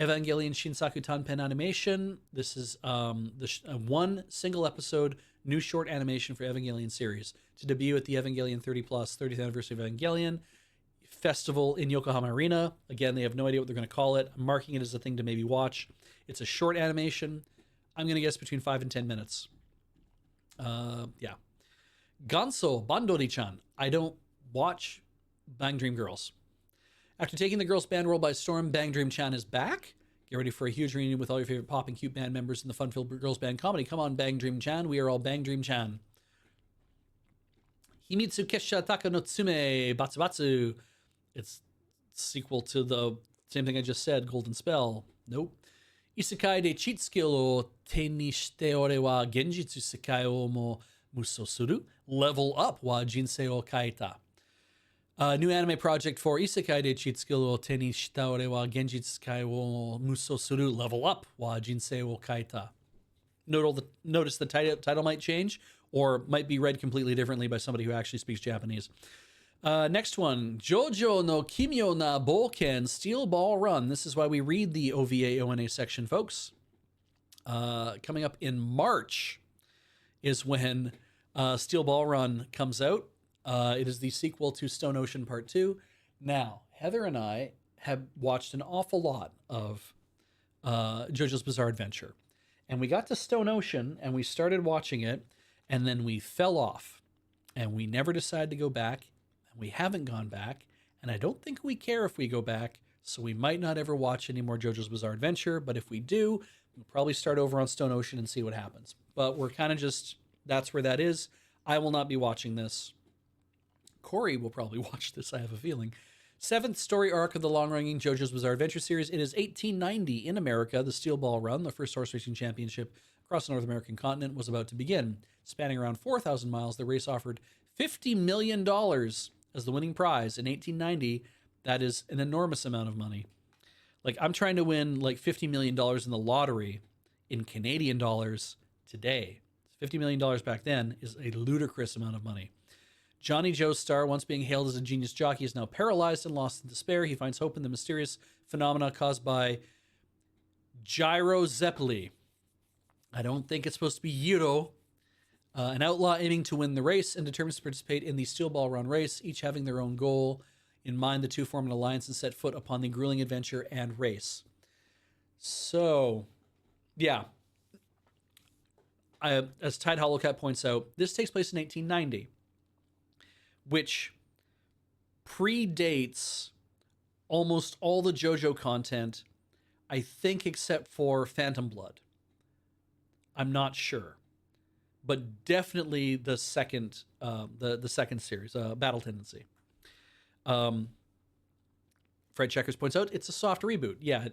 Evangelion Shinsaku Tanpen animation. This is one single episode new short animation for Evangelion series to debut at the Evangelion 30 plus 30th anniversary of Evangelion festival in Yokohama Arena. Again, they have no idea what they're going to call it. I'm marking it as a thing to maybe watch. It's a short animation. I'm going to guess between 5 and 10 minutes. Yeah. Ganso Bandori-chan. I don't watch Bang Dream Girls. After taking the girls band world by storm, Bang Dream Chan is back. Get ready for a huge reunion with all your favorite pop and cute band members in the fun-filled girls band comedy. Come on, Bang Dream Chan. We are all Bang Dream Chan. Himitsu Kesha Taka no Tsume Batsubatsu. It's sequel to the same thing I just said, Golden Spell. Nope. Isekai de cheat skill o te ni shite ore wa genjitsu sekai o mo muso suru. Level up wa jinsei o kaita. New anime project for Isekai de cheat skill o te ni shite ore wa genjitsu sekai o muso suru. Level up wa jinsei o kaita. Notice the title might change or might be read completely differently by somebody who actually speaks Japanese. Next one, Jojo no Kimyo na Boken Steel Ball Run. This is why we read the OVA ONA section, folks. Coming up in March is when Steel Ball Run comes out. It is the sequel to Stone Ocean Part 2. Now, Heather and I have watched an awful lot of JoJo's Bizarre Adventure. And we got to Stone Ocean and we started watching it, and then we fell off. And we never decided to go back. And we haven't gone back. And I don't think we care if we go back. So we might not ever watch any more JoJo's Bizarre Adventure. But if we do, we'll probably start over on Stone Ocean and see what happens. But we're kind of just, that's where that is. I will not be watching this. Corey will probably watch this, I have a feeling. 7th story arc of the long-running JoJo's Bizarre Adventure series. It is 1890 in America. The Steel Ball Run, the first horse racing championship across the North American continent, was about to begin. Spanning around 4,000 miles, the race offered $50 million as the winning prize in 1890. That is an enormous amount of money. Like, I'm trying to win like $50 million in the lottery in Canadian dollars today. $50 million back then is a ludicrous amount of money. Johnny Joestar, once being hailed as a genius jockey, is now paralyzed and lost in despair. He finds hope in the mysterious phenomena caused by gyrozeppeli. I don't think it's supposed to be gyro. An outlaw aiming to win the race and determined to participate in the Steel Ball Run race, each having their own goal in mind. The two form an alliance and set foot upon the grueling adventure and race. So, yeah. As Tide Hollowcat points out, this takes place in 1890. Which predates almost all the JoJo content, I think, except for Phantom Blood. I'm not sure, but definitely the second, the second series, Battle Tendency. Fred Checkers points out it's a soft reboot. Yeah,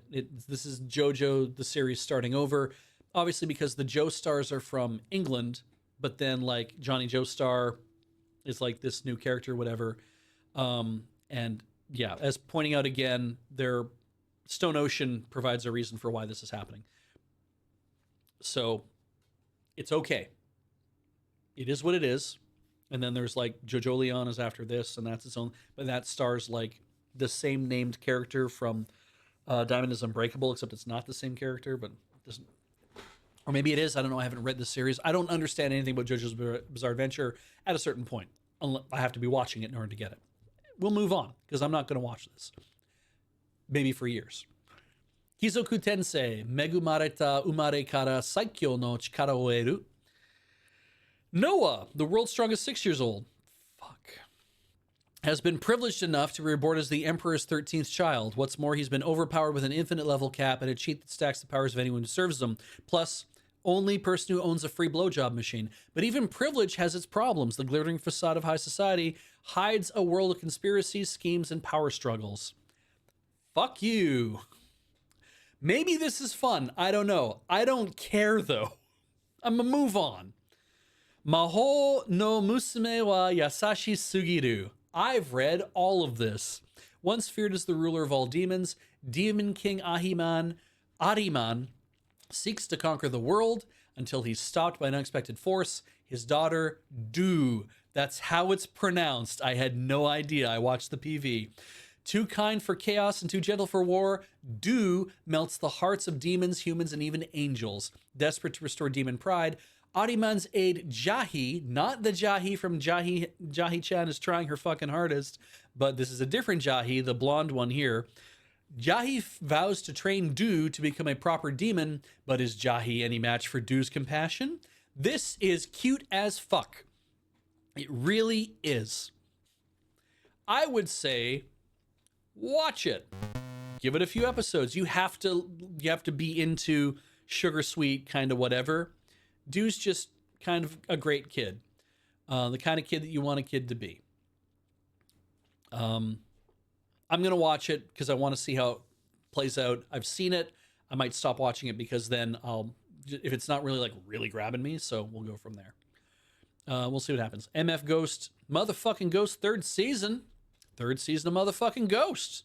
this is JoJo the series starting over, obviously because the Joestars are from England, but then like Johnny Joestar is like this new character, whatever. And yeah, as pointing out again, their Stone Ocean provides a reason for why this is happening. So it's okay. It is what it is. And then there's like Jojo Leon is after this, and that's its own, but that stars like the same named character from Diamond is Unbreakable, except it's not the same character, but it doesn't. Or maybe it is. I don't know. I haven't read the series. I don't understand anything about JoJo's Bizarre Adventure at a certain point. I have to be watching it in order to get it. We'll move on, because I'm not going to watch this. Maybe for years. Kizoku Tensei, Megumareta Umare Kara Saikyo no Chikara o Eru. Noah, the world's strongest 6 years old, has been privileged enough to be reborn as the Emperor's 13th child. What's more, he's been overpowered with an infinite level cap and a cheat that stacks the powers of anyone who serves them. Plus, only person who owns a free blowjob machine. But even privilege has its problems. The glittering facade of high society hides a world of conspiracies, schemes, and power struggles. Fuck you. Maybe this is fun. I don't know. I don't care, though. I'm gonna move on. Maho no Musume wa Yasashi Sugiru. I've read all of this. Once feared as the ruler of all demons, Demon King Ahriman seeks to conquer the world until he's stopped by an unexpected force. His daughter, Du. That's how it's pronounced. I had no idea. I watched the PV. Too kind for chaos and too gentle for war, Do melts the hearts of demons, humans, and even angels. Desperate to restore demon pride, Ahriman's aide Jahi, not the Jahi from Jahi Chan is trying her fucking hardest, but this is a different Jahi, the blonde one here. Jahi vows to train Du to become a proper demon, but is Jahi any match for Du's compassion? This is cute as fuck. It really is. I would say watch it. Give it a few episodes. You have to be into sugar sweet kind of whatever. Du's just kind of a great kid. The kind of kid that you want a kid to be. I'm going to watch it because I want to see how it plays out. I've seen it. I might stop watching it because then if it's not really really grabbing me, so we'll go from there. We'll see what happens. MF Ghost, motherfucking Ghost, third season of motherfucking Ghost.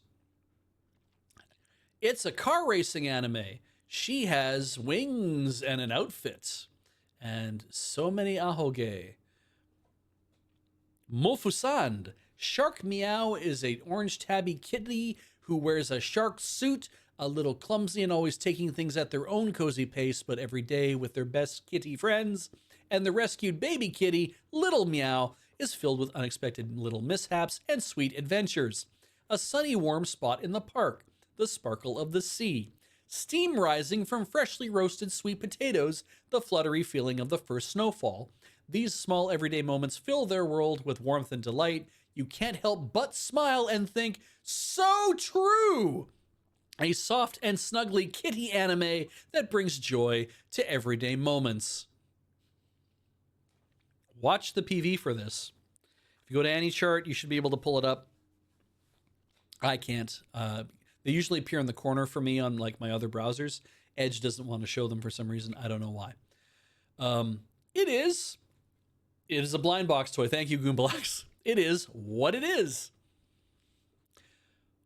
It's a car racing anime. She has wings and an outfit. And so many ahoge. Mofusand. Shark Meow is an orange tabby kitty who wears a shark suit, a little clumsy and always taking things at their own cozy pace, but every day with their best kitty friends. And the rescued baby kitty, Little Meow, is filled with unexpected little mishaps and sweet adventures. A sunny, warm spot in the park, the sparkle of the sea. Steam rising from freshly roasted sweet potatoes, the fluttery feeling of the first snowfall. These small everyday moments fill their world with warmth and delight. You can't help but smile and think, so true! A soft and snuggly kitty anime that brings joy to everyday moments. Watch the PV for this. If you go to AnyChart, you should be able to pull it up. I can't. They usually appear in the corner for me on my other browsers. Edge doesn't want to show them for some reason. I don't know why. It is a blind box toy. Thank you, Goombalax. It is what it is.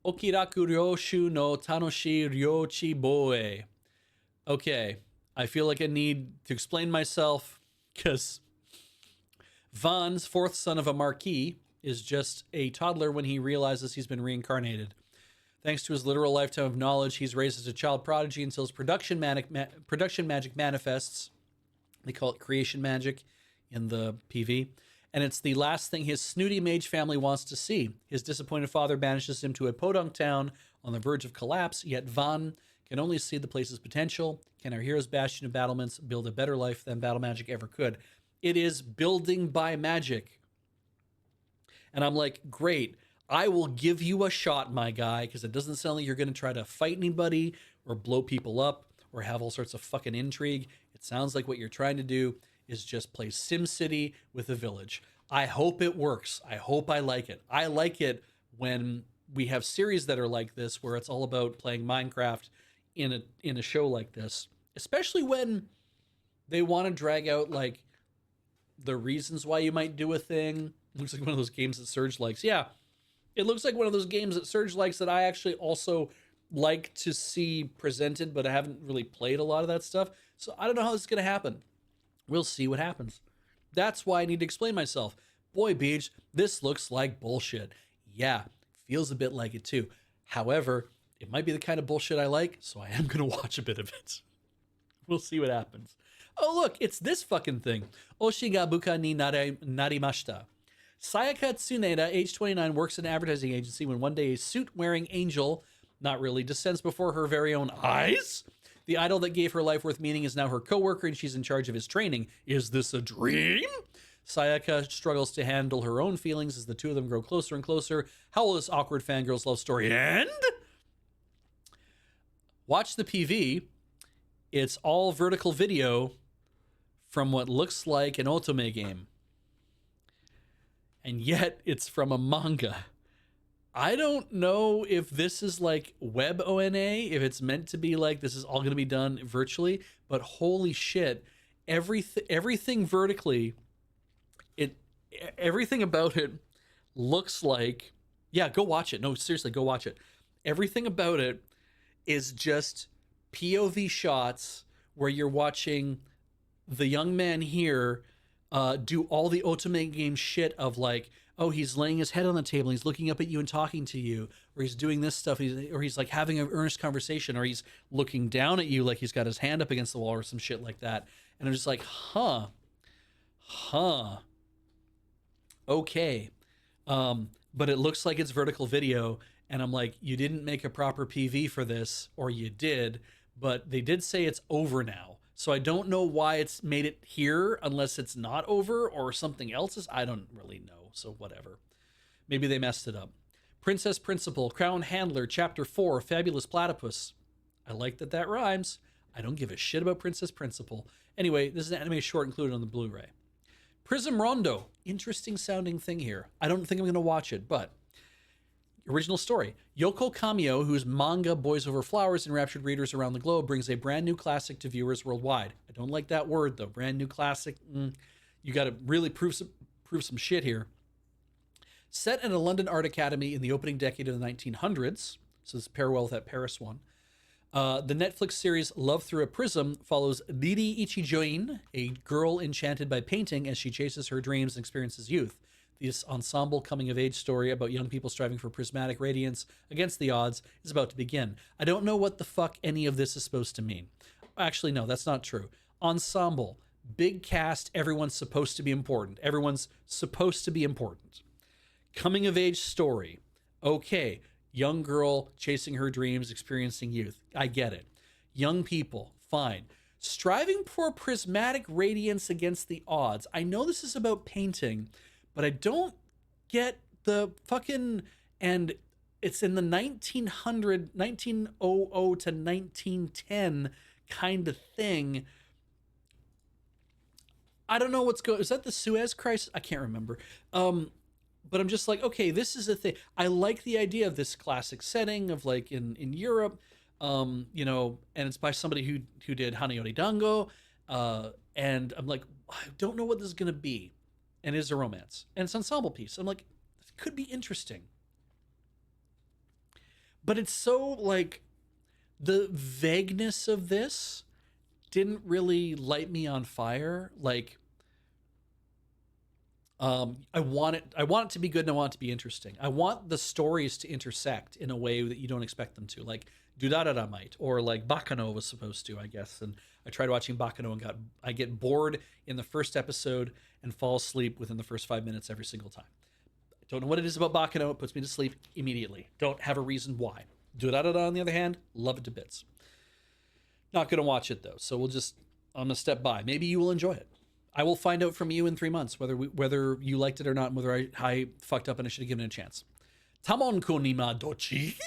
Okiraku Ryoshu no Tanoshi Ryochi Boe. Okay, I feel like I need to explain myself because Van's fourth son of a marquis is just a toddler when he realizes he's been reincarnated. Thanks to his literal lifetime of knowledge, he's raised as a child prodigy until his production magic manifests. They call it creation magic in the PV. And it's the last thing his snooty mage family wants to see. His disappointed father banishes him to a podunk town on the verge of collapse, yet Van can only see the place's potential. Can our hero's bastion of battlements build a better life than battle magic ever could? It is building by magic. And I'm like, great. I will give you a shot, my guy, because it doesn't sound like you're going to try to fight anybody or blow people up or have all sorts of fucking intrigue. It sounds like what you're trying to do is just play SimCity with a village. I hope it works. I hope I like it. I like it when we have series that are like this, where it's all about playing Minecraft in a show like this, especially when they want to drag out the reasons why you might do a thing. It looks like one of those games that Surge likes. Yeah, it looks like one of those games that Surge likes that I actually also like to see presented, but I haven't really played a lot of that stuff. So I don't know how this is going to happen. We'll see what happens. That's why I need to explain myself. Boy, Beej, this looks like bullshit. Yeah, feels a bit like it too. However, it might be the kind of bullshit I like, so I am going to watch a bit of it. We'll see what happens. Oh, look, it's this fucking thing. Oshi ga buka ni narimashita. Sayaka Tsuneda, age 29, works in an advertising agency when one day a suit-wearing angel, not really, descends before her very own eyes. The idol that gave her life worth meaning is now her co-worker, and she's in charge of his training. Is this a dream? Sayaka struggles to handle her own feelings as the two of them grow closer and closer. How will this awkward fangirl's love story end? Watch the PV. It's all vertical video from what looks like an otome game. And yet it's from a manga. I don't know if this is web ONA, if it's meant to be this is all going to be done virtually, but holy shit, everything vertically, everything about it looks like, yeah, go watch it. No, seriously, go watch it. Everything about it is just POV shots where you're watching the young man here do all the otome game shit of oh, he's laying his head on the table, he's looking up at you and talking to you, or he's doing this stuff, or he's like having an earnest conversation, or he's looking down at you like he's got his hand up against the wall or some shit like that. And I'm just like, huh, okay. But it looks like it's vertical video, and I'm like, you didn't make a proper PV for this, or you did, but they did say it's over now. So I don't know why it's made it here unless it's not over or something else is. I don't really know. So whatever. Maybe they messed it up. Princess Principal, Crown Handler, Chapter 4, Fabulous Platypus. I like that that rhymes. I don't give a shit about Princess Principal. Anyway, this is an anime short included on the Blu-ray. Prism Rondo. Interesting sounding thing here. I don't think I'm going to watch it, but original story. Yoko Kamio, whose manga Boys Over Flowers enraptured readers around the globe, brings a brand new classic to viewers worldwide. I don't like that word, though. Brand new classic. You got to really prove some shit here. Set in a London art academy in the opening decade of the 1900s, so this parallel with that Paris one, the Netflix series Love Through a Prism follows Riri Ichijoin, a girl enchanted by painting as she chases her dreams and experiences youth. This ensemble coming-of-age story about young people striving for prismatic radiance against the odds is about to begin. I don't know what the fuck any of this is supposed to mean. Actually, no, that's not true. Ensemble, big cast, everyone's supposed to be important. Everyone's supposed to be important. Coming-of-age story. Okay, young girl chasing her dreams, experiencing youth. I get it. Young people, fine. Striving for prismatic radiance against the odds. I know this is about painting, but I don't get the fucking, and it's in the 1900 to 1910 kind of thing. I don't know what's going, is that the Suez Crisis? I can't remember. But I'm just like, okay, this is a thing. I like the idea of this classic setting of like in Europe, you know, and it's by somebody who did Hanayori Dango. And I'm like, I don't know what this is going to be. And it is a romance. And it's an ensemble piece. I'm like, this could be interesting. But it's so like, the vagueness of this didn't really light me on fire. Like, I want it to be good and I want it to be interesting. I want the stories to intersect in a way that you don't expect them to, like Durarara might, or like Bakano was supposed to, I guess. And I tried watching Bakano and I get bored in the first episode and fall asleep within the first 5 minutes every single time. I don't know what it is about Bakano. It puts me to sleep immediately. Don't have a reason why. Durarara, on the other hand, love it to bits. Not going to watch it though. So I'm going to step by. Maybe you will enjoy it. I will find out from you in 3 months whether you liked it or not, and whether I fucked up and I should have given it a chance. Tamon konima dochi.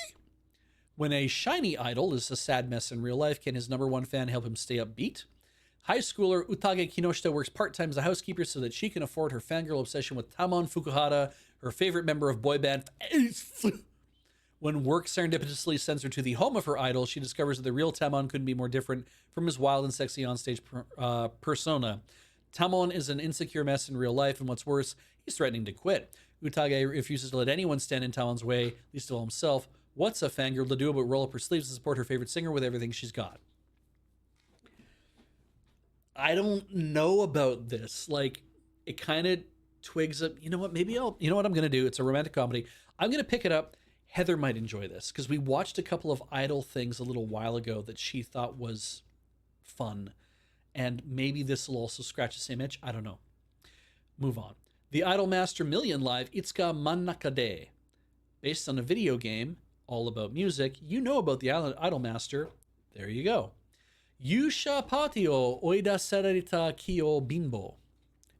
When a shiny idol is a sad mess in real life, can his number one fan help him stay upbeat? High schooler Utage Kinoshita works part-time as a housekeeper so that she can afford her fangirl obsession with Tamon Fukuhara, her favorite member of boy band Ace. When work serendipitously sends her to the home of her idol, she discovers that the real Tamon couldn't be more different from his wild and sexy onstage persona. Tamon is an insecure mess in real life, and what's worse, he's threatening to quit. Utage refuses to let anyone stand in Tamon's way, least of all himself. What's a fangirl to do but roll up her sleeves and support her favorite singer with everything she's got? I don't know about this. Like, it kind of twigs up. You know what? You know what I'm going to do? It's a romantic comedy. I'm going to pick it up. Heather might enjoy this because we watched a couple of Idol things a little while ago that she thought was fun. And maybe this will also scratch the same itch. I don't know. Move on. The Idol Master Million Live Itsuka Mannaka de. Based on a video game all about music, you know about the Idol Master. There you go. Yusha Patio Oida Sararita Kyo Bimbo.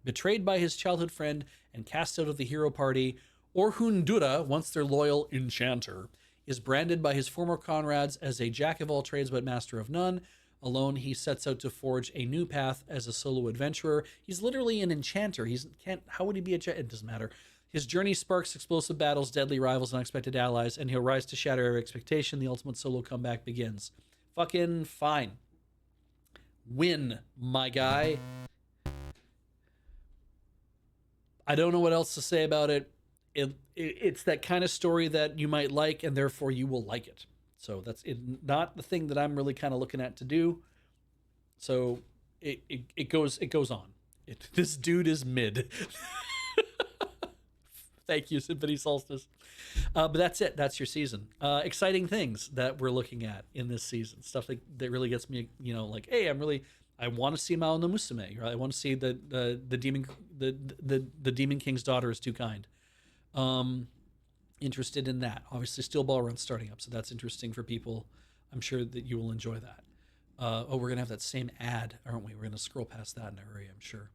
Betrayed by his childhood friend and cast out of the hero party, Orhundura, once their loyal enchanter, is branded by his former comrades as a jack of all trades but master of none. Alone, he sets out to forge a new path as a solo adventurer. He's literally an enchanter. How would he be it doesn't matter. His journey sparks explosive battles, deadly rivals, and unexpected allies, and he'll rise to shatter every expectation. The ultimate solo comeback begins. Fucking fine. Win, my guy. I don't know what else to say about it. It's that kind of story that you might like, and therefore you will like it. So that's not the thing that I'm really kind of looking at to do. So it goes on. This dude is mid. Thank you, Symphony Solstice. But that's it. That's your season. Exciting things that we're looking at in this season. Stuff that really gets me, like, hey, I want to see Mao no Musume. Right? I want to see the demon the Demon King's daughter is too kind. Interested in that. Obviously, Steel Ball Run starting up, so that's interesting for people. I'm sure that you will enjoy that. We're gonna have that same ad, aren't we? We're gonna scroll past that in a hurry, I'm sure.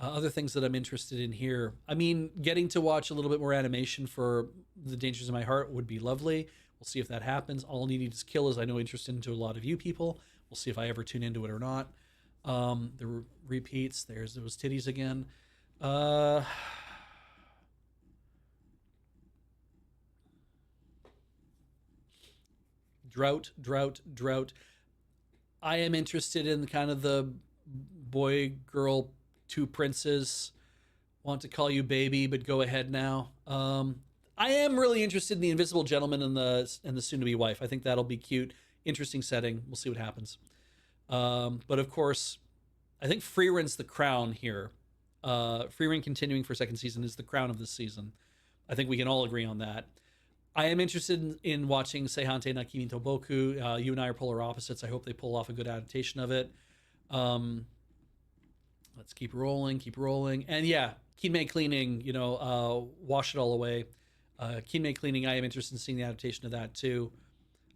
Other things that I'm interested in here. I mean, getting to watch a little bit more animation for The Dangers of My Heart would be lovely. We'll see if that happens. All Need is Kill is, I know, interested into a lot of you people. We'll see if I ever tune into it or not. The repeats. There's those titties again. Drought. I am interested in kind of the boy, girl, two princes. Want to call you baby, but go ahead now. I am really interested in the Invisible Gentleman and the soon-to-be wife. I think that'll be cute, interesting setting. We'll see what happens. But of course, I think Freeren's the crown here. Freeren continuing for second season is the crown of this season. I think we can all agree on that. I am interested in watching Seihante na Kimi to Boku. You and I are polar opposites. I hope they pull off a good adaptation of it. Let's keep rolling. And yeah, Kinmei Cleaning, wash it all away. Kinmei Cleaning, I am interested in seeing the adaptation of that too.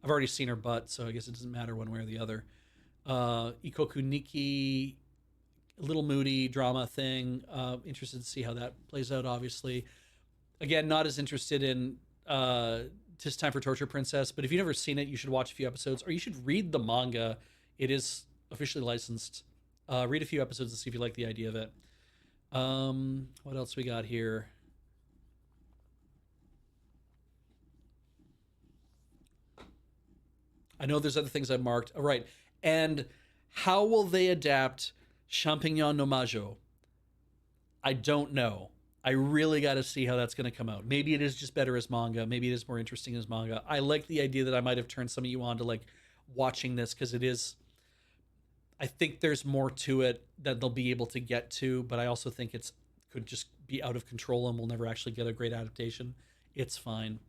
I've already seen her butt, so I guess it doesn't matter one way or the other. Ikoku Nikki, a little moody drama thing. Interested to see how that plays out, obviously. Again, not as interested in Tis Time for Torture Princess, but if you've never seen it, you should watch a few episodes, or you should read the manga. It is officially licensed. Read a few episodes and see if you like the idea of it. What else we got here? I know there's other things I've marked. All right. And how will they adapt Champignon no Majo? I don't know. I really got to see how that's going to come out. Maybe it is just better as manga. Maybe it is more interesting as manga. I like the idea that I might have turned some of you on to like watching this because it is. I think there's more to it that they'll be able to get to, but I also think it's could just be out of control and we'll never actually get a great adaptation. It's fine.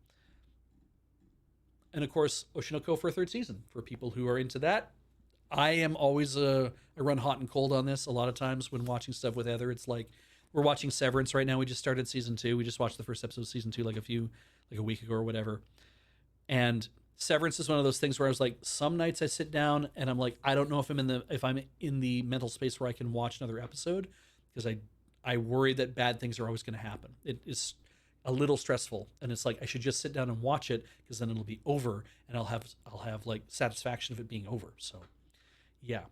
And of course, Oshinoko for a third season for people who are into that. I am always I run hot and cold on this. A lot of times when watching stuff with Heather, it's like we're watching Severance right now. We just started season 2. We just watched the first episode of season 2 like a week ago or whatever. And Severance is one of those things where I was like, some nights I sit down and I'm like, I don't know if I'm in the mental space where I can watch another episode because I worry that bad things are always going to happen. It is a little stressful, and it's like I should just sit down and watch it because then it'll be over and I'll have like satisfaction of it being over. So yeah,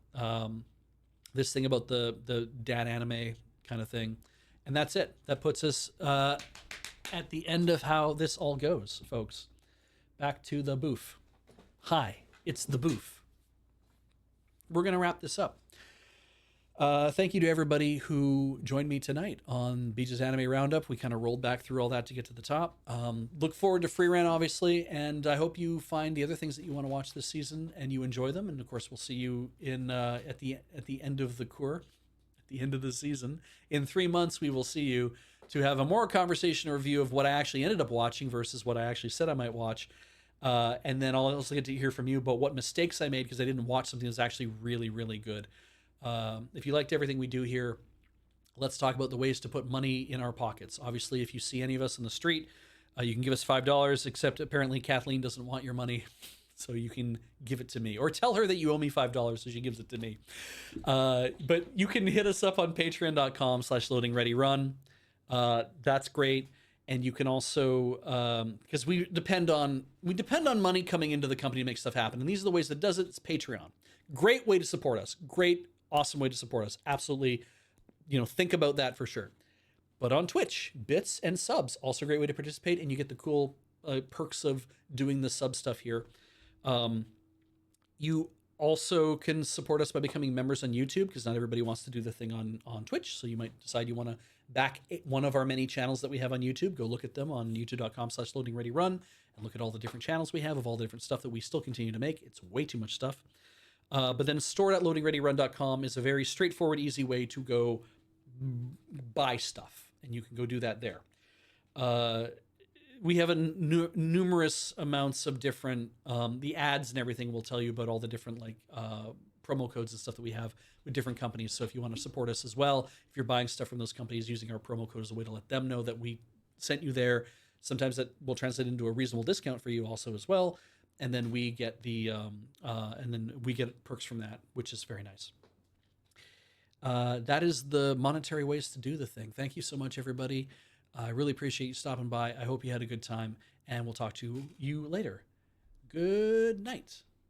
this thing about the dad anime kind of thing, and that's it. That puts us at the end of how this all goes, folks. Back to the booth. Hi, it's the booth. We're going to wrap this up. Thank you to everybody who joined me tonight on Beej's Anime Roundup. We kind of rolled back through all that to get to the top. Look forward to Freeran, obviously, and I hope you find the other things that you want to watch this season and you enjoy them. And of course, we'll see you in at the end of the cour, at the end of the season. In 3 months, we will see you to have a more conversation or review of what I actually ended up watching versus what I actually said I might watch. And then I'll also get to hear from you about what mistakes I made because I didn't watch something that's actually really, really good. If you liked everything we do here, let's talk about the ways to put money in our pockets. Obviously, if you see any of us in the street, you can give us $5, except apparently Kathleen doesn't want your money, so you can give it to me. Or tell her that you owe me $5 so she gives it to me. But you can hit us up on patreon.com/loadingreadyrun. That's great. And you can also, because we depend on money coming into the company to make stuff happen. And these are the ways that does it. It's Patreon. Great way to support us. Great, awesome way to support us. Absolutely, think about that for sure. But on Twitch, bits and subs, also a great way to participate. And you get the cool perks of doing the sub stuff here. You also can support us by becoming members on YouTube because not everybody wants to do the thing on Twitch. So you might decide you want to back one of our many channels that we have on YouTube. Go look at them on youtube.com/loadingreadyrun and look at all the different channels we have of all the different stuff that we still continue to make. It's way too much stuff. But then store.loadingreadyrun.com is a very straightforward, easy way to go buy stuff. And you can go do that there. uh, we have numerous amounts of different the ads and everything will tell you about all the different like promo codes and stuff that we have with different companies. So if you want to support us as well, if you're buying stuff from those companies, using our promo code as a way to let them know that we sent you there. Sometimes that will translate into a reasonable discount for you also as well. And then we get perks from that, which is very nice. That is the monetary ways to do the thing. Thank you so much, everybody. I really appreciate you stopping by. I hope you had a good time, and we'll talk to you later. Good night.